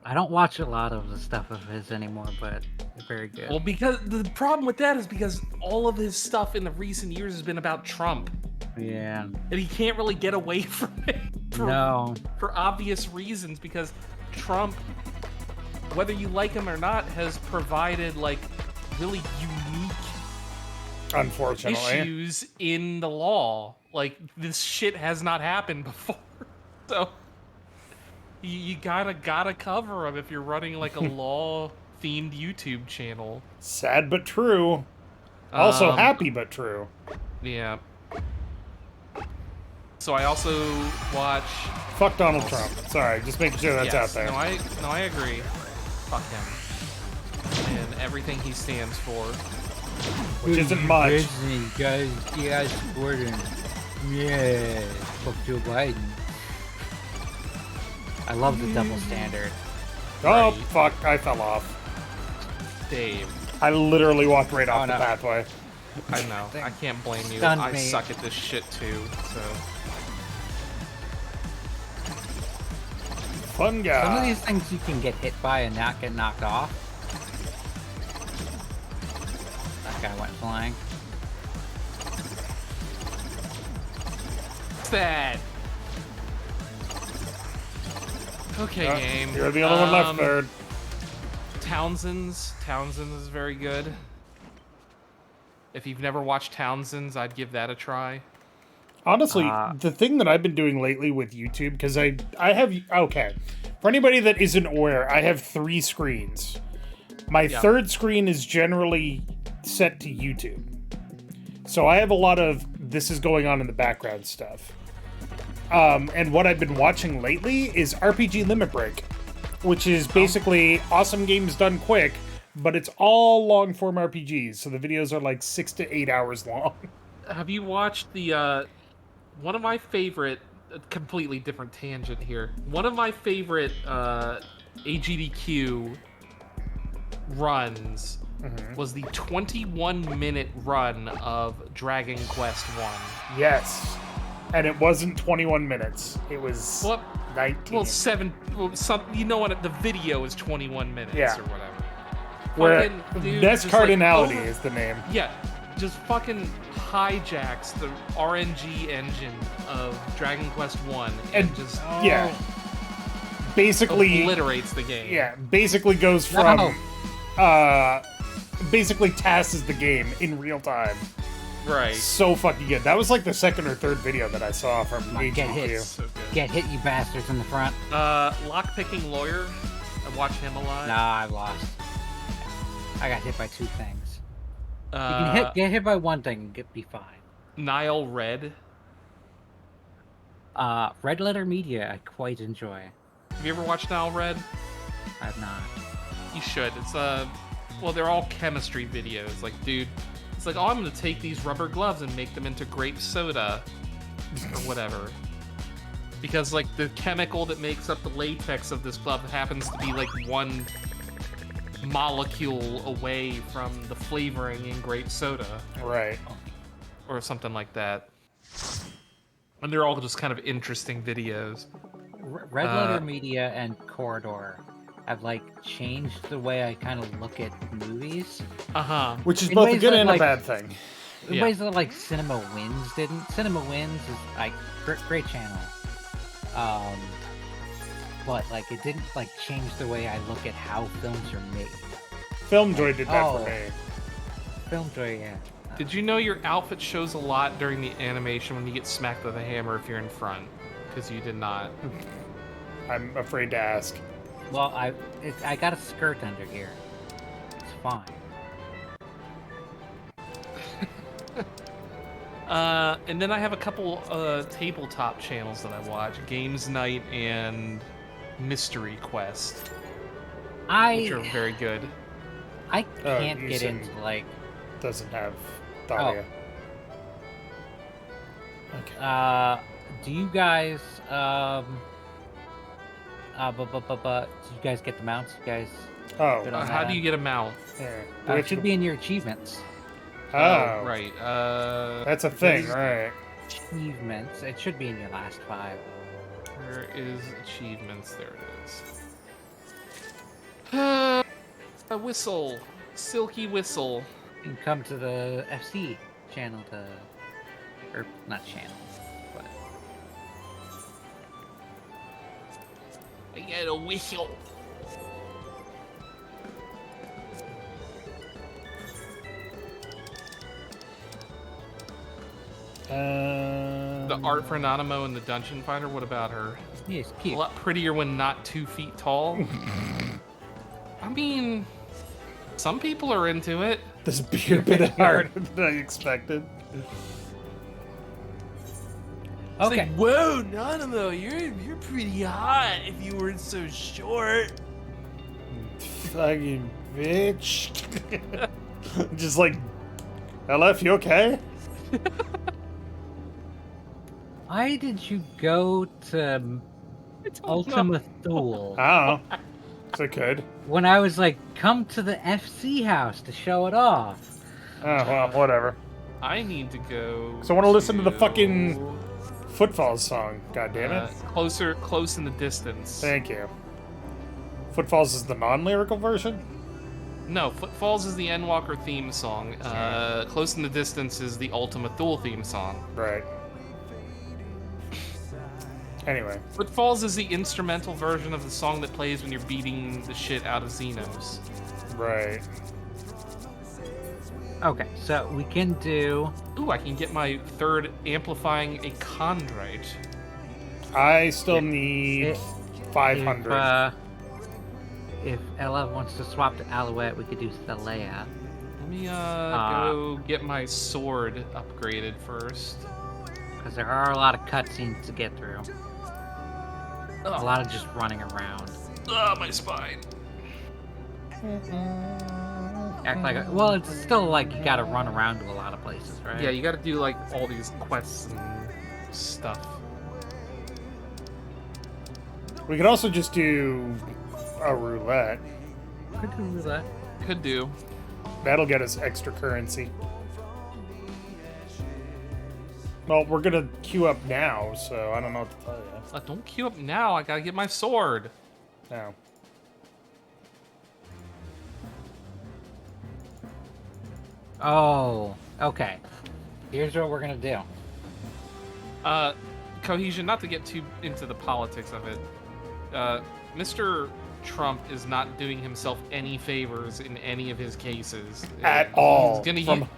I don't watch a lot of the stuff of his anymore, but they're very good. Well, because the problem with that is because all of his stuff in the recent years has been about Trump. Yeah. And he can't really get away from it. For obvious reasons, because Trump, whether you like him or not, has provided, like, really unique Unfortunately. issues in the law. Like, this shit has not happened before. So, you gotta cover him if you're running, like, a law-themed YouTube channel. Sad but true. Also happy but true. Yeah. So I also watch... Fuck Donald Trump. Sorry, just making sure that's out there. No, I agree. Fuck him. And everything he stands for. Which isn't much. You guys supporting. Yeah. Fuck Joe Biden. I love the double standard. Oh, Right. fuck, I fell off. Dave. I literally walked right off the pathway. I know. I can't blame you. Stunned I me. suck at this shit too, so... Fun guy. Some of these things you can get hit by and not get knocked off. That guy went flying. What's that? Okay, game. You're the only one left, third. Townsend's is very good. If you've never watched Townsend's, I'd give that a try. Honestly, the thing that I've been doing lately with YouTube, because I have... Okay. For anybody that isn't aware, I have 3 screens. My third screen is generally set to YouTube. So I have a lot of this is going on in the background stuff. And what I've been watching lately is RPG Limit Break, which is basically awesome games done quick, but it's all long-form RPGs, so the videos are like 6 to 8 hours long. Have you watched the, one of my favorite, completely different tangent here, one of my favorite AGDQ runs was the 21-minute run of Dragon Quest 1. Yes. And it wasn't 21 minutes. It was 19. Well, you know what? The video is 21 minutes or whatever. Where Dude, Nest Cardinality like, is the name. Yeah, just fucking hijacks the RNG engine of Dragon Quest 1 and just basically obliterates the game. Yeah, basically goes from basically tasks the game in real time. Right. So fucking good. That was like the second or third video that I saw from AGDQ. So Get hit, you bastards in the front. Lockpicking Lawyer. I watch him a lot. Nah, I lost. I got hit by 2 things. You can get hit by 1 thing and be fine. Nile Red. Red Letter Media, I quite enjoy. Have you ever watched Nile Red? I have not. You should. It's well, they're all chemistry videos. Like, dude, it's like, oh, I'm gonna take these rubber gloves and make them into grape soda, or whatever. Because like the chemical that makes up the latex of this glove happens to be like 1 molecule away from the flavoring in grape soda. Right. Or something like that. And they're all just kind of interesting videos. Red Letter Media and Corridor have like changed the way I kind of look at movies. Which is both a good and a bad thing. In ways that like Cinema Wins didn't. Cinema Wins is like great channel. But like it didn't like change the way I look at how films are made. Filmjoy did that for me. Filmjoy, yeah. Did you know your outfit shows a lot during the animation when you get smacked with a hammer if you're in front? Because you did not. I'm afraid to ask. Well, I got a skirt under here. It's fine. And then I have a couple tabletop channels that I watch: Games Night and Mystery Quest, which are very good. I can't get into like. Doesn't have Thalia. Okay. Do you guys do you guys get the mounts? You guys. How do you get a mount? Yeah. It should be in your achievements. Oh, right. That's a thing, right? Achievements. It should be in your last 5. Where is achievements? There it is. A whistle. Silky whistle. You can come to the FC channel to... Or, not channel, but... I get a whistle. The art for Nanamo in the Dungeon Finder, what about her? Yes, cute. A lot prettier when not 2 feet tall. I mean, some people are into it. This is a bit harder than I expected. Okay. Like, whoa, Nanamo, you're pretty hot if you weren't so short. Fucking bitch. Just like, LF, you okay? Why did you go to Ultima Thule? I don't know. So good. When I was like, come to the FC house to show it off. Oh, well, whatever. I need to go. So I want to listen to the fucking Footfalls song. God damn it. Close in the distance. Thank you. Footfalls is the non-lyrical version? No, Footfalls is the Endwalker theme song. Close in the Distance is the Ultima Thule theme song. Right. Anyway. Footfalls is the instrumental version of the song that plays when you're beating the shit out of Xenos. Right. Okay, so we can do... Ooh, I can get my 3rd amplifying a chondrite. I still need 500. If Ella wants to swap to Alouette, we could do Thalea. Let me go get my sword upgraded first. Because there are a lot of cutscenes to get through. A lot of just running around. My spine. Act like well, it's still like you gotta run around to a lot of places, right? Yeah, you gotta do like all these quests and stuff. We could also just do a roulette. Could do that. Could do. That'll get us extra currency. Well, we're gonna queue up now, so I don't know what to tell you. Don't queue up now. I gotta get my sword. No. Oh, okay. Here's what we're gonna do. Cohesion, not to get too into the politics of it, Mr. Trump is not doing himself any favors in any of his cases. At all.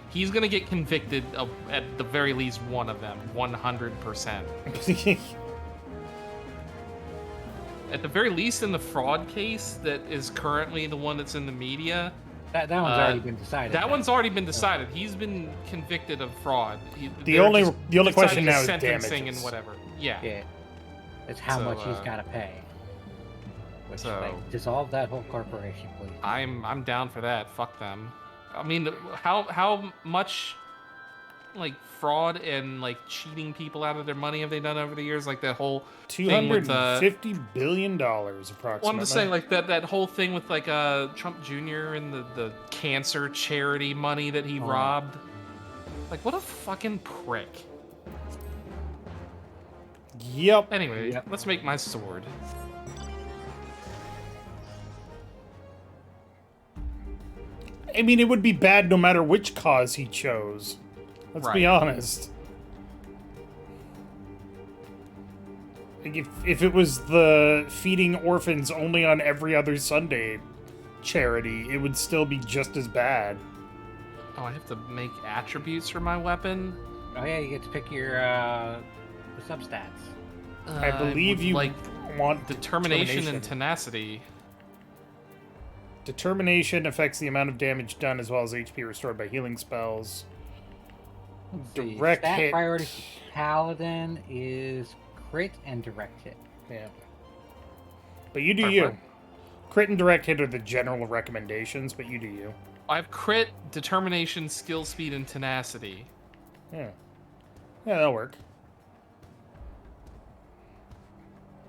He's gonna get convicted of, at the very least, one of them, 100%. At the very least, in the fraud case that is currently the one that's in the media, That one's already been decided. That one's already been decided. He's been convicted of fraud. The only question now is sentencing damages. and whatever. Yeah. Yeah. It's how much he's got to pay. Which, like, dissolve that whole corporation, please. I'm down for that. Fuck them. I mean, how much like fraud and like cheating people out of their money have they done over the years? Like that whole $250 billion approximately. Wanted to say like that whole thing with like Trump Jr. and the cancer charity money that he robbed. Like what a fucking prick. Yep. Anyway, let's make my sword. I mean, it would be bad no matter which cause he chose. Let's be honest. Like if it was the feeding orphans only on every other Sunday charity, it would still be just as bad. Oh, I have to make attributes for my weapon? Oh yeah, you get to pick your substats. I believe you like want determination and tenacity. Determination affects the amount of damage done as well as HP restored by healing spells. Let's see. Direct Stat hit. priority for Paladin is crit and direct hit. Yeah. But you do Or you. what? Crit and direct hit are the general recommendations, but you do you. I have crit, determination, skill, speed, and tenacity. Yeah. Yeah, that'll work.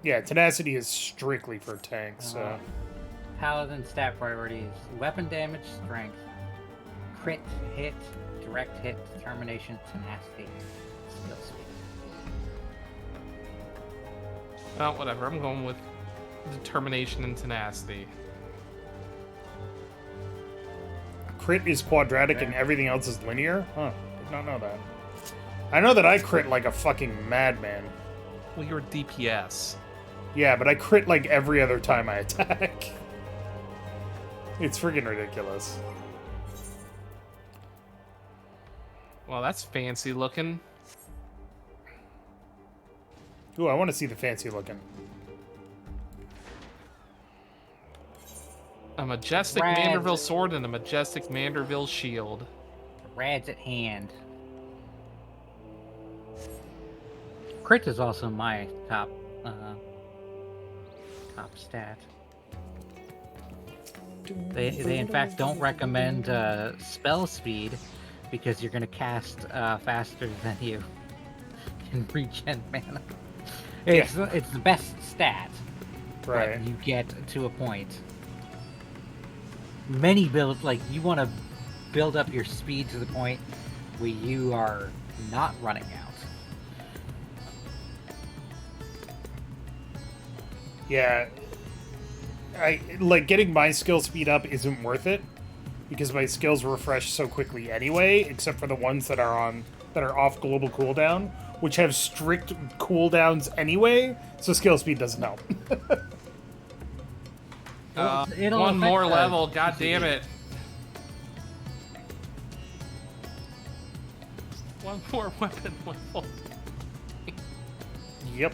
Yeah, tenacity is strictly for tanks, so... Paladin stat priorities: weapon damage, strength, crit hit, direct hit, determination, tenacity, skill speed. Well, whatever. I'm going with determination and tenacity. Crit is quadratic and everything else is linear? Huh. Did not know that. I know that I crit like a fucking madman. Well, you're DPS. Yeah, but I crit like every other time I attack. It's freaking ridiculous. Well, that's fancy looking. Ooh, I want to see the fancy looking. A majestic Rad. Manderville sword and a majestic Manderville shield. Rad's at hand. Crit is also my top stat. They in fact don't recommend spell speed because you're gonna cast faster than you can regen mana. It's the best stat, Right. but you get to a point. Many builds, like, you want to build up your speed to the point where you are not running out. Yeah. I like getting my skill speed up isn't worth it because my skills refresh so quickly anyway, except for the ones that are off global cooldown, which have strict cooldowns anyway, so skill speed doesn't help. It'll One affect more the level, god PCD. damn it. One more weapon level. Yep.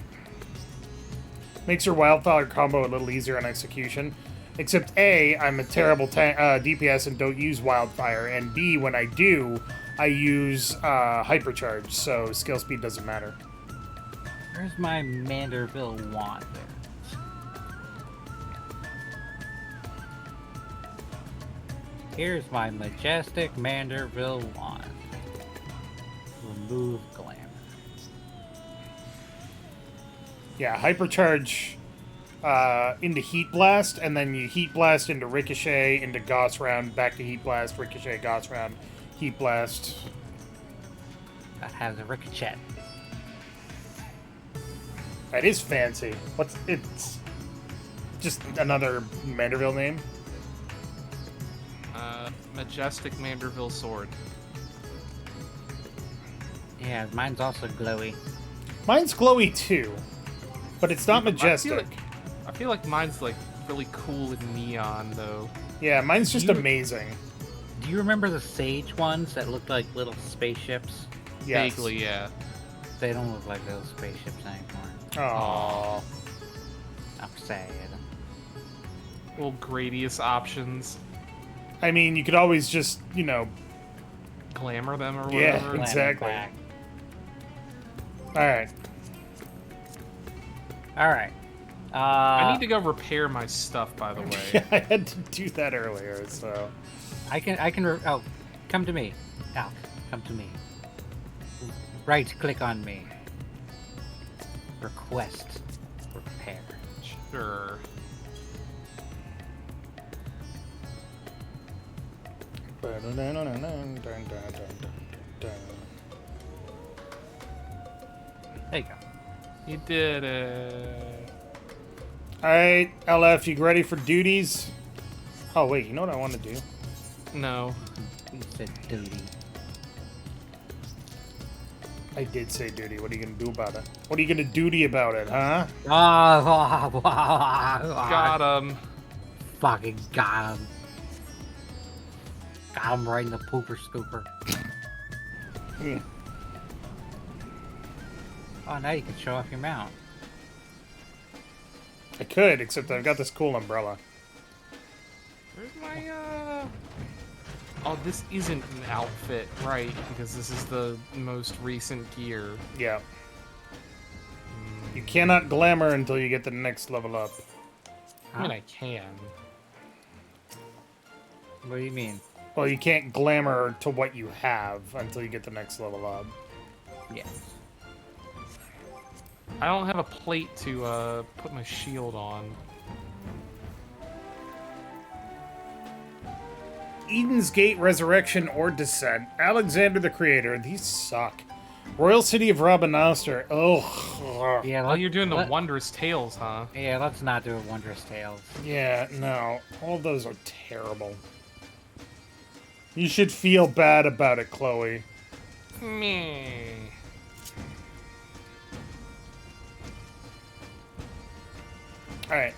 Makes your wildfire combo a little easier on execution. Except A, I'm a terrible DPS and don't use wildfire, and B, when I do, I use hypercharge, so skill speed doesn't matter. Where's my Manderville wand there? Here's my majestic Manderville wand. Remove glamour. Yeah, hypercharge into Heat Blast, and then you Heat Blast into Ricochet, into Gauss Round, back to Heat Blast, Ricochet, Gauss Round, Heat Blast. That has a ricochet. That is fancy. It's just another Manderville name? Majestic Manderville sword. Yeah, mine's also glowy. Mine's glowy too, but it's not majestic. I feel like mine's like really cool and neon though. Yeah, mine's just amazing. Do you remember the Sage ones that looked like little spaceships? Yes. Vaguely, yeah. They don't look like little spaceships anymore. Aww. I'm sad. Little Gradius options. I mean, you could always just, Glamour them or Yeah. whatever. Exactly. Back. Alright. Alright. I need to go repair my stuff, by the way. Yeah, I had to do that earlier, so... Oh, come to me. Al, come to me. Right click on me. Request repair. Sure. There you go. You did it. Alright, LF, you ready for duties? Oh, wait, you know what I want to do? No. You said duty. I did say duty. What are you going to do about it? What are you going to duty about it, huh? Got him. Fucking got him. Got him right in the pooper scooper. Hmm. Oh, now you can show off your mount. I could, except I've got this cool umbrella. Where's my Oh, this isn't an outfit, right? Because this is the most recent gear. Yeah. You cannot glamour until you get the next level up. I mean, I can. What do you mean? Well, you can't glamour to what you have until you get the next level up. Yeah. I don't have a plate to put my shield on. Eden's Gate, Resurrection, or Descent. Alexander the Creator. These suck. Royal City of Rabanastre. Ugh. Yeah. Oh, you're doing the Wondrous Tales, huh? Yeah. Let's not do a Wondrous Tales. Yeah, no. All of those are terrible. You should feel bad about it, Chloe. Meh. Alright,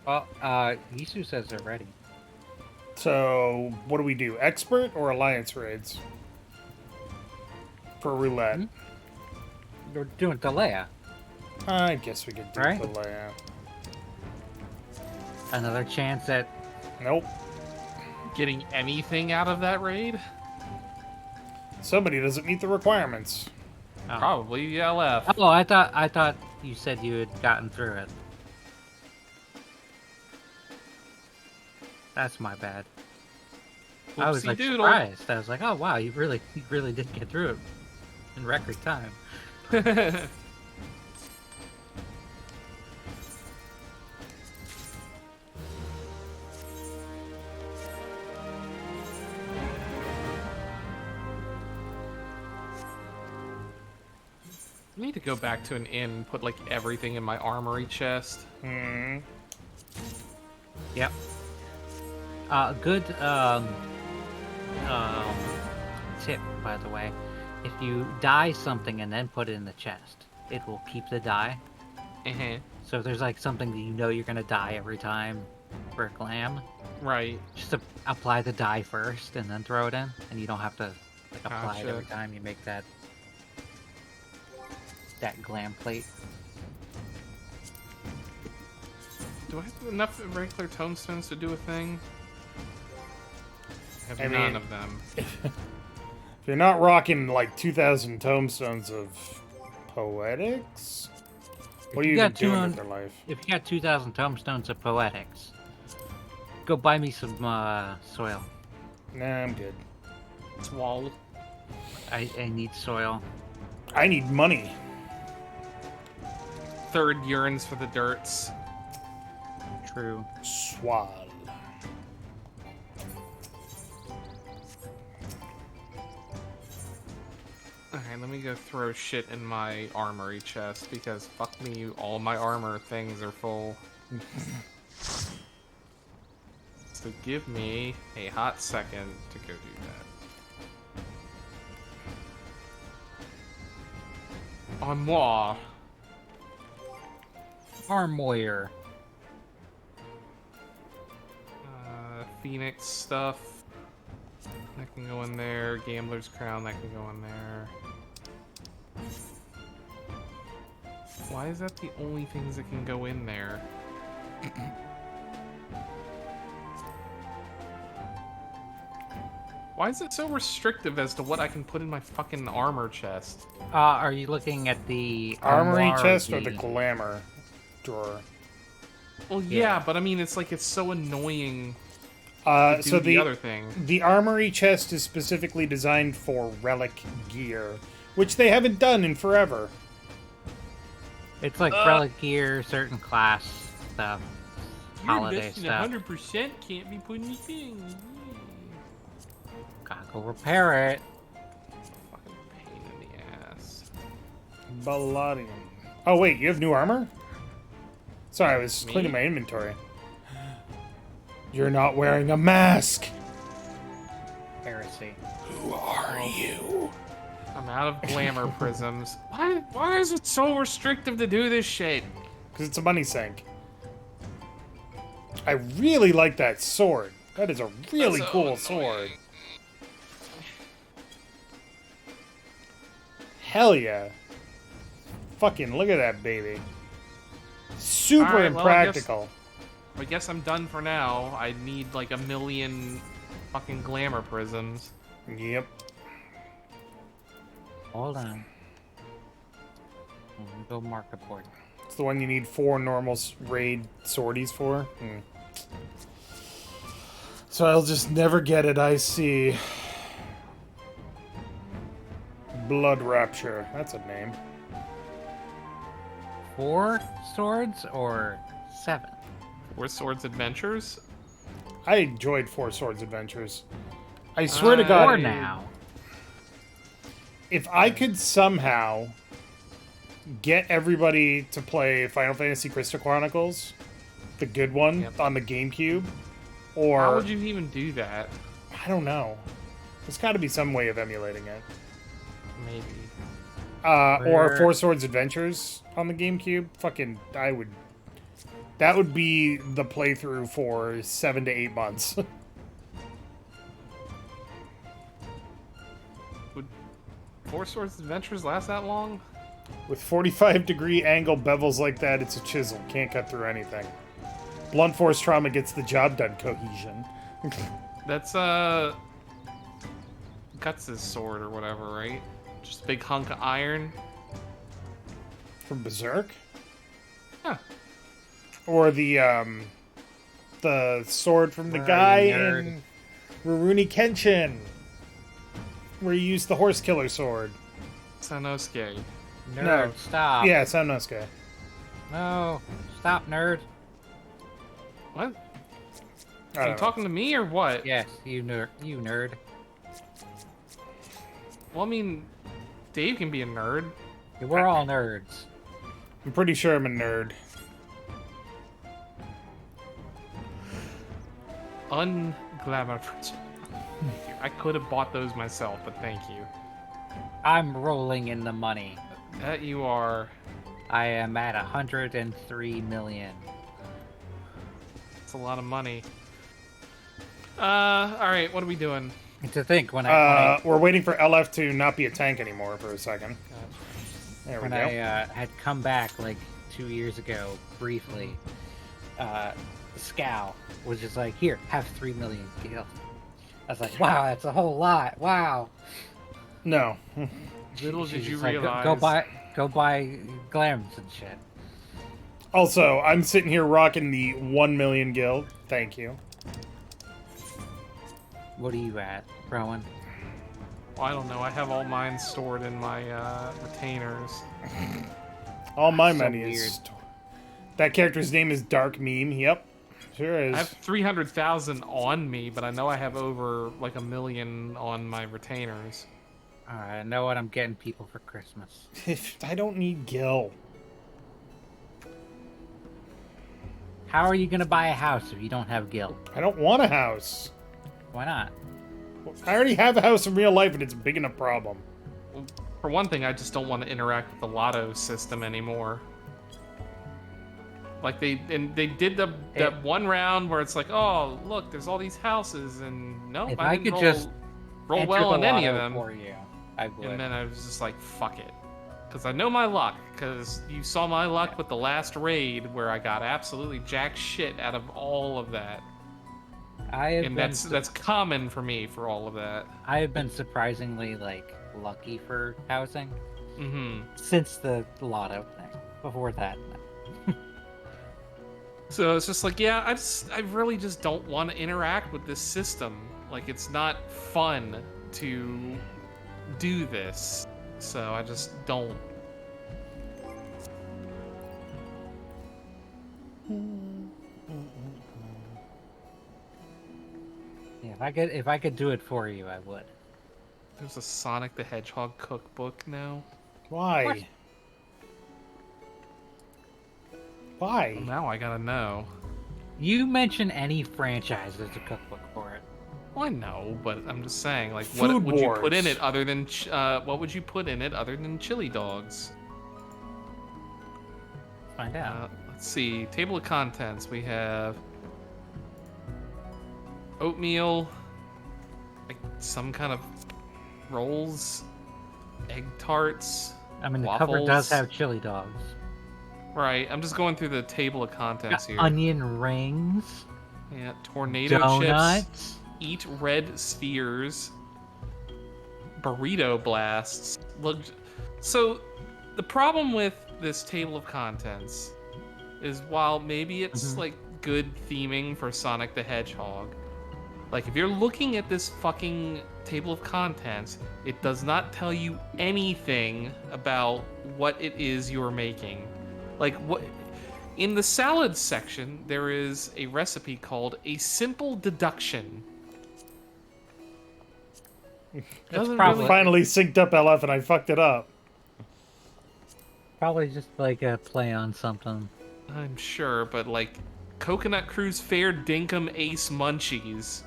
Well, Yisu says they're ready. so what do we do? Expert or Alliance raids? For roulette. We're doing Delea. I guess we could do Right. the layout. Another chance at. Nope. Getting anything out of that raid? Somebody doesn't meet the requirements. Oh. Probably, yeah, left. Oh, I thought you said you had gotten through it. That's my bad. I was like Whoopsie-doodle. surprised. I was like, oh wow, you really did get through it in record time. I need to go back to an inn and put like everything in my armory chest. Yep. Good tip, by the way. If you dye something and then put it in the chest, it will keep the dye. So if there's like something that you know you're gonna dye every time for glam, Right. just apply the dye first and then throw it in, and you don't have to like apply it Gotcha. every time you make that glam plate. Do I have enough regular tomestones to do a thing? I have I none mean- of them. If you're not rocking like 2,000 tomestones of poetics, what are you you even got doing 200 with your life? If you got 2,000 tomestones of poetics, go buy me some soil. Nah, I'm good. Swall. I need soil. I need money. Third yearns for the dirts. True. Swal. Alright, let me go throw shit in my armory chest because fuck me, all my armor things are full. So give me a hot second to go do that. Armoire. Armoire. Phoenix stuff. That can go in there. Gambler's crown, that can go in there. Why is that the only things that can go in there? Why is it so restrictive as to what I can put in my fucking armor chest? Are you looking at the Armory armoire chest or the glamour drawer? Well, yeah, but I mean, it's like it's so annoying Uh, to do so the other thing. the armory chest is specifically designed for relic gear, which they haven't done in forever. It's like relic gear, certain class stuff, holiday stuff. 100% can't be put anything. Gotta go repair it. Fucking pain in the ass. Balladium. Oh wait, you have new armor? Sorry, I was Me? cleaning my inventory. You're not wearing a mask! Heresy. Who are you? I'm out of glamour prisms. Why is it so restrictive to do this shit? Because it's a money sink. I really like that sword. That is a really That's so cool annoying. sword. Hell yeah. Fucking look at that baby. super All right, well, I impractical. guess I'm done for now. I need like 1,000,000 fucking glamour prisms. Yep. Hold on. Let me go mark the board. It's the one you need 4 normal raid sorties for. So I'll just never get it, I see. Blood Rapture. That's a name. 4 swords or 7? 4 Swords Adventures? I enjoyed 4 Swords Adventures. I swear to 4 God, now. if I could somehow get everybody to play Final Fantasy Crystal Chronicles, the good one, on the GameCube, or... How would you even do that? I don't know. There's got to be some way of emulating it. Maybe. Or 4 Swords Adventures on the GameCube. Fucking, I would... That would be the playthrough for 7 to 8 months. Would 4 Swords Adventures last that long? With 45-degree angle bevels like that, it's a chisel. Can't cut through anything. Blunt force trauma gets the job done cohesion. That's, Guts' sword or whatever, right? Just a big hunk of iron. From Berserk? Huh. Or the sword from the guy in Rurouni Kenshin, where you use the horse killer sword. Sanosuke. Nerd, No. stop. Yeah, Samnosuke. No, stop, nerd. What? I Are you don't know. talking to me or what? Yes, you nerd. Well, I mean, Dave can be a nerd. We're all nerds. I'm pretty sure I'm a nerd. Unglamour. I could have bought those myself, but thank you. I'm rolling in the money. That you are. I am at 103 million. It's a lot of money. Alright, what are we doing? To think when We're waiting for LF to not be a tank anymore for a second. There we when go. I had come back like 2 years ago briefly, Scow was just like, "Here, have 3 million gil." I was like, "Wow, that's a whole lot. Wow." No. Little did She's you just like, realize. Go buy glams and shit. Also, I'm sitting here rocking the 1 million gil. Thank you. What are you at, Rowan? Well, I don't know. I have all mine stored in my retainers. All my So money weird. is... That character's name is Dark Meme. Yep. Sure is. I have 300,000 on me, but I know I have over like 1 million on my retainers. Alright, I know what I'm getting people for Christmas. I don't need gil. How are you gonna buy a house if you don't have gil? I don't want a house. Why not? I already have a house in real life, and it's a big enough problem. Well, for one thing, I just don't want to interact with the lotto system anymore. Like they did that one round where it's like, oh look, there's all these houses, and nope, If I I didn't could just roll enter well the on any of lotto them. for you, I would. And then I was just like, fuck it. Because I know my luck. Because you saw my luck with the last raid where I got absolutely jack shit out of all of that. And that's common for me for all of that. I have been surprisingly like lucky for housing Mm-hmm. since the lotto thing. Before that, So it's just like, yeah, I really just don't want to interact with this system. Like, it's not fun to do this. So I just don't. yeah, if I could do it for you, I would. There's a Sonic the Hedgehog cookbook now. Why? What? Why? Well, now I gotta know. You mention any franchise, there's a cookbook for it. Well, I know, but I'm just saying, like, Food what would you put Wars. in it other than what would you put in it other than chili dogs? Find out. Let's see. Table of contents. We have oatmeal, like some kind of rolls, egg tarts. I mean, the cover does waffles. have chili dogs. Right, I'm just going through the table of contents here. Onion rings. Yeah, tornado Donuts. chips. Eat red spheres. Burrito blasts. Look, so the problem with this table of contents is while maybe it's like good theming for Sonic the Hedgehog, like if you're looking at this fucking table of contents, it does not tell you anything about what it is you're making. Like what in the salad section there is a recipe called a simple deduction. It's probably Finally synced up LF and I fucked it up. probably just like a play on something. I'm sure, but like Coconut Cruise Fair Dinkum Ace Munchies.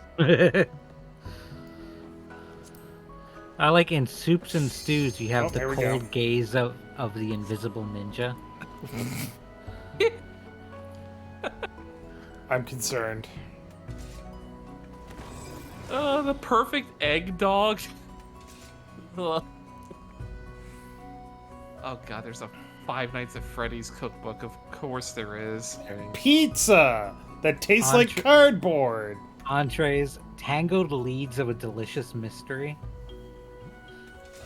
I like in soups and stews you have the there we go. cold gaze of the invisible ninja. I'm concerned. The perfect egg dog. Ugh. Oh god, there's a Five Nights at Freddy's cookbook. Of course there is. Pizza that tastes like cardboard. Entrees, tangled leads of a delicious mystery.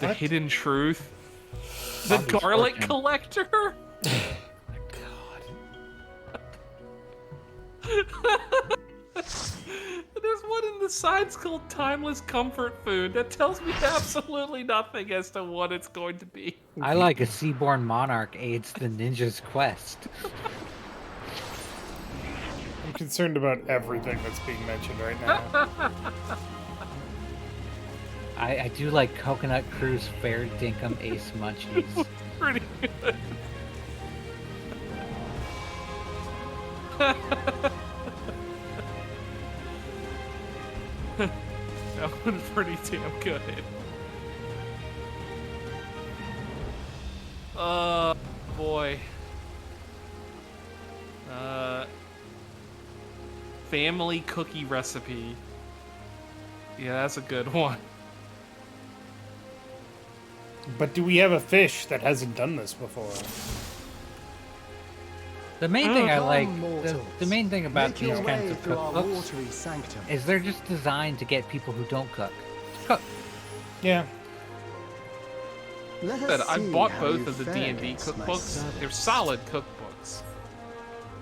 The What? Hidden Truth. The Bobby's Garlic Fortune. Collector. There's one in the sides called Timeless Comfort Food that tells me absolutely nothing as to what it's going to be. I like a seaborn monarch aids the ninja's quest. I'm concerned about everything that's being mentioned right now. I do like Coconut Cruise Fair Dinkum Ace Munchies. Pretty good. That one's pretty damn good. Boy. Family cookie recipe. Yeah, that's a good one. But do we have a fish that hasn't done this before? The main thing I like, mortals, the main thing about make your these kinds way of through our cookbooks watery sanctum. is they're just designed to get people who don't cook to cook. Yeah. Let Said, us I see bought how both you of the fare D&D against my cookbooks. service. They're solid cookbooks.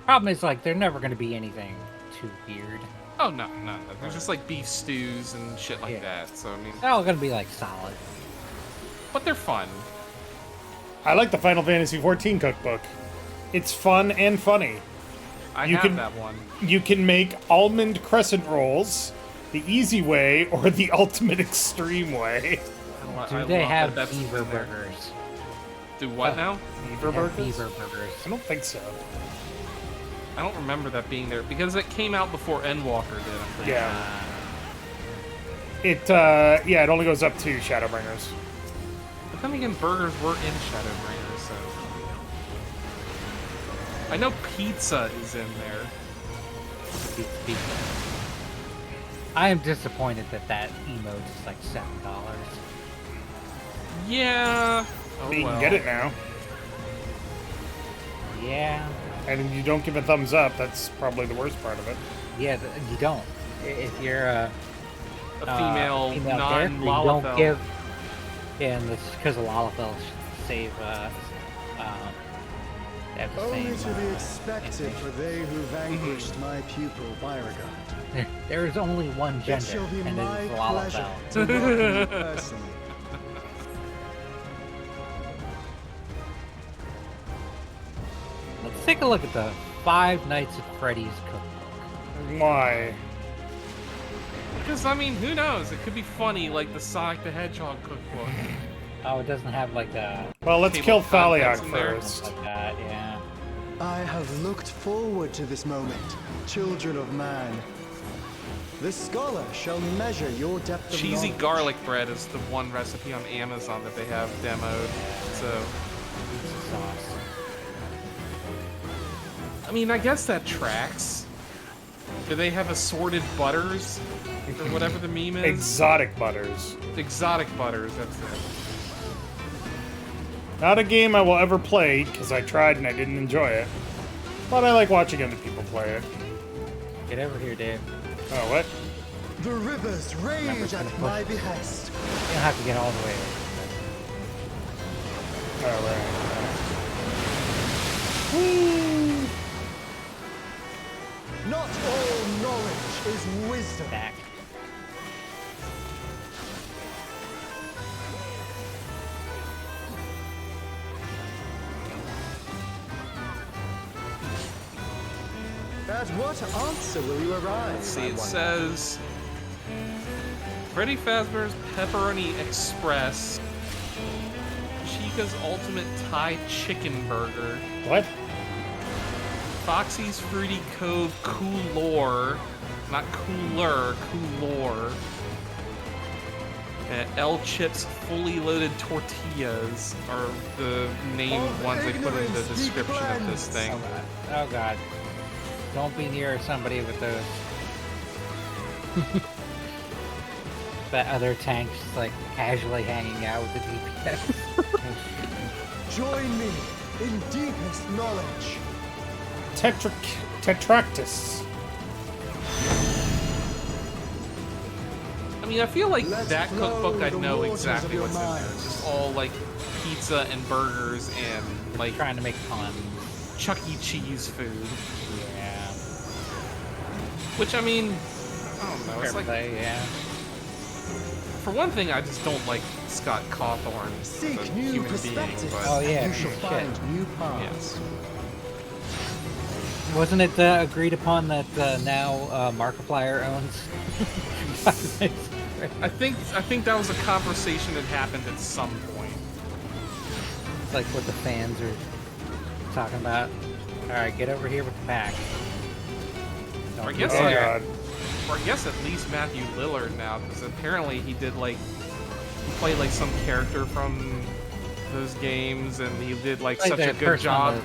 Problem is, like, they're never going to be anything too weird. Oh, no. They're just like beef stews and shit like Yeah. that. So, I mean, They're all going to be, like, solid. but they're fun. I like the Final Fantasy XIV cookbook. It's fun and funny. I You have can- that one. You can make almond crescent rolls the easy way or the ultimate extreme way. Do I they love have that that's beaver in there. burgers? Do what now? Beaver They have burgers? beaver burgers. I don't think so. I don't remember that being there because it came out before Endwalker did. I'm pretty Yeah. It only goes up to Shadowbringers. sure. But then again, burgers were in Shadowbringers, so I know pizza is in there. I am disappointed that emote is like $7. Yeah. Oh, But you well. can get it now. Yeah, And if you don't give a thumbs up, that's probably the worst part of it. yeah, you don't. If you're a A female, character, you non-Lalafell. don't give. Yeah, and this is because Lalafell save. They have the Only same, to be expected animation. for they who vanquished my pupil Beauregard. There is only one It gender, shall be and my it is pleasure Lalafell. to welcome you personally. Let's take a look at the Five Nights at Freddy's cookbook. Why? Because, I mean, who knows? It could be funny, like the Sonic the Hedgehog cookbook. Oh, it doesn't have like a Well, let's Table kill of contents Thaliok in there. first. like that. Yeah. I have looked forward to this moment, children of man. The scholar shall measure your depth of Cheesy knowledge. garlic bread is the one recipe on Amazon that they have demoed. So, Pizza sauce. I mean, I guess that tracks. Do they have assorted butters? Or whatever the meme is? Exotic butters. Exotic butters, that's it. Not a game I will ever play, because I tried and I didn't enjoy it. But I like watching other people play it. Get over here, Dave. Oh, what? The rivers rage at my behest. You don't have to get all the way over. Oh, right. Not all knowledge is wisdom. Back. At what answer will you arrive? Let's see, I it wonder? says Freddy Fazbear's Pepperoni Express, Chica's Ultimate Thai Chicken Burger, What? Foxy's Fruity Cove Coolor, not cooler, Coolor, El Chip's Fully Loaded Tortillas are the main ones they put in the description of this thing. Oh god. Oh god. Don't be near somebody with those. That other tank's like casually hanging out with the DPS. Join me in deepest knowledge. Tetractus. I mean, I feel like Let that flow cookbook, I the know waters exactly of your what's in there. mind. It's just all like pizza and burgers and like Trying to make puns. Chuck E. Cheese food. Yeah. Which, I mean, I don't know. Fair It's like, play, yeah. for one thing, I just don't like Scott Cawthorn as a Seek new human being, perspectives. but Oh, yeah, You shall shit. find new paths. yes. Wasn't it agreed upon that now Markiplier owns? I think that was a conversation that happened at some point. It's like what the fans are talking about. Alright, get over here with the pack. Or I Don't guess, you Oh, dare. God. or I guess at least Matthew Lillard now, because apparently he did like he played like some character from those games, and he did like Played such a the good person job.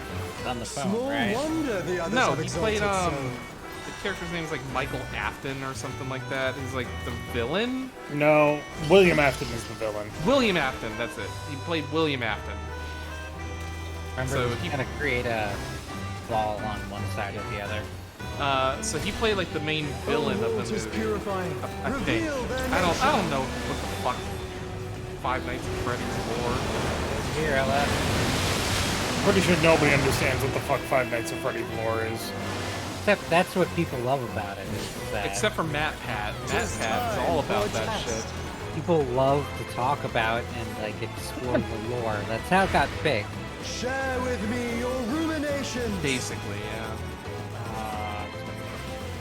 on the phone, Small right? wonder the others No, have he played exalted the character's name is like Michael Afton or something like that. He's like the villain. No, William Afton is the villain. William Afton, that's it. He played William Afton. Remember, So so he- kind of create a ball on one side or the other. So he played like the main so. villain of the waters movie. purifying. I think. Reveal their I don't nature. know what the fuck Five Nights at Freddy's lore. Here, LF. Pretty sure nobody understands what the fuck Five Nights at Freddy's lore is. Except that's what people love about it. Is that Except for Matt Pat. Matt Just Pat is time all about for a that test. shit. people love to talk about and like explore the lore. That's how it got big. Share with me your ruminations. Basically, yeah. Uh,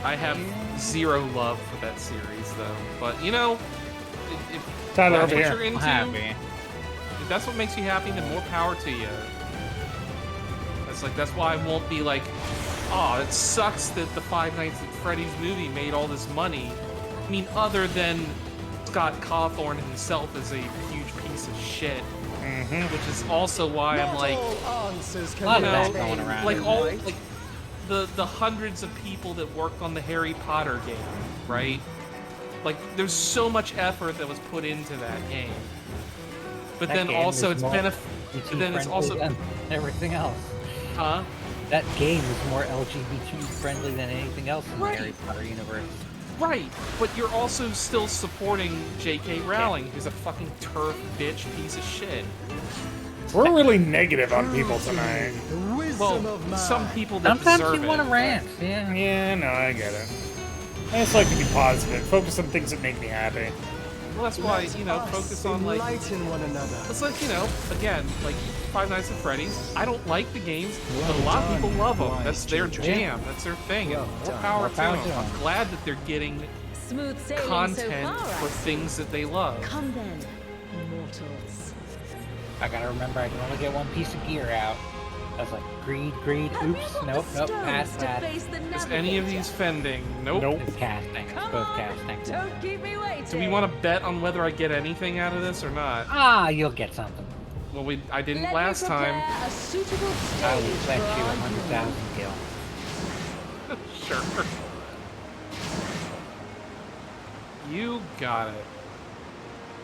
I have zero love for that series, though. But you know, if Tyler, that's over what here. you're I'm into, happy. if that's what makes you happy, then more power to you. That's why I won't be like, oh, it sucks that the Five Nights at Freddy's movie made all this money. I mean, other than Scott Cawthorn himself is a huge piece of shit, which is also why I'm Not like, all answers can A lot be of that obtained going around. like all overnight. like the hundreds of people that worked on the Harry Potter game, right? Like, there's so much effort that was put into that game. But That then game also is it's more benefit. But then it's LGBT also, than everything else. huh? That game is more LGBT friendly than anything else in Right. the Harry Potter universe. Right, but you're also still supporting J.K. Rowling, who's a fucking turf bitch piece of shit. We're really negative on people tonight. The wisdom Well, of man. some people that Sometimes deserve you it. want to rant. Yeah. Yeah, no, I get it. I just like to be positive. Focus on things that make me happy. Well, that's why, Let you know, us focus on like. enlighten one another. It's like, you know, again, like Five Nights at Freddy's. I don't like the games, but a lot of people love them. That's their jam. That's their thing. And more power to them. I'm glad that they're getting Smooth sailing content so far, for I see. things that they love. Come then, mortals. I gotta remember I can only get one piece of gear out. I was like, greed, greed, Have you oops, got nope, the nope, stones pass, to pass. face the Is any of navigator? these fending? Nope. Nope. It's casting, it's Come both on, casting. don't keep me waiting. Do we want to bet on whether I get anything out of this or not? Ah, you'll get something. Well, I didn't Let last me time. prepare a suitable stage I will for bet you our 100,000 kill. Sure. You got it.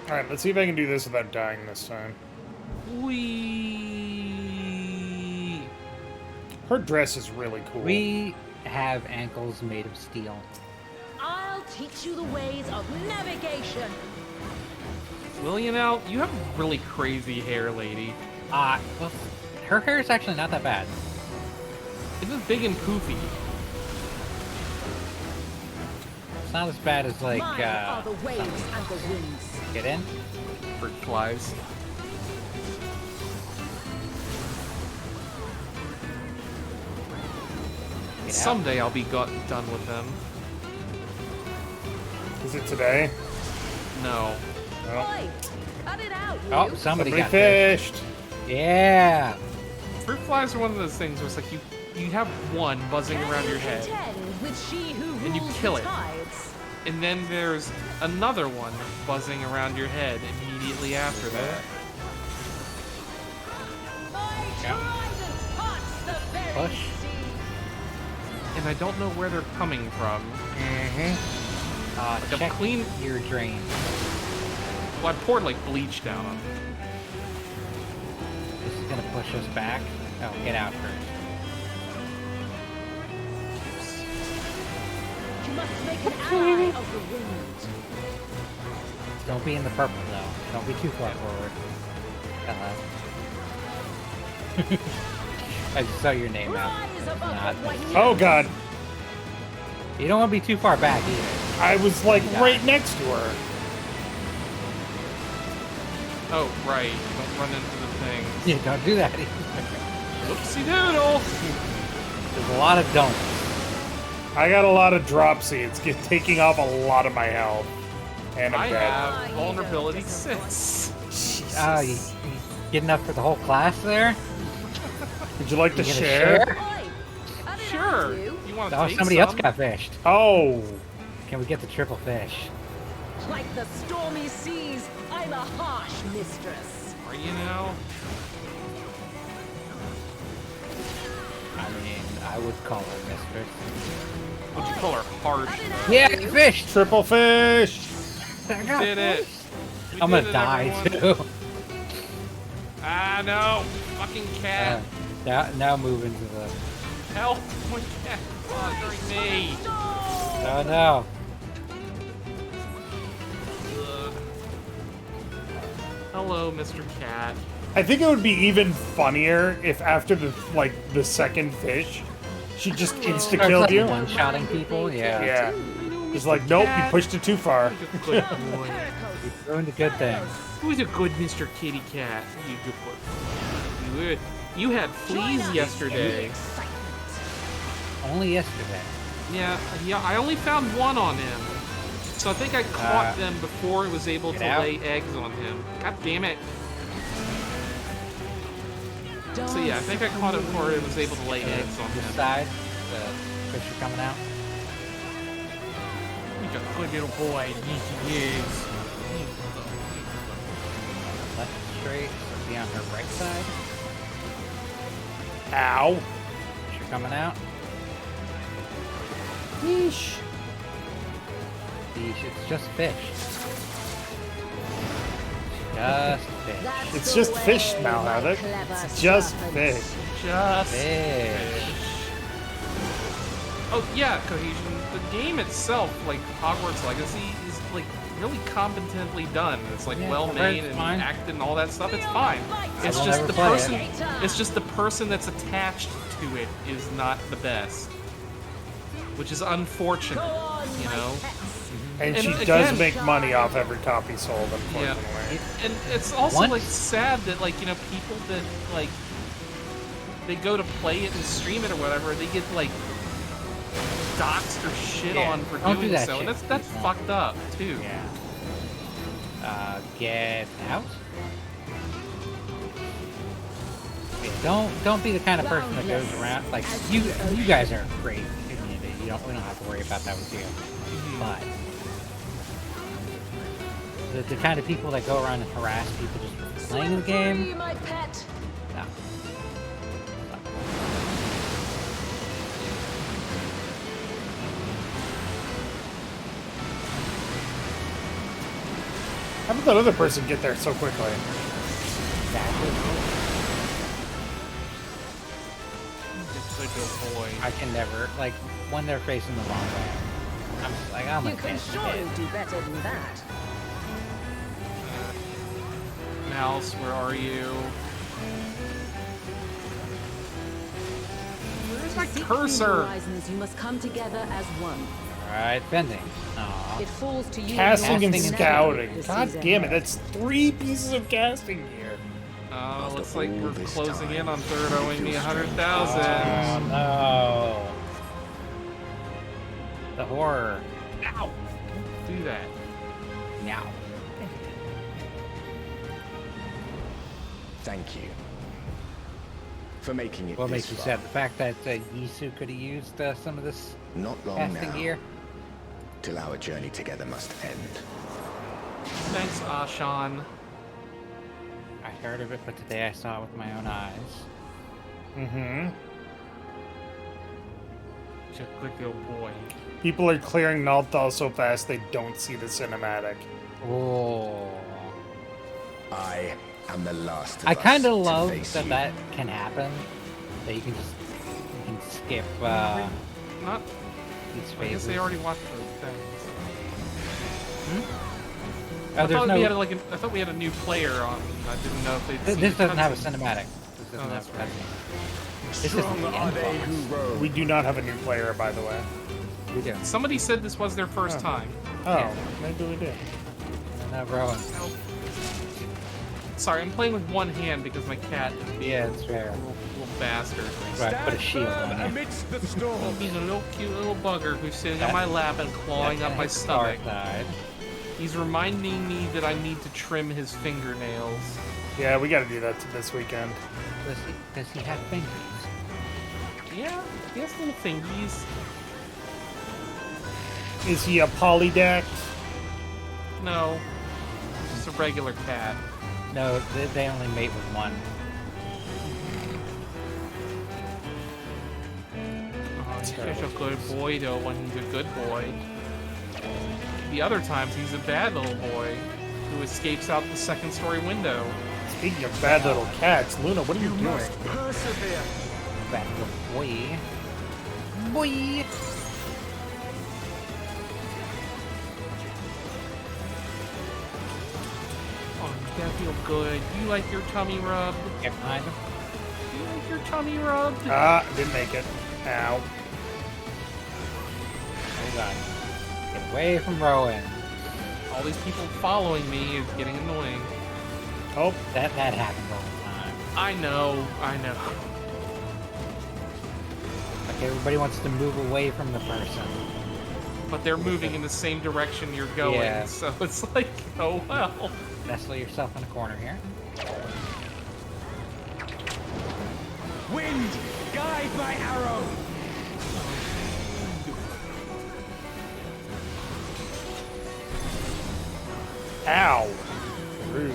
Alright, let's see if I can do this without dying this time. Wee. Her dress is really cool. We have ankles made of steel. I'll teach you the ways of navigation. Well, you know, you have really crazy hair, lady. Well, her hair is actually not that bad. It's just big and poofy. It's not as bad as like Mine are the waves and the winds. get in. Fruit flies. Get out. Someday I'll be done with them. Is it today? No. Oh, Oi, cut it out, you. Oh, somebody somebody got fished. fished. Yeah. Fruit flies are one of those things where it's like you have one buzzing Can around you your head, contend with she who And you rules kill the it. tides? and then there's another one buzzing around your head immediately after that. My Yeah. trident haunts the very Push. sea. And I don't know where they're coming from. Check clean- your drain. Well, I poured like bleach down on them. This is gonna push us back. Oh, get out first. You must make an ally of the wind. Don't be in the purple though. Don't be too far forward. I just saw your name out. Rise above Not the white Oh god, You don't want to be too far back either. I was like Yeah. right next to her. Oh, right. Don't run into the thing. Yeah, don't do that either. Oopsie doodle! There's a lot of don'ts. I got a lot of dropsy. It's taking off a lot of my health. And I'm I dead. have vulnerability 6. Oh, you get enough for the whole class there? Would you like to You gonna share? Oi, cut it Sure. out, you. You want to Oh, take somebody some? else got fished. Oh, Can we get the triple fish? Like the stormy seas, I'm a harsh mistress. Are you now? I mean, I would call her mistress. Would you call her harsh? Cut it out, Yeah, you. fished! triple fish. I got Did it. fished. We I'm did gonna it, die everyone. too. Ah, no. Fucking cat. Now move into the. Help. My cat bothering me. Oh no. Ugh. Hello, Mr. Cat. I think it would be even funnier if after the second fish, she just insta killed you. One-shotting people. Yeah. Yeah. It's like, nope, you pushed it too far. Good boy. You ruined a good thing. Who's a good Mr. Kitty Cat? You good boy. You had fleas yesterday. Only yesterday. Yeah, I only found one on him. So I think I caught them before it was able get to out. lay eggs on him. God damn it. So yeah, I think I caught it before it was able to lay eggs on This him. side, the fish are coming out. He's a good little boy. Yes, he is. Left straight, so be on her right side. Ow. Fish are coming out. Yeesh. It's just fish. Just fish. That's It's the just way, fish now, my Havoc. clever It's just serpent. fish. Just Fish. Oh yeah, Cohesion. The game itself, like Hogwarts Legacy, is like really competently done. It's like Yeah, well it's made and fine. acted and all that stuff. It's fine. It's will just never the play it. person. It's just the person that's attached to it is not the best, which is unfortunate. Go on, You my know. pets. And And she again- does make money off every copy sold, Yeah. unfortunately. And it's also Once- like sad that like people that like they go to play it and stream it or whatever, they get like doxxed or shit Yeah, on for don't do doing that so, and shit. that's fucked up too. Yeah. Get out. Yeah, don't be the kind of person that goes around like you guys are a great community. We don't have to worry about that with you. But the kind of people that go around and harass people just for playing the Swim game. free, my pet. No. How did that other person get there so quickly? exactly. It's a good boy. I can never, like, when they're facing the wrong way, I'm just like, I'm You gonna can dance surely it. do better than that. Mouse, where are you? Where's my Seek new cursor? horizons, you must come together as one. Alright, bending. Aw. It falls to you. Casting and Casting and scouting. this God season damn it, ahead. that's 3 pieces of casting here. Looks like all we're this closing in time, on third you owing me feel strange. 100,000. Oh no. The horror. Ow! Don't do that. Meow. Thank you for making it What this makes you far. sad? The fact that Yisu could have used some of this Not long casting now, gear? till our journey together must end. Thanks, Ashan. I heard of it, but today I saw it with my own eyes. Mm-hmm. Such a good little boy. People are clearing Nalthal so fast they don't see the cinematic. Oh. I am the last of I us kind to of love face that you. that can happen. That you can skip Not. these I guess phases. they already watched the things. Oh, I there's thought no. we had I thought we had a new player on. I didn't know if they'd seen This doesn't have a cutscenes. cinematic. This doesn't Oh, have that's a right. cutscene. This isn't Strong the are end they boss. who roam. We do not have a new player, by the way. We do. Somebody said this was their first Oh. time. Oh, maybe we do. No, Rowan. Oh. Sorry, I'm playing with one hand because my cat is being Yeah, it's fair. a little bastard. Right, put a shield on you. amidst the storm. He's a little cute little bugger who's sitting on my lap and clawing That's up my his stomach. dark side. He's reminding me that I need to trim his fingernails. Yeah, we gotta do that this weekend. Does he have fingers? Yeah, he has little fingies. Is he a polydact? No, just a regular cat. No, they only mate with one. Oh, he's such a good boy, though, when he's a good boy. The other times, he's a bad little boy who escapes out the second-story window. Speaking of bad little cats, Luna, what are you doing? Persevere. Bad little boy. Boy! Oh, that feel good. You like your tummy rubbed? Get behind him. You like your tummy rubbed? Ah, didn't make it. Ow. Hold on. Get away from Rowan. All these people following me is getting annoying. Oh, That happens all the time. I know. Like everybody wants to move away from the person. But they're moving in the same direction you're going, Yeah. so it's like, oh well. Nestle yourself in a corner here. Wind, guide my arrow. ow. Rude.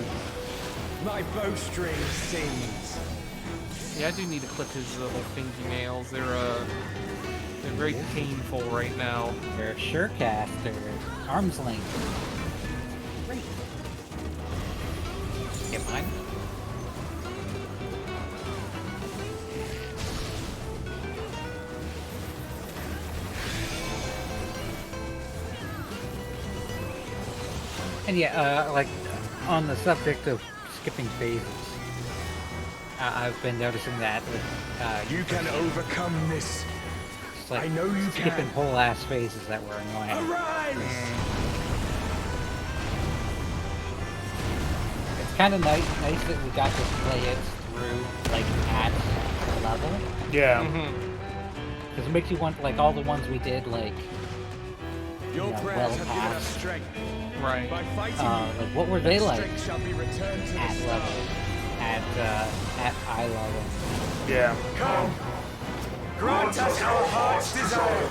My bowstring sings. Yeah, I do need to clip his little fingernails. They're very painful right now. You're a surecaster. Arm's length. Great. Get behind him. And yeah, like on the subject of skipping phases, I've been noticing that with You can overcome this. just like I know you skipping can. whole ass phases that were annoying. Arise! It's kind of nice that we got to play it through like at level, Yeah. because it makes you want like all the ones we did like Your Yeah, prayers well have given us passed. strength. Right. By fighting like what were they like strength shall be returned to the at stars. level, at eye level. Yeah. Come, grant us our heart's desire.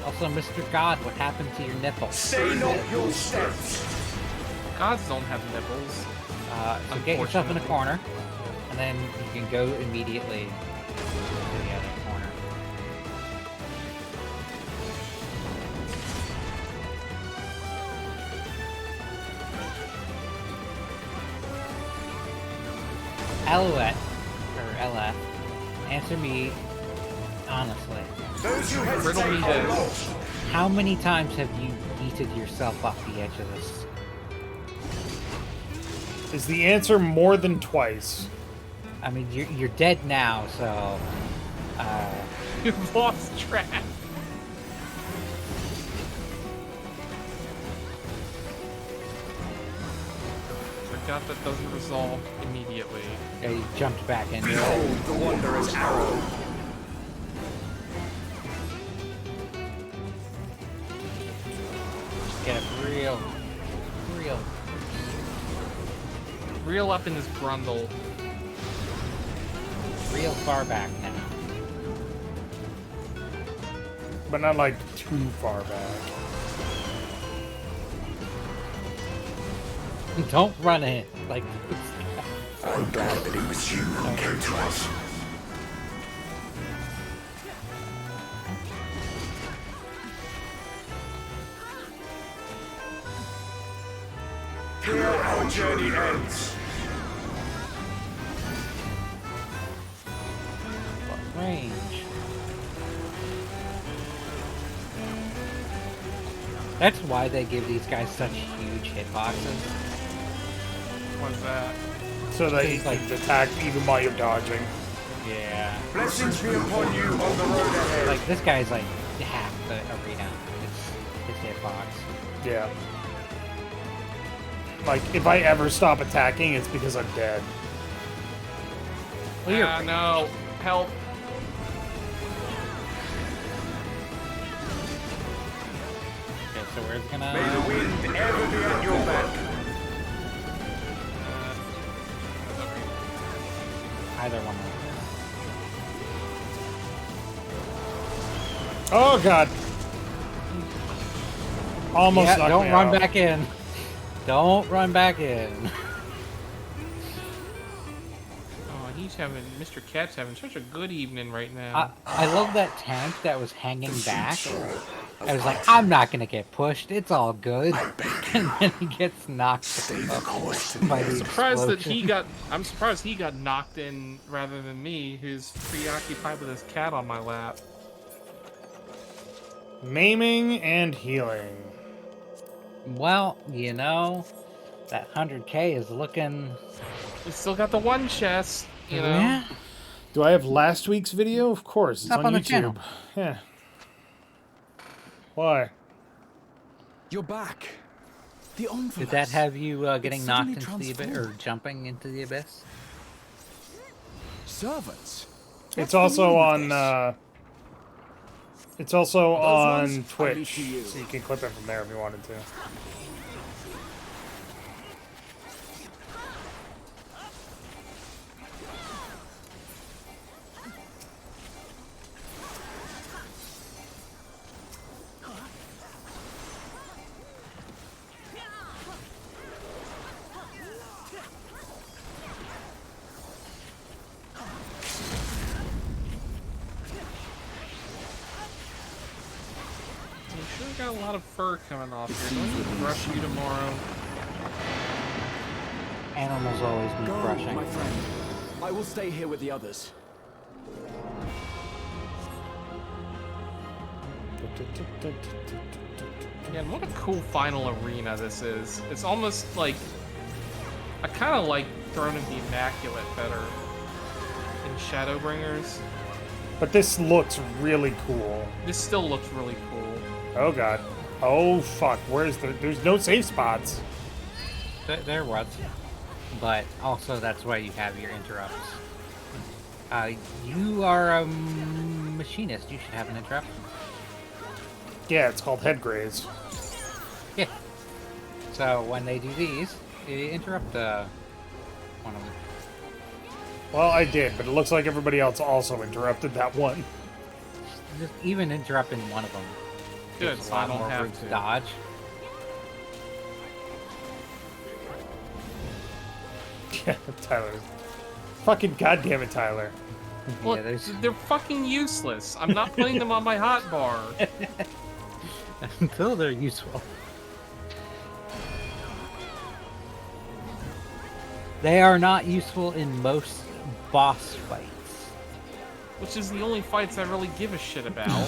Also, Mr. God, what happened to your nipple? Stay not your steps. Gods don't have nipples. So get yourself in a corner, and then you can go immediately to the other corner. Alouette, or LF, answer me honestly. Riddle me this. How many times have you yeeted yourself off the edge of this? Is the answer more than twice? I mean, you're dead now, so... You've lost track. Forgot that doesn't resolve immediately. Yeah, you jumped back in. Behold the Wanderer's arrow. Get a real... Reel up in his grundle. real far back now. But not like too far back. Don't run it like I'm glad that it was you who came to us. Here our journey ends. range. That's why they give these guys such huge hitboxes. What's that? So that you can attack even while you're dodging. Yeah. Blessings be upon you on the road ahead. Like, this guy's like half the arena. It's his hitbox. Yeah. Like, if I ever stop attacking, it's because I'm dead. Well, you're No. Help. okay, so where's it gonna... May the wind ever be at your back. Either one. Oh, God. Almost Yeah, knocked don't me run out. back in. Don't run back in. Oh, he's having... Mr. Cat's having such a good evening right now. I love that tank that was hanging back. I was like, I'm not gonna get pushed. It's all good. And then he gets knocked by the surprised that he explosion. got... I'm surprised he got knocked in rather than me, who's preoccupied with his cat on my lap. Maiming and healing. Well, you know, that 100K is looking... We still got the one chest, you know? Yeah. Do I have last week's video? Of course, it's Up on on the YouTube. channel. Yeah. Why? You're back. The envelope. Did that have you getting It's knocked suddenly into the abyss, or jumping into the abyss? servants? It's also on. It's also on ones? I'll leave Twitch, to you. so you can clip it from there if you wanted to. You sure got a lot of fur coming off here. Don't you brush you tomorrow? Animals always need Go, brushing. my friend. I will stay here with the others. Yeah, and what a cool final arena this is. It's almost like... I kind of like Throne of the Immaculate better in Shadowbringers. But this looks really cool. This still looks really cool. Oh God. Oh fuck. Where's the? There's no safe spots. There was. But also that's why you have your interrupts. You are a machinist. You should have an interrupt. Yeah, it's called head graze. Yeah. So when they do these, you interrupt one of them. Well, I did, but it looks like everybody else also interrupted that one. Just even interrupting one of them. Good, gives a so I lot don't more have room to. dodge. Yeah, Tyler. Fucking goddamn it, Tyler. Well, Yeah, there's they're fucking useless. I'm not putting them on my hotbar. until they're useful. They are not useful in most boss fights. Which is the only fights I really give a shit about.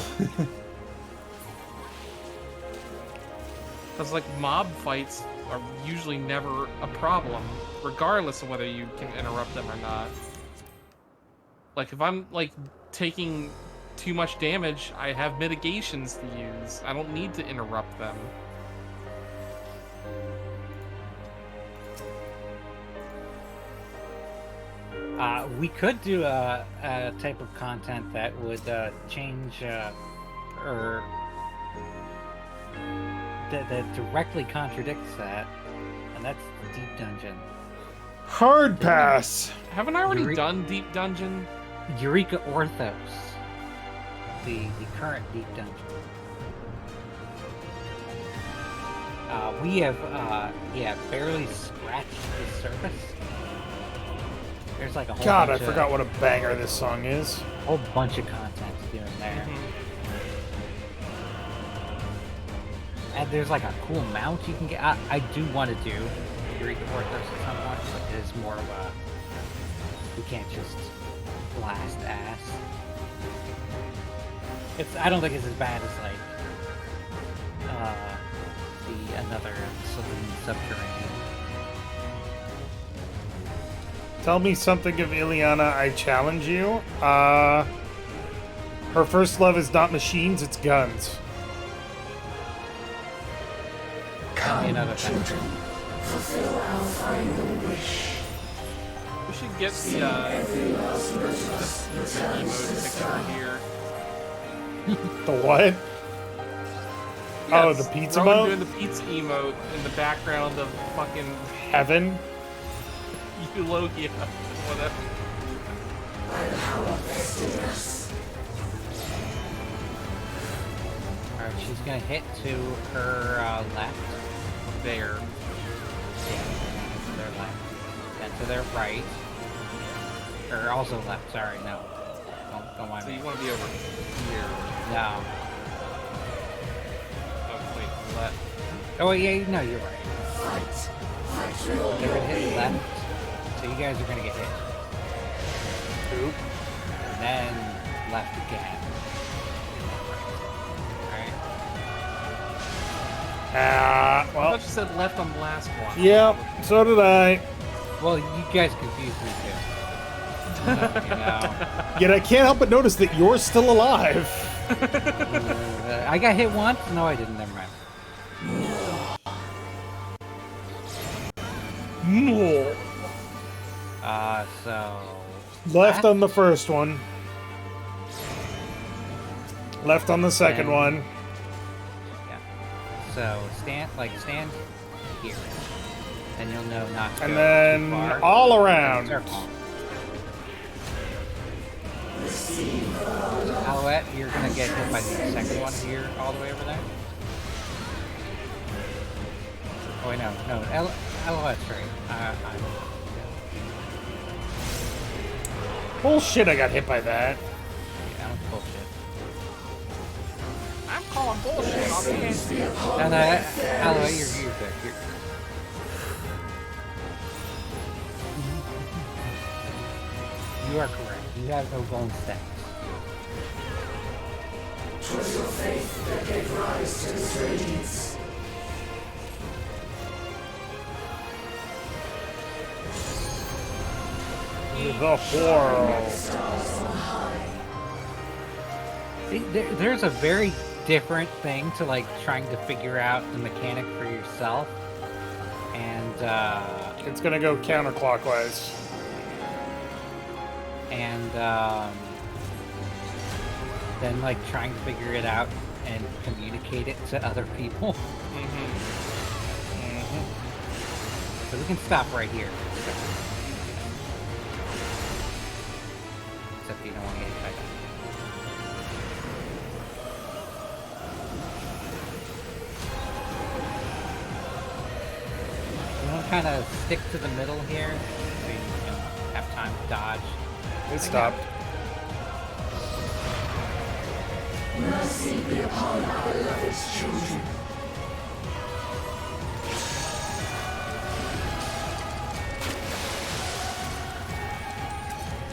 Because, like, mob fights are usually never a problem, regardless of whether you can interrupt them or not. Like, if I'm, like, taking too much damage, I have mitigations to use. I don't need to interrupt them. We could do a type of content that would change or that directly contradicts that, and that's Deep Dungeon. Hard pass. Haven't I already done Deep Dungeon? Eureka Orthos, the current Deep Dungeon. We have barely scratched the surface. There's like a whole God, I bunch forgot what a banger this song is. a whole bunch of content to do in there. And there's like a cool mount you can get. I do want to do Eureka Orthos at some point, but it is more of a, we can't just blast ass. I don't think it's as bad as like another Saloon Subterranean. Tell me something of Ileana, I challenge you. Her first love is not machines, it's guns. Come, children, fulfill our final wish. We should get the emote picture here. The what? Oh, Yes, the pizza Rowan emote? doing the pizza emote in the background of fucking Heaven? Eulogia, whatever. By the power vested in us. Alright, she's gonna hit to her left. There. Yeah, to their left. Then to their right. Or also left, sorry, no. Don't mind So me. you want to be over here. No. Oh, wait, left. Oh, yeah, no, you're right. Fight. Fight your They're gonna hit left, so you guys are gonna get hit. Oop. And then left again. Alright. I Well, thought you said left on the last one. yep, so did I. Well, you guys confused me too. So, you know. Yet I can't help but notice that you're still alive. I got hit once? No, I didn't. Never mind. So... Left on the first one. Left on the second Then- one. Yeah. So, stand here. And you'll know not to And go then too far. all around. Circle. Alouette, you're gonna get hit by the second one here, all the way over there. Oh wait, no, Alouette's right. Bullshit, I got hit by that. Yeah, I'm bullshit. I'm calling bullshit on this. No, Alouette, you're good. You are correct. You have no bone stats. 'Twas your faith that gave rise to this radiance. The horror. See, there's a very different thing to like trying to figure out the mechanic for yourself, and It's gonna go counterclockwise. then like trying to figure it out and communicate it to other people. So we can stop right here. Except you don't want to get hit by that. You want to kind of stick to the middle here so you can have time to dodge. It stopped. Mercy be upon our beloved children.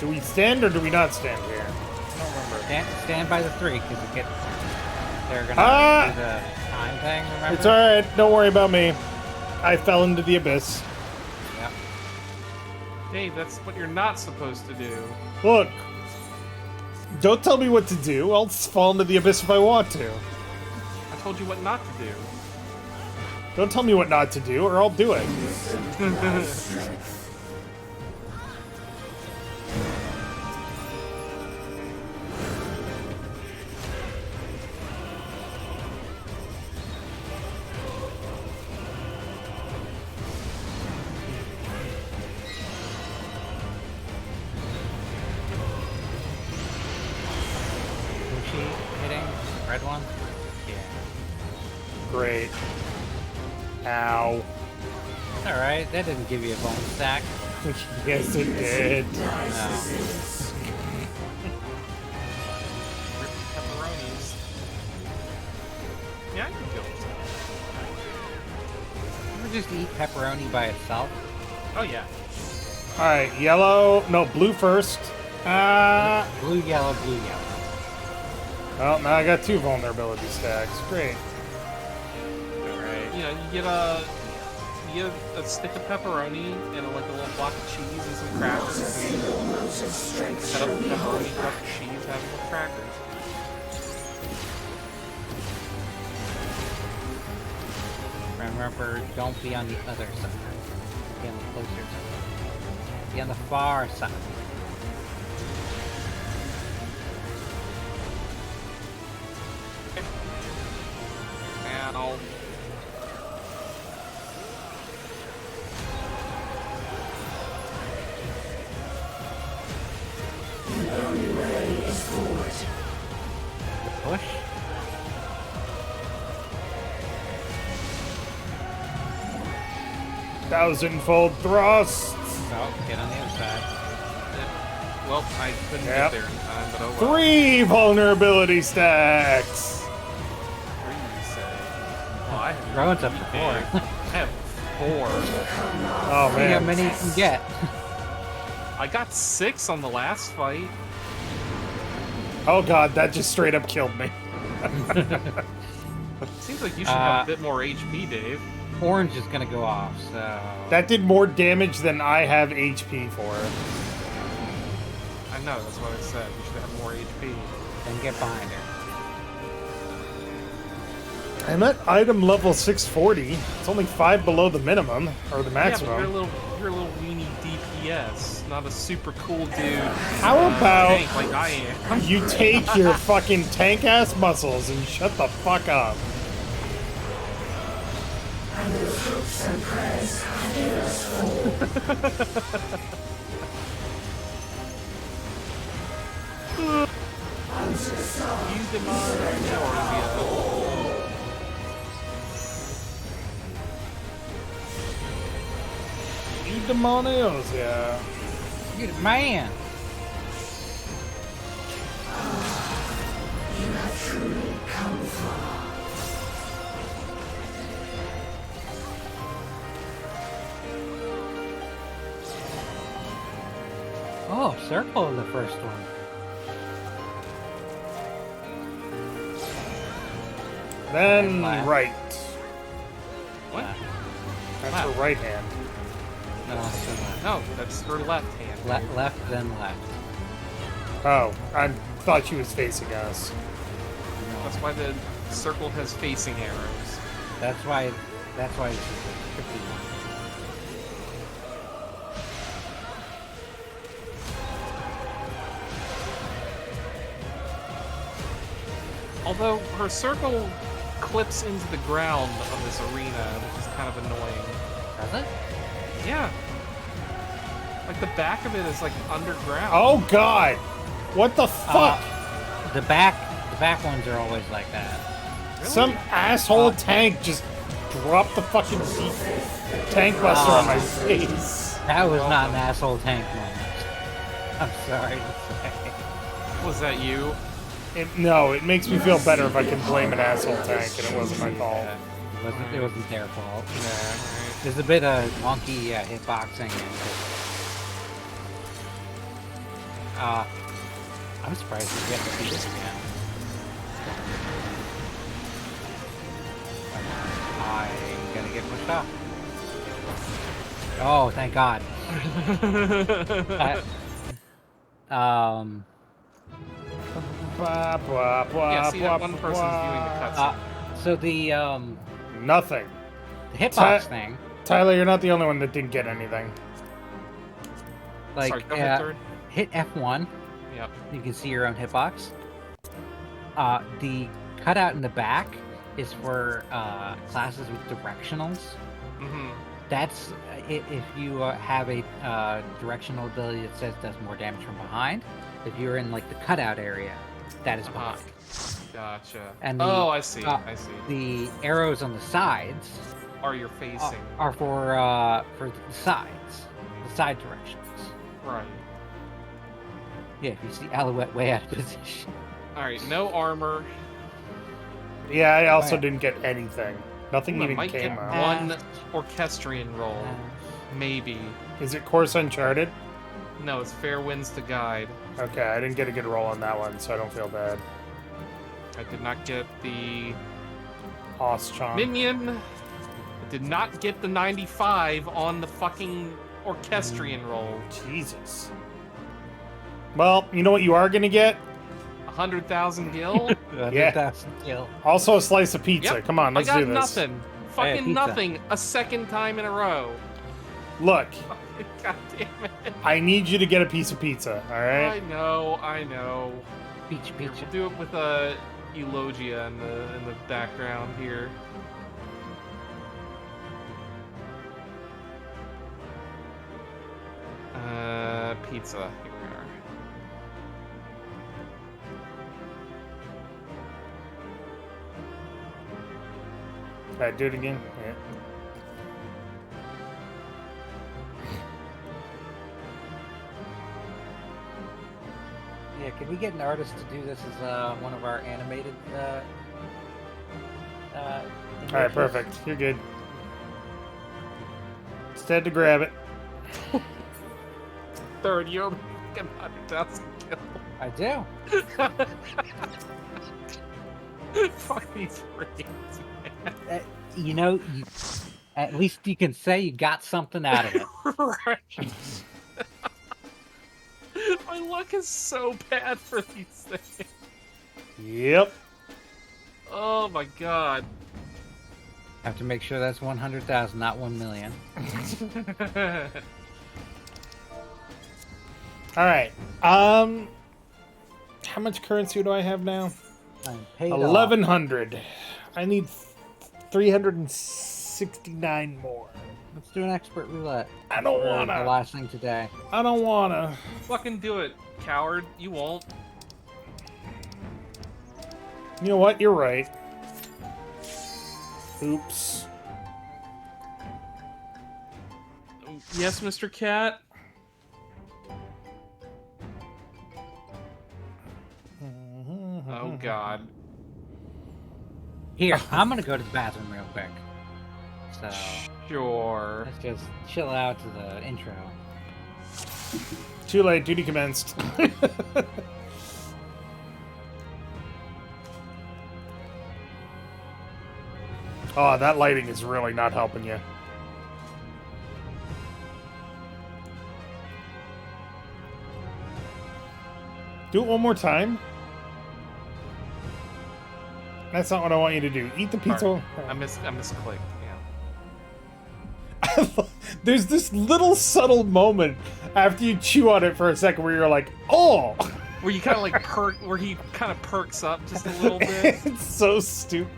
Do we stand or do we not stand here? Stand by the 3, because they're gonna do the time thing, remember? It's alright, don't worry about me. I fell into the abyss. Yep. Dave, that's what you're not supposed to do. Look, don't tell me what to do. I'll just fall into the abyss if I want to. I told you what not to do. Don't tell me what not to do, or I'll do it. Hitting red one? Yeah. Great. Ow. Alright, that didn't give you a bone stack. Yes, it did. No. Pepperonis. Yeah, I can kill this. Ever just eat pepperoni by itself? Oh, yeah. Alright, yellow. No, blue first. Blue, yellow, blue, yellow. Well, now I got 2 vulnerability stacks. Great. Alright. You know, you get a stick of pepperoni and like a little block of cheese and some crackers. And set up the pepperoni, block of cheese, have some crackers. Remember, don't be on the other side. Be on the closer side. Be on the far side. Now, Push. Thousandfold thrust. Oh, get on the other side. well, I couldn't Yep. get there in time, but oh well. 3 vulnerability stacks. 3, you say? Well, I have Rowan's up to 4. I have 4. Oh See how man. many you can get. I got 6 on the last fight. Oh god, that just straight up killed me. Seems like you should have a bit more HP, Dave. Orange is gonna go off, so... That did more damage than I have HP for. I know, that's what I said. You should have more HP. Then get behind her. I'm at item level 640. It's only 5 below the minimum, or the Yeah, but maximum. you're a little weenie DPS, not a super cool dude. How about Tank like I am. you take your fucking tank ass muscles and shut the fuck up? Use them on Georgia. Eat demonios, yeah. You're the man! Oh, circle in the first one. Then Left. right. What? That's Wow. her right hand. No, it's the left. No, that's her left hand. Left, then left. Oh, I thought she was facing us. That's why the circle has facing arrows. That's why this is a tricky one. Although her circle clips into the ground of this arena, which is kind of annoying. Does it? Yeah. Like the back of it is like underground. Oh god! What the fuck? The back ones are always like that. Really? Some asshole tank just dropped the fucking tank buster on my face. That was not an asshole tank moment. I'm sorry to say. Was that you? No, it makes me feel better if I can blame an asshole tank and it wasn't my fault. It wasn't their fault. Nah. There's a bit of wonky hitboxing and I'm surprised we get to see this again. I'm gonna get pushed off. Oh, thank God. Yeah, see that one person's viewing the cutscene. So the Nothing. hitbox thing. Tyler, you're not the only one that didn't get anything. Like, Sorry, go ahead, Third. hit F1. Yep. You can see your own hitbox. The cutout in the back is for classes with directionals. Mm-hmm. That's if you have a directional ability that says does more damage from behind. If you're in like the cutout area, that is behind. Gotcha. And the, I see. I see. The arrows on the sides Are you facing? are for the sides, the side directions. Right. Yeah, if you see Alouette way out of position. All right. No armor. Yeah, I also Right. didn't get anything. Nothing I even might came get out. one orchestrion roll. Maybe. Is it Course Uncharted? No, it's Fair Winds to Guide. Okay, I didn't get a good roll on that one, so I don't feel bad. I did not get the Oschon. minion. I did not get the 95 on the fucking orchestrion roll. Jesus. Well, you know what you are gonna get? 100,000 gil. Yeah. That's kill. Also a slice of pizza. Yep, Come on, let's I got do this. nothing. Fucking pizza. nothing. A second time in a row. Look, God damn it. I need you to get a piece of pizza, alright? I know. Peach. We'll do it with a eulogia in the background here. Pizza. Here we are. Alright, do it again. Yeah. Yeah, can we get an artist to do this as one of our animated Alright, images? perfect. You're good. Just had to grab it. Third, you owe me fucking 100,000 gil. I do. Fuck these freaks, man. At least you can say you got something out of it. Right. My luck is so bad for these things. Yep. Oh my god. Have to make sure that's 100,000, not 1 million. Alright. How much currency do I have now? I'm paid 1,100. I need 369 more. Let's do an expert roulette. I don't For wanna. The last thing today. I don't wanna. Fucking do it, coward. You won't. You know what? You're right. Oops. Yes, Mr. Cat? Oh god. Here, I'm gonna go to the bathroom real quick. So Sure. let's just chill out to the intro. Too late. Duty commenced. Oh, that lighting is really not helping you. Do it one more time. That's not what I want you to do. Eat the pizza. Sorry. I misclicked, yeah. There's this little subtle moment after you chew on it for a second where you're like, oh! Where you kind of like where he kind of perks up just a little bit. It's so stupid.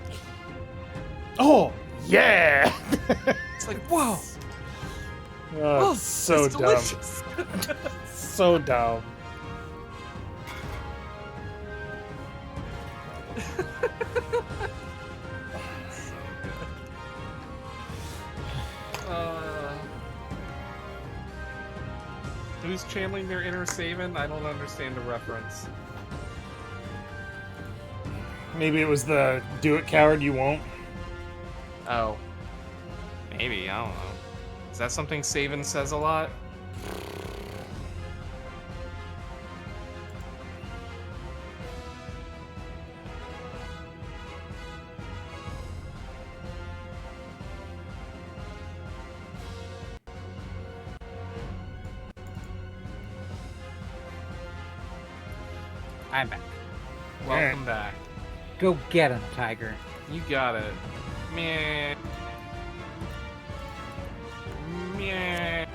Oh, yeah! It's like, whoa! Oh, it's so it's dumb. delicious. So dumb. Who's channeling their inner Saban? I don't understand the reference. Maybe it was the do it, coward, you won't. Oh. Maybe, I don't know. Is that something Saban says a lot? I'm back. Welcome back. Go get him, Tiger. You got it. Meh. Meh.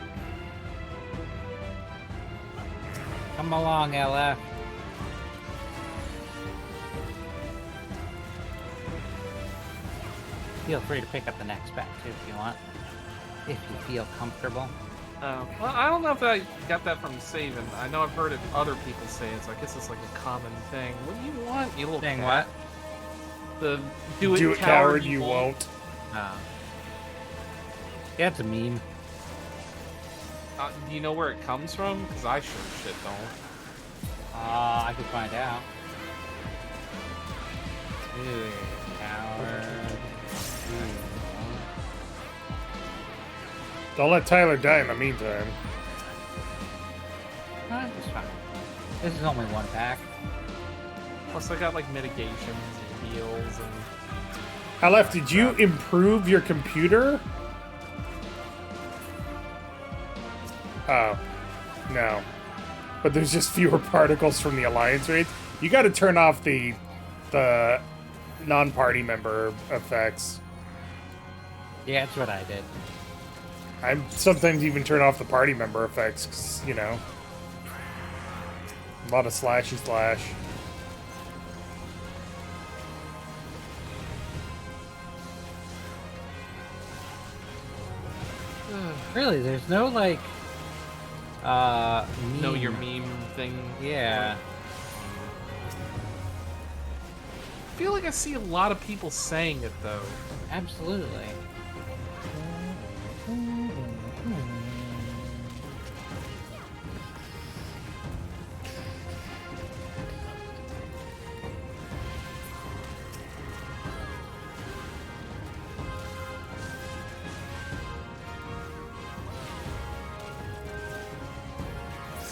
Come along, LF. Feel free to pick up the next bet too if you want. If you feel comfortable. Well, I don't know if I got that from Savin. I know I've heard it other people say it, so I guess it's like a common thing. What do you want, you little Saying cat? what? The do Do it, it, coward, you won't. Yeah, it's a meme. Do you know where it comes from? Because I sure as shit don't. I could find out. Dude, coward. Don't let Tyler die in the meantime. It's fine. This is only one pack. Plus, I got like mitigations and heals and. LF, did you improve your computer? Oh, no. But there's just fewer particles from the alliance raids. You got to turn off the non-party member effects. Yeah, that's what I did. I sometimes even turn off the party member effects, 'cause, you know, a lot of slashy slash. Really, there's no like meme. Know your meme thing. Yeah. I feel like I see a lot of people saying it though. Absolutely.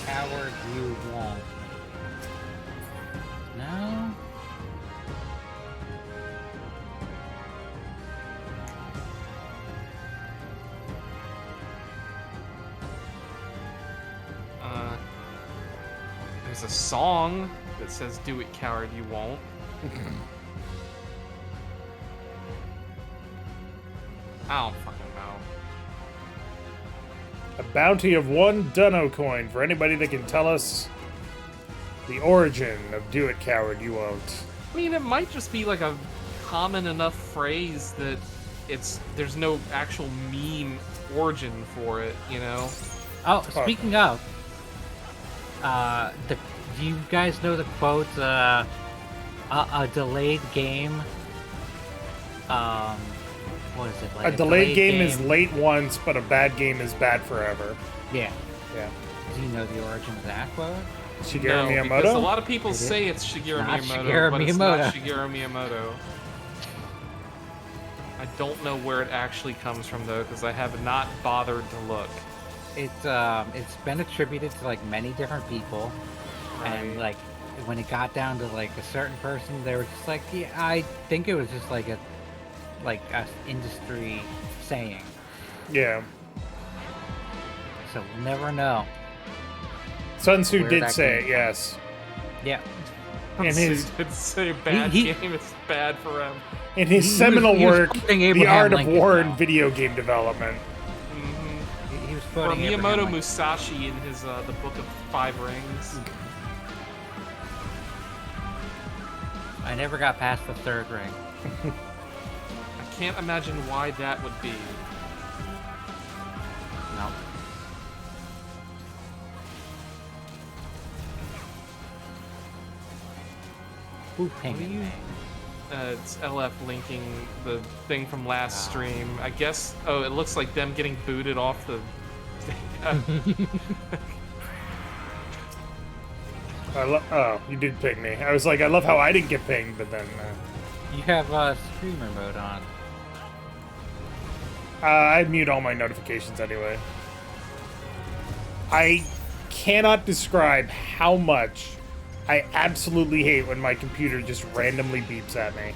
Coward, you won't. No? There's a song that says "Do it, coward, you won't." I don't fucking know. A bounty of 1 Dunno coin for anybody that can tell us the origin of "Do It, Coward, You Won't." I mean, it might just be like a common enough phrase that there's no actual meme origin for it, you know? Oh, speaking of, do you guys know the quote, a delayed game, what is it, like A delayed game is late once, but a bad game is bad forever. Yeah. Yeah. Do you know the origin of that quote? Shigeru No, Miyamoto? because a lot of people say it's Shigeru not Miyamoto, Shigeru but it's not Miyamoto. Shigeru Miyamoto. I don't know where it actually comes from though, because I have not bothered to look. It's been attributed to like many different people, and Right. like when it got down to like a certain person, they were just like, yeah, I think it was just like a industry saying. Yeah. So we'll never know. Sun Tzu Where did that say came it, yes. Yeah. In his It's say bad he- game is bad for him. in his he was- seminal he was work, quoting The Abraham Art of Lincoln, War in though. Video Game Development. He was Or quoting Abraham Miyamoto Lincoln. Musashi in his the Book of Five Rings. I never got past the 3rd ring. I can't imagine why that would be. No. Who pinged you- me? It's LF linking the thing from last stream. I guess. Oh, it looks like them getting booted off the. Oh, you did ping me. I was like, I love how I didn't get pinged, but then... You have streamer mode on. I mute all my notifications anyway. I cannot describe how much I absolutely hate when my computer just randomly beeps at me.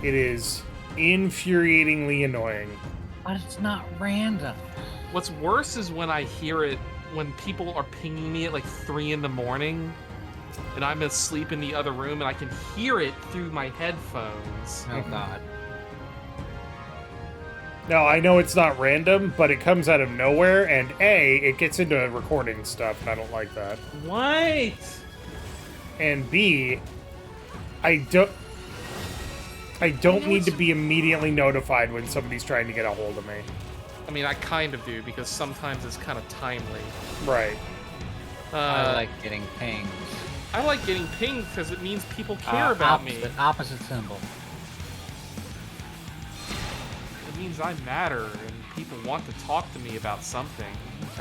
It is infuriatingly annoying. But it's not random. What's worse is when I hear it when people are pinging me at like 3 in the morning, and I'm asleep in the other room, and I can hear it through my headphones. Oh God. No, I know it's not random, but it comes out of nowhere, and A, it gets into recording stuff, and I don't like that. What? And B, I don't need to be immediately notified when somebody's trying to get a hold of me. I mean, I kind of do, because sometimes it's kind of timely. Right. I like getting pings. I like getting pinged because it means people care about me. Opposite symbol. It means I matter, and people want to talk to me about something.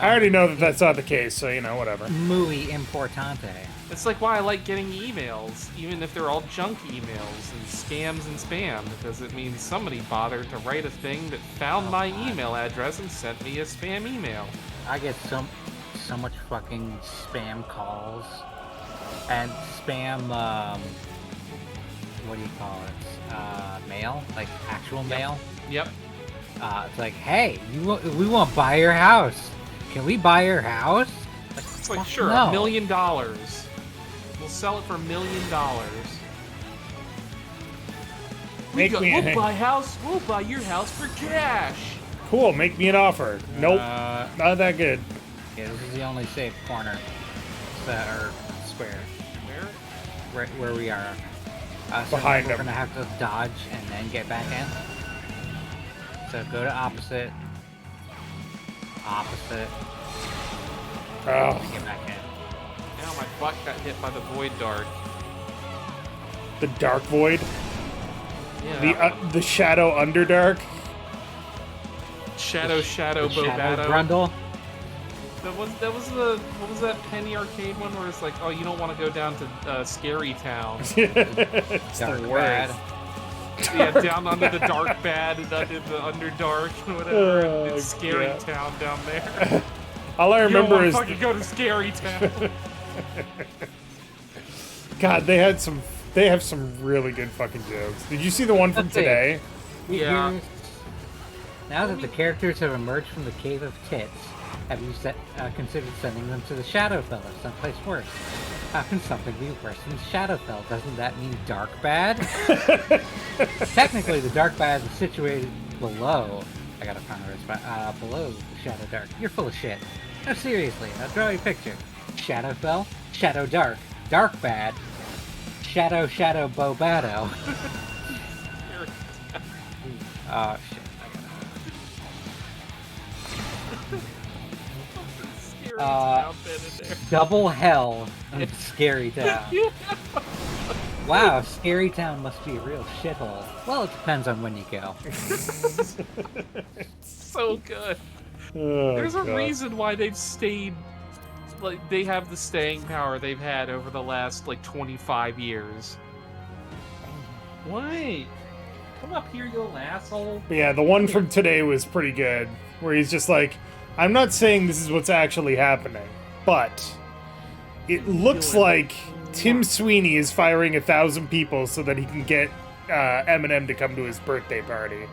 I already know that that's not the case, so, you know, whatever. Muy importante. It's like why I like getting emails, even if they're all junk emails and scams and spam, because it means somebody bothered to write a thing that found my email address and sent me a spam email. I get so much fucking spam calls and spam what do you call it? Mail, like actual mail. Yep. It's like, hey, we want to buy your house. Can we buy your house? It's like, sure, no. $1 million. We'll sell it for $1 million. We'll buy your house for cash. Cool, make me an offer. Nope, not that good. Yeah, this is the only safe corner or square. Where? Right where we are. So Behind we're them. gonna have to dodge and then get back in. So go to opposite. Opposite. Oh, Get back in. Now my butt got hit by the void dart. the Dark Void. Yeah. The Shadow Underdark. Shadow Shadow Bobato. Grundle. That was the what was that Penny Arcade one where it's like, oh, you don't want to go down to Scary Town. It's Dark the Bad. worst. Yeah, down under the dark bad and under the underdark and whatever. Oh, it's Scary God. Town down there. All I You don't remember want is to fucking go to Scary Town. God, they have some really good fucking jokes. Did you see the one from Let's see. today? Yeah. Now that the characters have emerged from the Cave of Tits, have you considered sending them to the Shadowfell or someplace worse? How can something be worse than Shadowfell? Doesn't that mean Dark Bad? Technically, the Dark Bad is situated below. I gotta find where it's below the Shadow Dark. You're full of shit. No, seriously, I'll draw you a picture. Shadowfell, Shadow Dark, Dark Bad, Shadow Bobato. Oh shit. Scary Town bit in there. Double hell in Scary Town. Wow, Scary Town must be a real shithole. Well, it depends on when you go. So good. Oh, There's a God. reason why they've stayed, like, they have the staying power they've had over the last, like, 25 years. What? Come up here, you little asshole. But yeah, the one from today was pretty good, where he's just like, I'm not saying this is what's actually happening, but it looks like Tim Sweeney is firing 1,000 people so that he can get Eminem to come to his birthday party.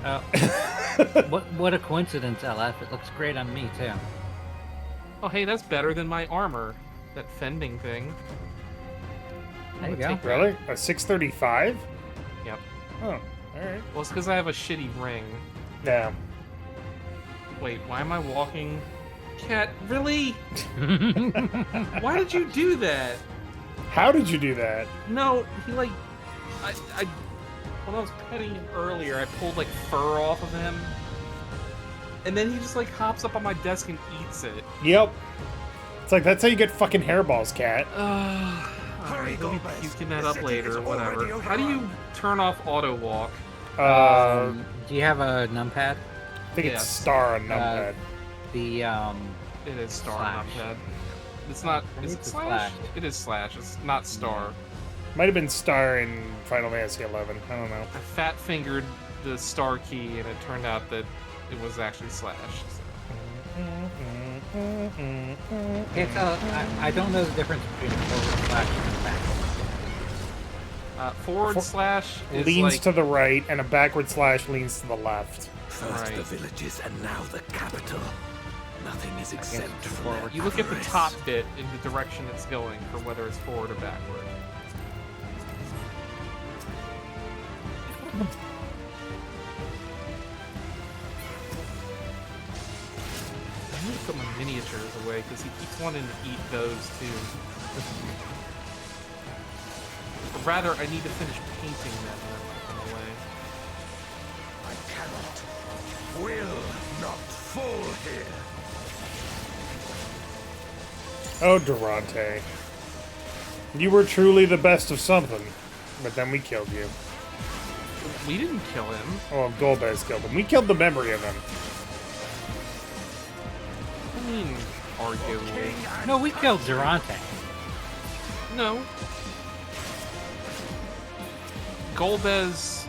Oh. What a coincidence, LF. It looks great on me, too. Oh, hey, that's better than my armor. That fending thing. There you I'll go. take that. Really? A 635? Yep. Oh, alright. Well, it's because I have a shitty ring. Yeah. Wait, why am I walking? Cat, really? Why did you do that? How did you do that? No, he like, I when I was petting him earlier, I pulled like fur off of him, and then he just like hops up on my desk and eats it. Yep. It's like, that's how you get fucking hairballs, cat. Alright, he's getting that up later, whatever. How do you turn off auto walk? Do you have a numpad? I think it's yes. star on numpad. The, It is star Slash. numpad. It's not. I Is think it it's slash? slash. It is slash. It's not star. Might have been star in Final Fantasy 11. I don't know. I fat fingered the star key, and it turned out that it was actually slash. it's I don't know the difference between a forward slash and a back. Forward slash is Leans like, to the right, and a backward slash leans to the left. First Right. the villages and now the capital. Nothing is I guess exempt it's from forward. that You look at the avarice. top bit in the direction it's going for whether it's forward or backward. I need to put my miniatures away because he keeps wanting to eat those too. Or rather, I need to finish painting them and then put them away. I cannot, will not fall here. Oh, Durante. You were truly the best of something, but then we killed you. We didn't kill him. Oh, Golbez killed him. We killed the memory of him. I mean, arguably. No, we killed Durante. No. Golbez.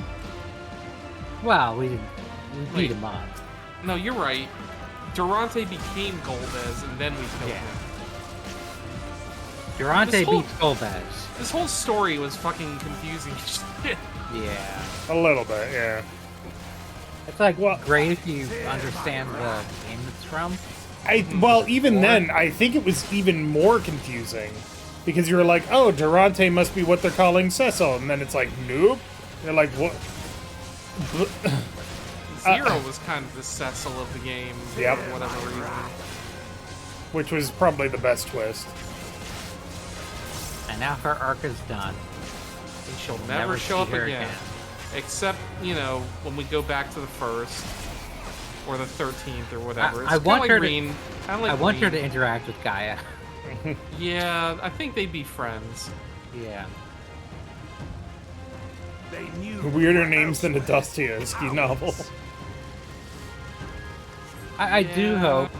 Well, we didn't. We Wait. beat him up. No, you're right. Durante became Golbez, and then we killed Yeah. him. Durante This whole- beats Golbez. This whole story was fucking confusing as shit. Yeah. A little bit, yeah. It's like Well- great if you understand the game it's from. Well, even then, I think it was even more confusing. Because you were like, oh, Durante must be what they're calling Cecil. And then it's like, nope. You're like, what? Zero was kind of the Cecil of the game Yep. for whatever reason. Which was probably the best twist. And now her arc is done. And she'll We'll never show up see her again. Except, you know, when we go back to the 1st. Or the 13th or whatever. It's I kinda want like her to- Green. Kinda like I want her Green. to interact with Gaia. Yeah, I think they'd be friends. Yeah. They knew Weirder what names than a elsewhere Dostoevsky novel. I do Yeah. hope.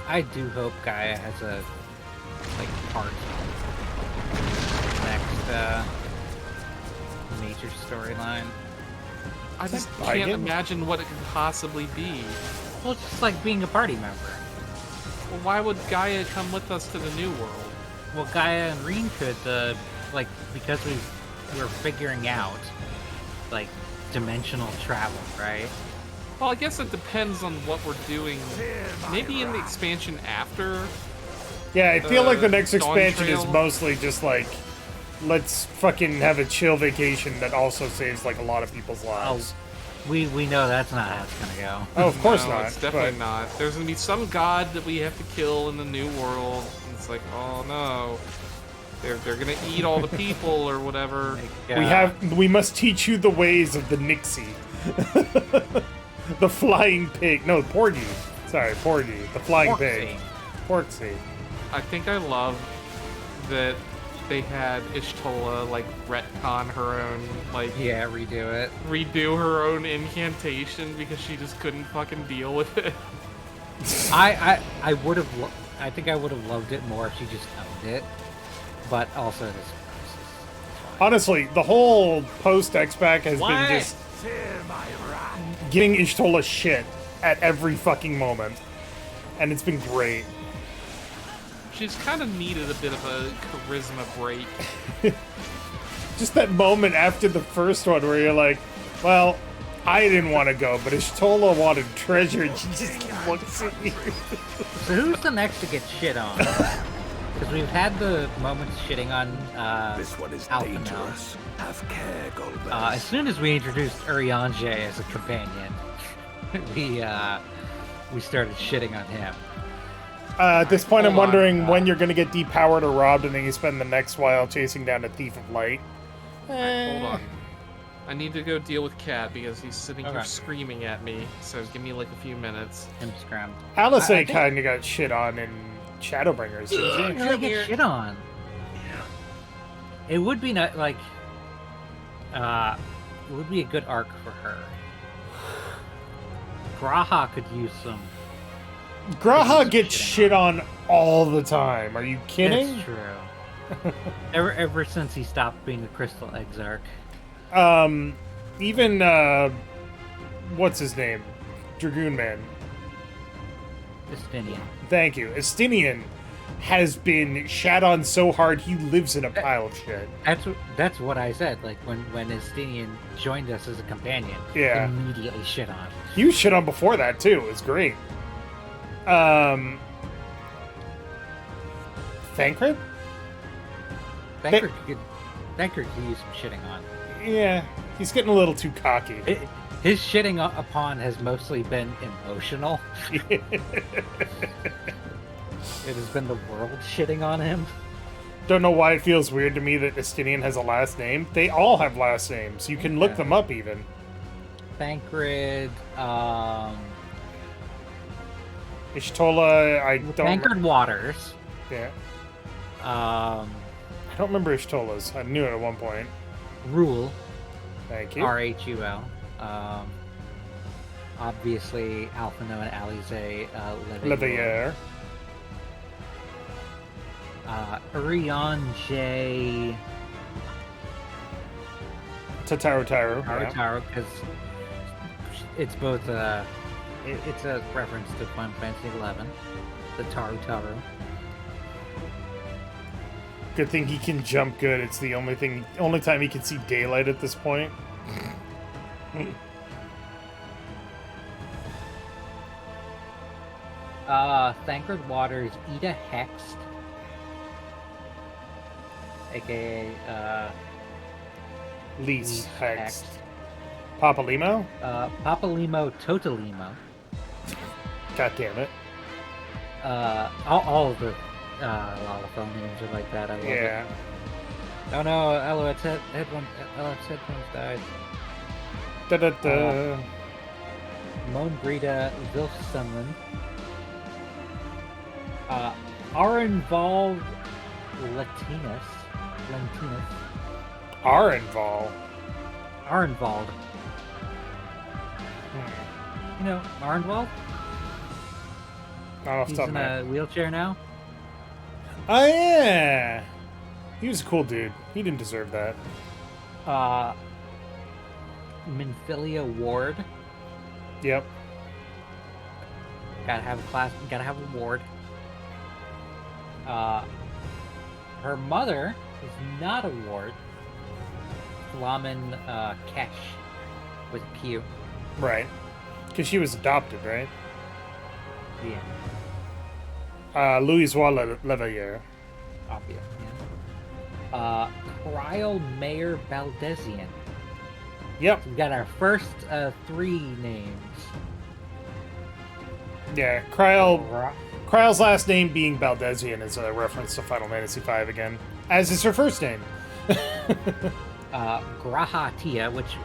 I do hope Gaia has a part next major storyline. I just Like can't it? imagine what it could possibly be. Well, it's just like being a party member. Well, why would Gaia come with us to the new world? Well, Gaia and Reen could, because we're figuring out, dimensional travel, right? Well, I guess it depends on what we're doing. Maybe in the expansion after. Yeah, I feel like the next Dawn expansion is Trail. mostly just like, let's fucking have a chill vacation that also saves like a lot of people's lives. We know that's not how it's gonna go. Oh, of course No, not. it's definitely but not. There's gonna be some god that we have to kill in the new world. And it's like, oh no. They're gonna eat all the people or whatever. we must teach you the ways of the Nixie. The flying pig. No, Porgy. Sorry, Porgy. The flying pig. Porksy. I think I love that they had Ishtola retcon her own redo it. redo her own incantation because she just couldn't fucking deal with it. I would have. I think I would have loved it more if she just owned it. But also, this is Honestly, the whole post X-Pac has What? been just getting Ishtola shit at every fucking moment. And it's been great. She's kind of needed a bit of a charisma break. Just that moment after the first one where you're like, well, I didn't want to go, but Ishtola wanted treasure, and she just looks at you. So who's the next to get shit on? Because we've had the moments shitting on This one is Alpha now. dangerous. Have care, Golbez. As soon as we introduced Urianger as a companion, we started shitting on him. At this point, I'm Hold on. wondering when you're going to get depowered or robbed, and then you spend the next while chasing down a thief of light. Hold on. I need to go deal with Cat because he's sitting here Okay. screaming at me. So give me like a few minutes. Him scram. Alice I think- kind of got shit on in Shadowbringers, didn't she? Really get shit on. It would be it would be a good arc for her. Graha could use some. Graha gets shit on all the time. Are you kidding? That's true. ever since he stopped being a Crystal Exarch. Even, what's his name? Dragoon Man. Justinian. Thank you. Estinian has been shat on so hard he lives in a pile of shit. That's what I said. Like when Justinian joined us as a companion, Yeah. immediately shit on. He was shit on before that too. It was great. Thancred? Thancred could use some shitting on. Yeah, he's getting a little too cocky. His shitting upon has mostly been emotional. It has been the world shitting on him. Don't know why it feels weird to me that Estinian has a last name. They all have last names. You can look them up even. Thancred, Ishtola, I don't... Thancred Waters. Yeah. I don't remember Ishtola's. I knew it at one point. Rule. Thank you. R-H-U-L. Obviously, Alphino and Alize Leveilleur. Urion J. Tataru. Taro, because it's both it's a reference to Final Fantasy XI, the Taru. Good thing he can jump good. It's the only time he can see daylight at this point. Thancred Waters, Ida Hext, aka Lise Hext. Papalimo? Papalimo Totalimo. God damn it. All of the a lot of phone names are like that. I love it. Oh no, LOX headphones died. Da-da-da. Moan Brita Vilfstunlen. Arenval Lentinus. Arenval. You know, Arenval? Not off the He's top of in my a head. wheelchair now? Oh yeah! He was a cool dude. He didn't deserve that. Minfilia Ward. Yep. Gotta have a ward. Her mother is not a ward. Flamen Kesh with a Q. Right. Because she was adopted, right? Yeah. Louisois Leveilleur. Obvious. Yeah. Cryle Mayor Baldesian. Yep. So we got our first 3 names. Yeah, Kryle's last name being Baldesian is a reference to Final Fantasy V again, as is her first name. Graha Tia, which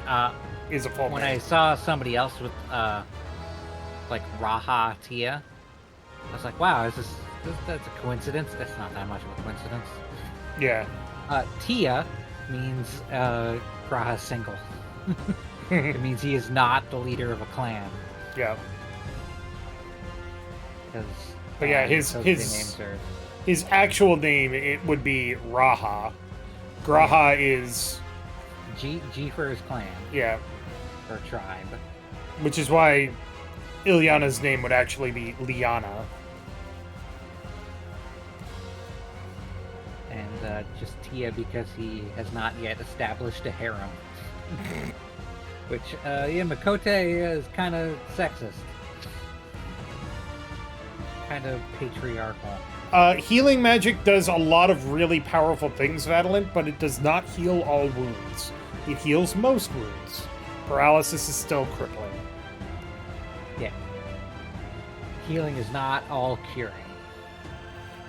is a full when name. I saw somebody else with like Raha Tia, I was like, wow, that's a coincidence? That's not that much of a coincidence. Yeah. Tia means Graha's single. It means he is not the leader of a clan. Yeah. But yeah, his actual name it would be Raha. Graha is G for his clan. Yeah. Or tribe. Which is why Ilyana's name would actually be Liana. And just Tia because he has not yet established a harem. Which, yeah, Makote is kind of sexist. Kind of patriarchal. Healing magic does a lot of really powerful things, Vadalint, but it does not heal all wounds. It heals most wounds. Paralysis is still crippling. Yeah. Healing is not all curing.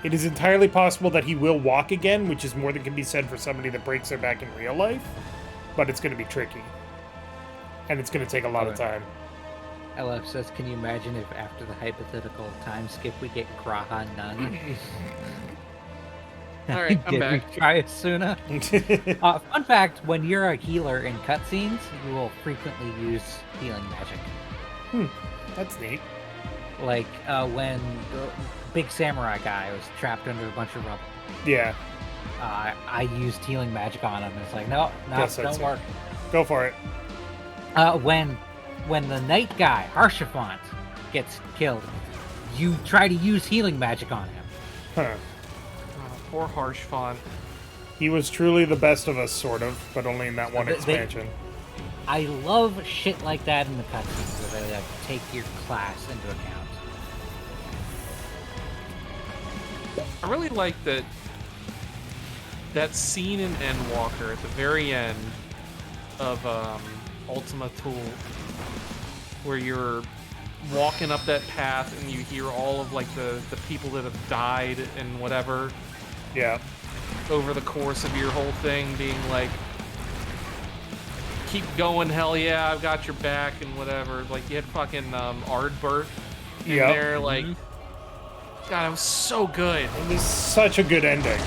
It is entirely possible that he will walk again, which is more than can be said for somebody that breaks their back in real life, but it's going to be tricky. And it's going to take a lot of time. LF says, can you imagine if after the hypothetical time skip we get Graha Nun? Alright, I'm back. Try it sooner. Fun fact, when you're a healer in cutscenes, you will frequently use healing magic. That's neat. Like, when the big samurai guy was trapped under a bunch of rubble. Yeah. I used healing magic on him. It's like, no, don't work. Go for it. When the knight guy, Harshafont, gets killed, you try to use healing magic on him. Huh. Poor Harshfont. He was truly the best of us, sort of, but only in that one expansion. I love shit like that in the cutscenes, where they like, take your class into account. I really like that scene in Endwalker at the very end of Ultima Thule, where you're walking up that path and you hear all of like the people that have died and whatever Yeah. over the course of your whole thing being like, keep going, hell yeah, I've got your back and whatever. Like you had fucking Ardbert in Yep. there, like God, it was so good. It was such a good ending.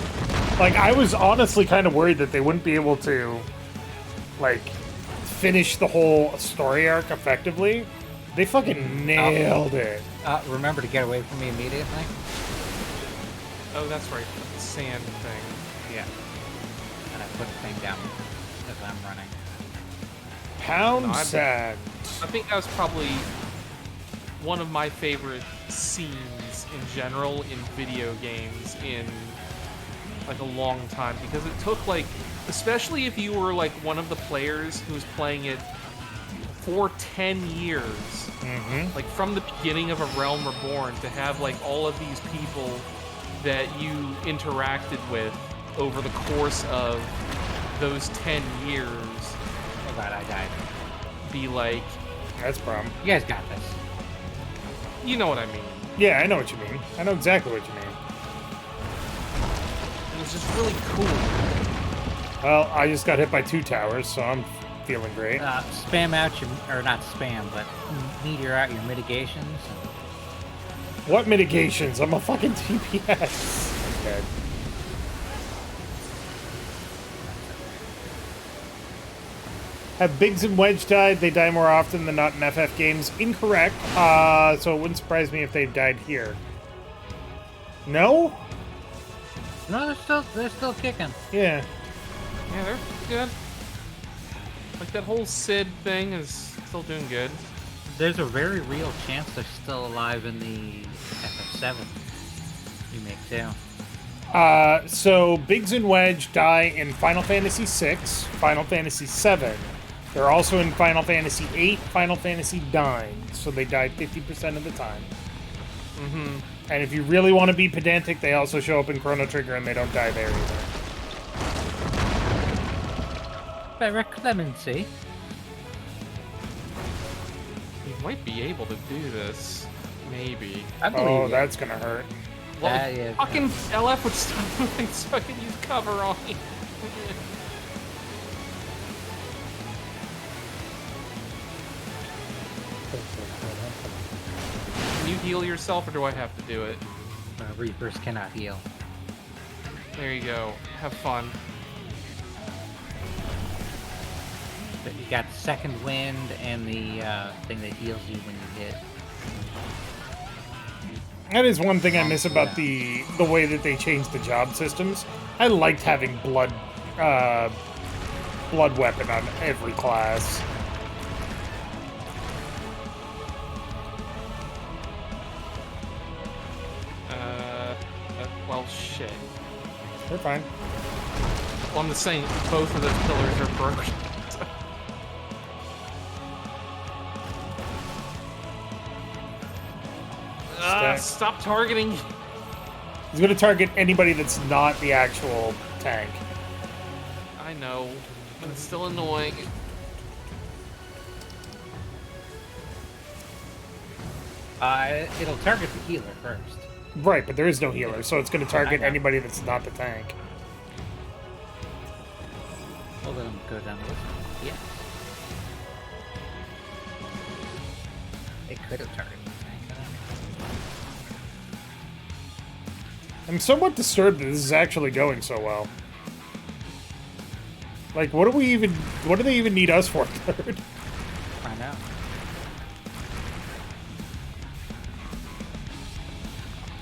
Like, I was honestly kind of worried that they wouldn't be able to, like, finish the whole story arc effectively. They fucking nailed it. Remember to get away from me immediately. Oh, that's right, the sand thing. Yeah. And I put the thing down as I'm running. Pound No, I sand. I think that was probably one of my favorite scenes in general in video games in like a long time, because it took like, especially if you were like one of the players who was playing it for 10 years, like from the beginning of A Realm Reborn, to have like all of these people that you interacted with over the course of those 10 years Oh god, I died. be like, That's a problem. You guys got this. you know what I mean. Yeah, I know what you mean. I know exactly what you mean. It was just really cool. Well, I just got hit by 2 towers, so I'm feeling great. Spam out your, or not spam, but meteor out your mitigations. What mitigations? I'm a fucking TPS. I'm dead. Have Biggs and Wedge died? They die more often than not in FF games. Incorrect. So it wouldn't surprise me if they died here. No? No, they're still kicking. Yeah. Yeah, they're good. Like that whole Sid thing is still doing good. There's a very real chance they're still alive in the FF7 remake too. So Biggs and Wedge die in Final Fantasy VI, Final Fantasy VII. They're also in Final Fantasy VIII, Final Fantasy IX. So they die 50% of the time. Mm-hmm. And if you really want to be pedantic, they also show up in Chrono Trigger and they don't die there either. Better clemency. You might be able to do this. Maybe. I believe Oh, you. that's gonna hurt. Well, That is- fucking LF would stop moving so I can use cover on me. Can you heal yourself, or do I have to do it? Reapers cannot heal. There you go. Have fun. But you got second wind and the thing that heals you when you hit. That is one thing I miss about the way that they changed the job systems. I liked having blood weapon on every class. Well, shit. They're fine. Well, I'm just saying both of those pillars are broken. Stop targeting. He's gonna target anybody that's not the actual tank. I know, but it's still annoying. It'll target the healer first. Right, but there is no healer, so it's gonna target I know. anybody that's not the tank. Well, let him go down this. Yeah. It could have targeted the tank. I'm somewhat disturbed that this is actually going so well. Like, what do they even need us for, third? I know.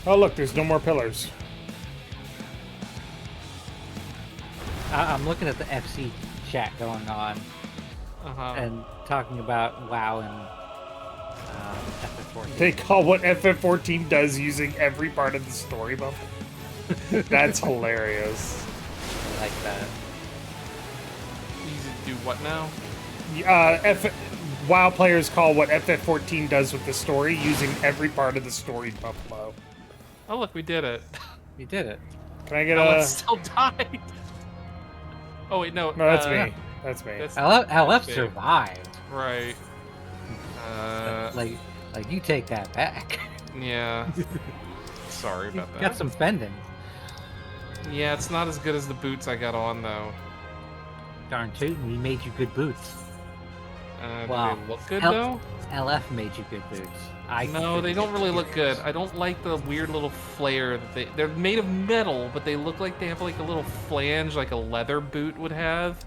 Oh, look, there's no more pillars. I'm looking at the FC chat going on and talking about WoW and FF14. They call what FF14 does using every part of the story bubble. That's hilarious. I like that. Easy to do what now? WoW players call what FF14 does with the story using every part of the story buffalo. Oh, look, we did it. You did it. Can I get LF a... still died. Oh wait, no. No, that's me. That's me. LF big. survived. Right. Like you take that back. Yeah. Sorry about that. Got some fending. Yeah, it's not as good as the boots I got on though. Darn tootin', he made you good boots. Do Wow. they look good Help. though? LF made you good boots. No, they don't really look good. I don't like the weird little flare that they're made of metal, but they look like they have like a little flange like a leather boot would have.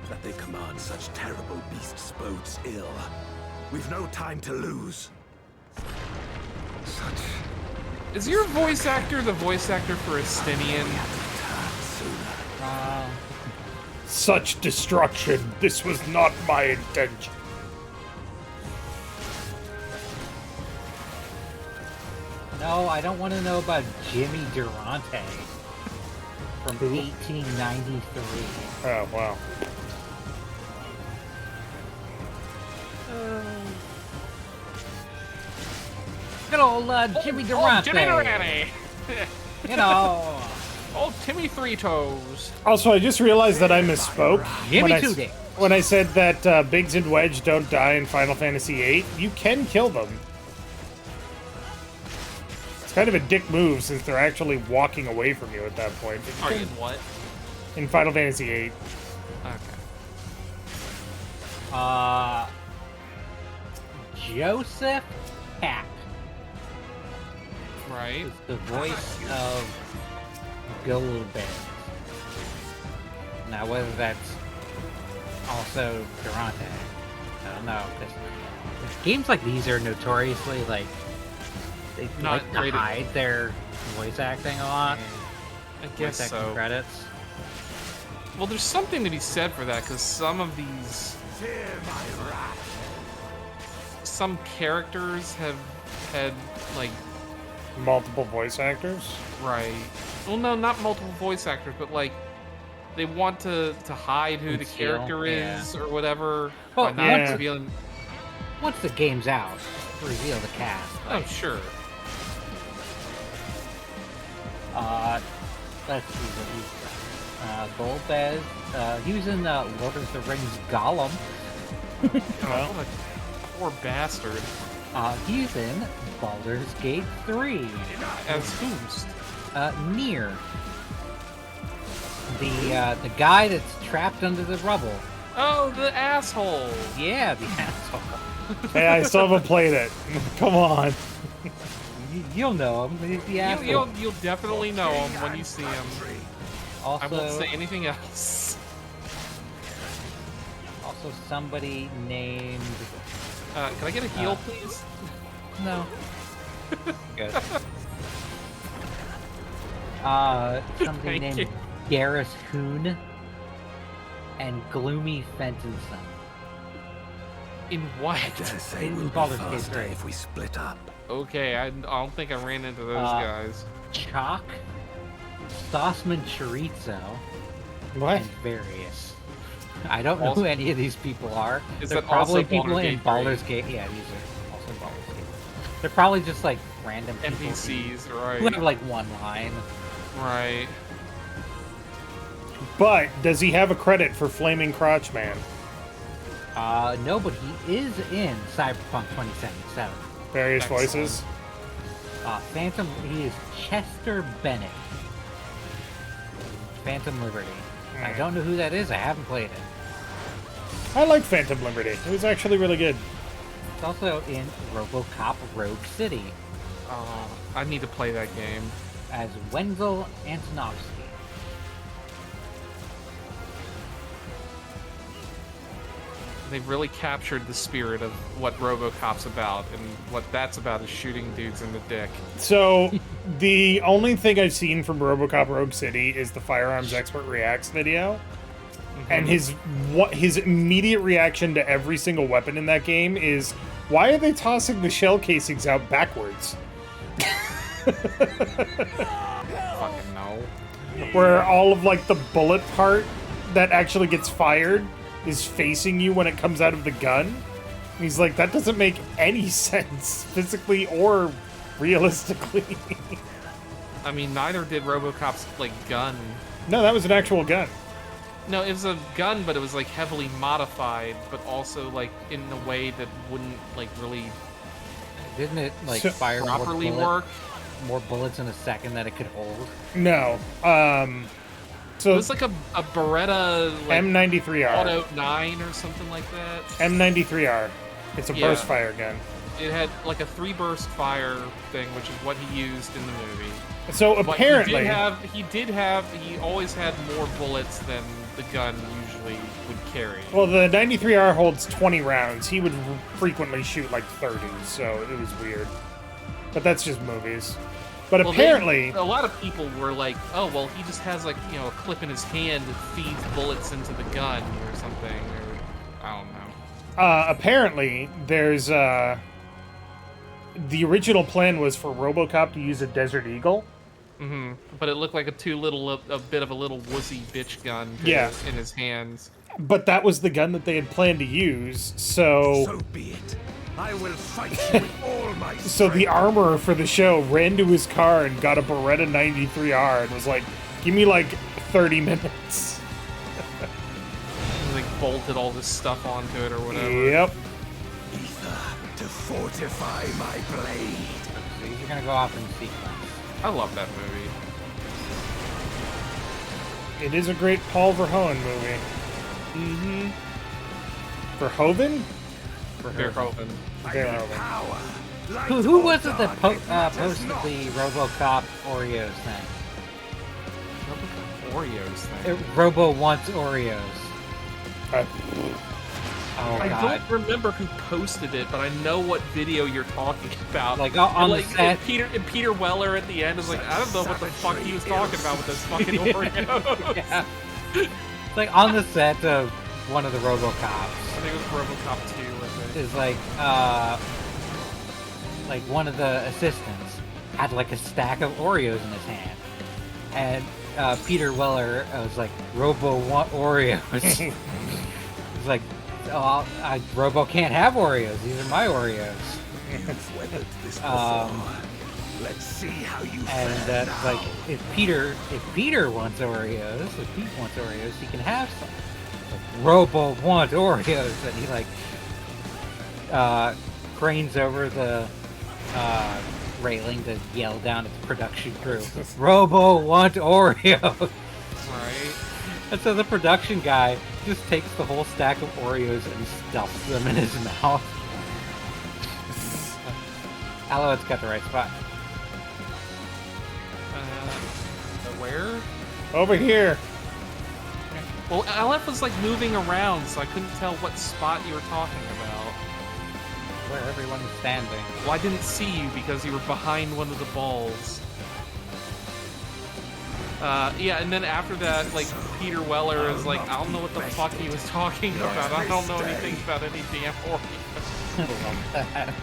That they command such terrible beasts bodes ill. We've no time to lose. Such Is your voice actor the voice actor for Estinian? Such destruction. This was not my intention. No, I don't want to know about Jimmy Durante from 1893. Oh, wow. Good old Jimmy Durante. Jimmy Durante! You know, Old Timmy Three Toes. Also, I just realized that I misspoke. Jimmy Two Dicks. When I said that Biggs and Wedge don't die in Final Fantasy VIII, you can kill them. It's kind of a dick move since they're actually walking away from you at that point. Are you in what? In Final Fantasy VIII. Okay. Joseph Hack Right. is the voice of Goldberg. Now, whether that's also Durante, I don't know. Because games like these are notoriously like they Not like to rated. hide their voice acting a lot. I guess Voice acting so. credits. Well, there's something to be said for that, because some of these... Some characters have had, like... Multiple voice actors? Right. Well, no, not multiple voice actors, but, like, they want to hide who the Conceal, character yeah. is, or whatever, Well, by not yeah. revealing... Once the game's out, reveal the cast. Oh, sure. Let's see what he's got. Golbez. He was in Lord of the Rings Gollum. Oh, what a poor bastard. He's in Baldur's Gate 3. As Hoomst. Nier. The guy that's trapped under the rubble. Oh, the asshole! Yeah, the asshole. Hey, I still haven't played it. Come on. You'll know him. He's the asshole. You'll definitely know him when you see him. Also, I won't say anything else. also somebody named... Can I get a heal, please? No. Good. Somebody Thank named you. Garrus Hoon and Gloomy Fentonson. In what? I dare say In we'll Baldur's be Gate faster 3. if we split up. Okay, I don't think I ran into those guys. Chalk, Stossman Chorizo, What? and Various. I don't know who any of these people are. Is They're that probably also people Baldur's in Gate 3? Baldur's Gate. Yeah, these are also Baldur's Gate. They're probably just like random people NPCs, who right? have like one line. Right. But does he have a credit for Flaming Crotch Man? No, but he is in Cyberpunk 2077. Various Excellent. voices? Phantom, he is Chester Bennett. Phantom Liberty. I don't know who that is. I haven't played it. I like Phantom Liberty. It was actually really good. It's also in RoboCop Rogue City I need to play that game. as Wenzel Antonovsky. They've really captured the spirit of what RoboCop's about, and what that's about is shooting dudes in the dick. So, the only thing I've seen from RoboCop Rogue City is the Firearms Expert Reacts video. And his immediate reaction to every single weapon in that game is, why are they tossing the shell casings out backwards? Fucking no. Where all of like the bullet part that actually gets fired is facing you when it comes out of the gun. And he's like, that doesn't make any sense physically or realistically. I mean, neither did RoboCop's like gun. No, that was an actual gun. No, it was a gun, but it was like heavily modified, but also like in a way that wouldn't like really Didn't it like So- fire properly more work. bullets in a second that it could hold? No. It So was like a Beretta like M93R. Auto 9 or something like that. M93R. It's a Yeah. burst fire gun. It had like a 3-burst fire thing, which is what he used in the movie. So But apparently, he always had more bullets than the gun usually would carry. well, the 93R holds 20 rounds. He would frequently shoot like 30, so it was weird. But that's just movies. But Well, apparently, a lot of people were like, "Oh, well, he just has like a clip in his hand that feeds bullets into the gun or something." Or I don't know. apparently, there's the original plan was for RoboCop to use a Desert Eagle. But it looked like a bit of a little wussy bitch gun. Yeah. In his hands. But that was the gun that they had planned to use, So be it. I will fight you with all my so the strength. armorer for the show ran to his car and got a Beretta 93R and was like, "Give me like 30 minutes." He, like bolted all this stuff onto it or whatever. Yep. Ether to fortify my blade. So you're gonna go off in sequence. I love that movie. It is a great Paul Verhoeven movie. Mm-hmm. Verhoeven? Verhoeven. Verhoeven. Power. Light Who or was it that dark, it matters posted not. the RoboCop Oreos thing? Oreos thing. Robo wants Oreos. Uh, Oh I god. don't remember who posted it, but I know what video you're talking about. Like, on the like set. and Peter Weller at the end is like, I don't know what the fuck he was talking about with this fucking Oreos. Yeah. It's like on the set of one of the RoboCops. I think it was RoboCop 2, I think. Is like one of the assistants had like a stack of Oreos in his hand, and Peter Weller was like, "Robo want Oreos." He's like, "Oh, Robo can't have Oreos. These are my Oreos." You've weathered this before. Um, Let's see how you And fare now. like, if Peter wants Oreos, if Pete wants Oreos, he can have some. Like, Robo wants Oreos, and he like cranes over the railing to yell down at the production crew, "Robo want Oreos!" Right? And so the production guy just takes the whole stack of Oreos and stuffs them in his mouth. Alouette's got the right spot. Where? over here. Well, Aleph was like moving around, so I couldn't tell what spot you were talking about. Where everyone is standing. Well, I didn't see you because you were behind one of the balls. Yeah, and then after that, like, Peter Weller is like, I don't know what the fuck he was talking about. I don't know anything about any damn Oreo.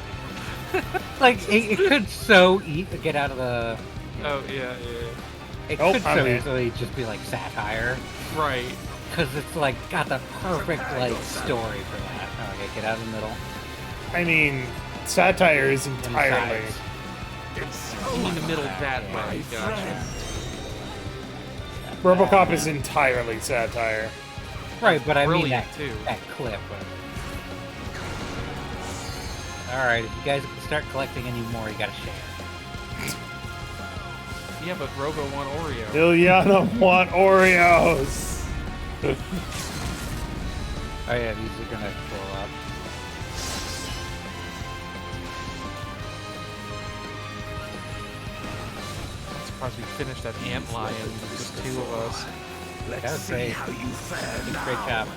Like, it could so get out of the... Oh, yeah. It Oh, could I'm so in. easily just be like satire. Right. Because it's like got the perfect like story for that. Okay, get out of the middle. I mean, satire is And entirely. sides. In the middle that way, gotcha. RoboCop is entirely satire. Right, but I mean Brilliant, that, too. that clip. Alright, if you guys start collecting any more, you gotta share. Yeah, but Robo want Oreo. Ilyana want Oreos. Oh yeah, these are gonna blow up. I'm surprised we finished that ant lion with just two of us. Let's Gotta see say, how you fare now. great job.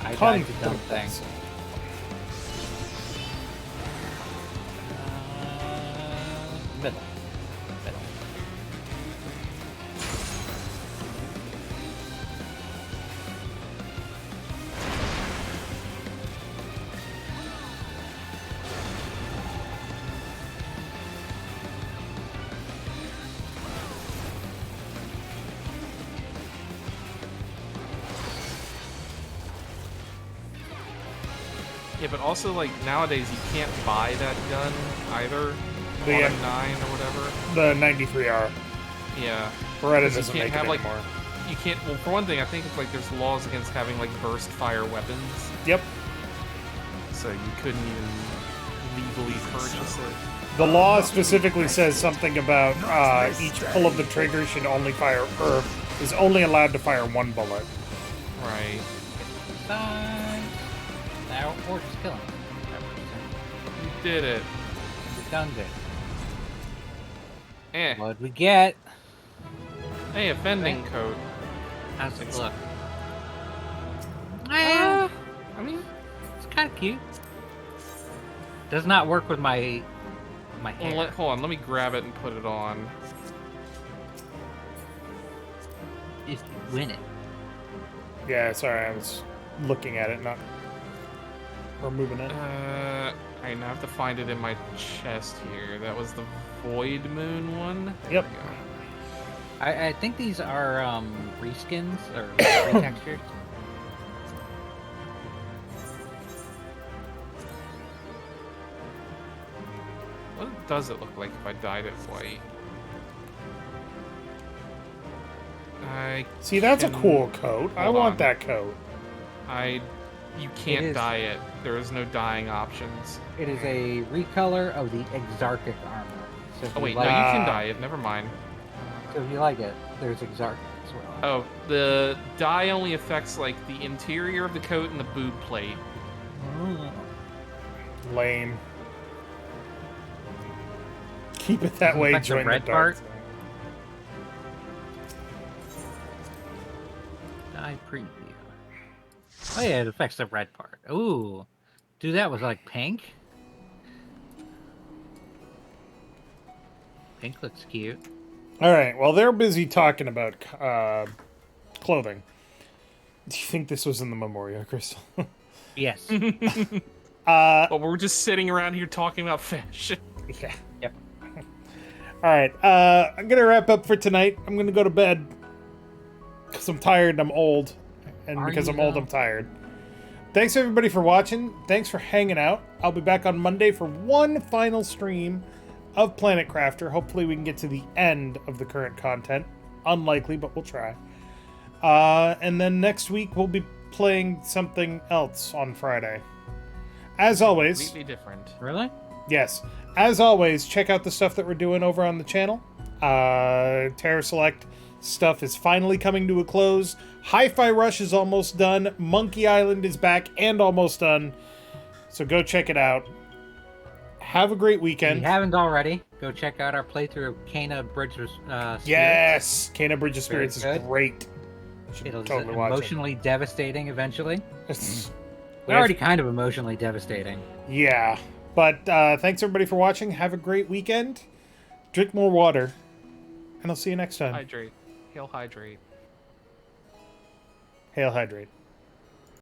I Come died to dumb thing. Middle. Middle. Yeah, but also, like, nowadays you can't buy that gun either. The, Autumn 9 or whatever. the 93R. Yeah. Beretta 'Cause doesn't you make can't it have, anymore. You can't. Well, for one thing, I think it's like there's laws against having like burst fire weapons, Yep. so you couldn't even legally purchase it. The law specifically says something about each pull of the trigger should only fire, or is only allowed to fire one bullet. Right. Now we're just killing him. You did it. We done it. Eh. What'd we get? Hey, a vending coat. How's it look? I mean, It's kind of cute. Does not work with my hair. hold on. Let me grab it and put it on. If you win it. Yeah, sorry, I was looking at it, not removing it. I now have to find it in my chest here. That was the Void Moon one. Yep. There we go. I think these are reskins or retextures. What does it look like if I dyed it white? See, that's a can- cool coat. I Hold want on. that coat. You can't is- dye it. There is no dyeing options. It is a recolor of the Exarchic armor. So if Oh you wait, like, no, you can dye it. Never mind. So if you like it, there's Exarchic as well. Oh, the dye only affects like the interior of the coat and the boob plate. Lame. Keep it that Doesn't way, affect the join the red dark. part? Dye preview. Oh yeah, it affects the red part. Ooh. Do that with like pink? Pink looks cute. All right, well, they're busy talking about clothing. Do you think this was in the Memoria, Crystal? Yes. But we're just sitting around here talking about fashion. Yeah. Yep. All right, I'm going to wrap up for tonight. I'm going to go to bed because I'm tired and I'm old. And Are because you I'm old, though? I'm tired. Thanks, everybody, for watching. Thanks for hanging out. I'll be back on Monday for one final stream of Planet Crafter. Hopefully we can get to the end of the current content. Unlikely, but we'll try. And then next week we'll be playing something else on Friday. As always, Completely different. Really? yes, as always, check out the stuff that we're doing over on the channel. CharacterSelect stuff is finally coming to a close. Hi-Fi Rush is almost done. Monkey Island is back and almost done. So go check it out. Have a great If weekend. you haven't already, go check out our playthrough of Kana Bridge of Spirits. Yes, Kana Bridge of Spirits is good. great. You should It'll totally be watch emotionally devastating eventually. it. We're already kind of emotionally devastating. Yeah, but thanks everybody for watching. Have a great weekend. Drink more water, and I'll see you next time. Hydrate. Hail hydrate. Hail hydrate.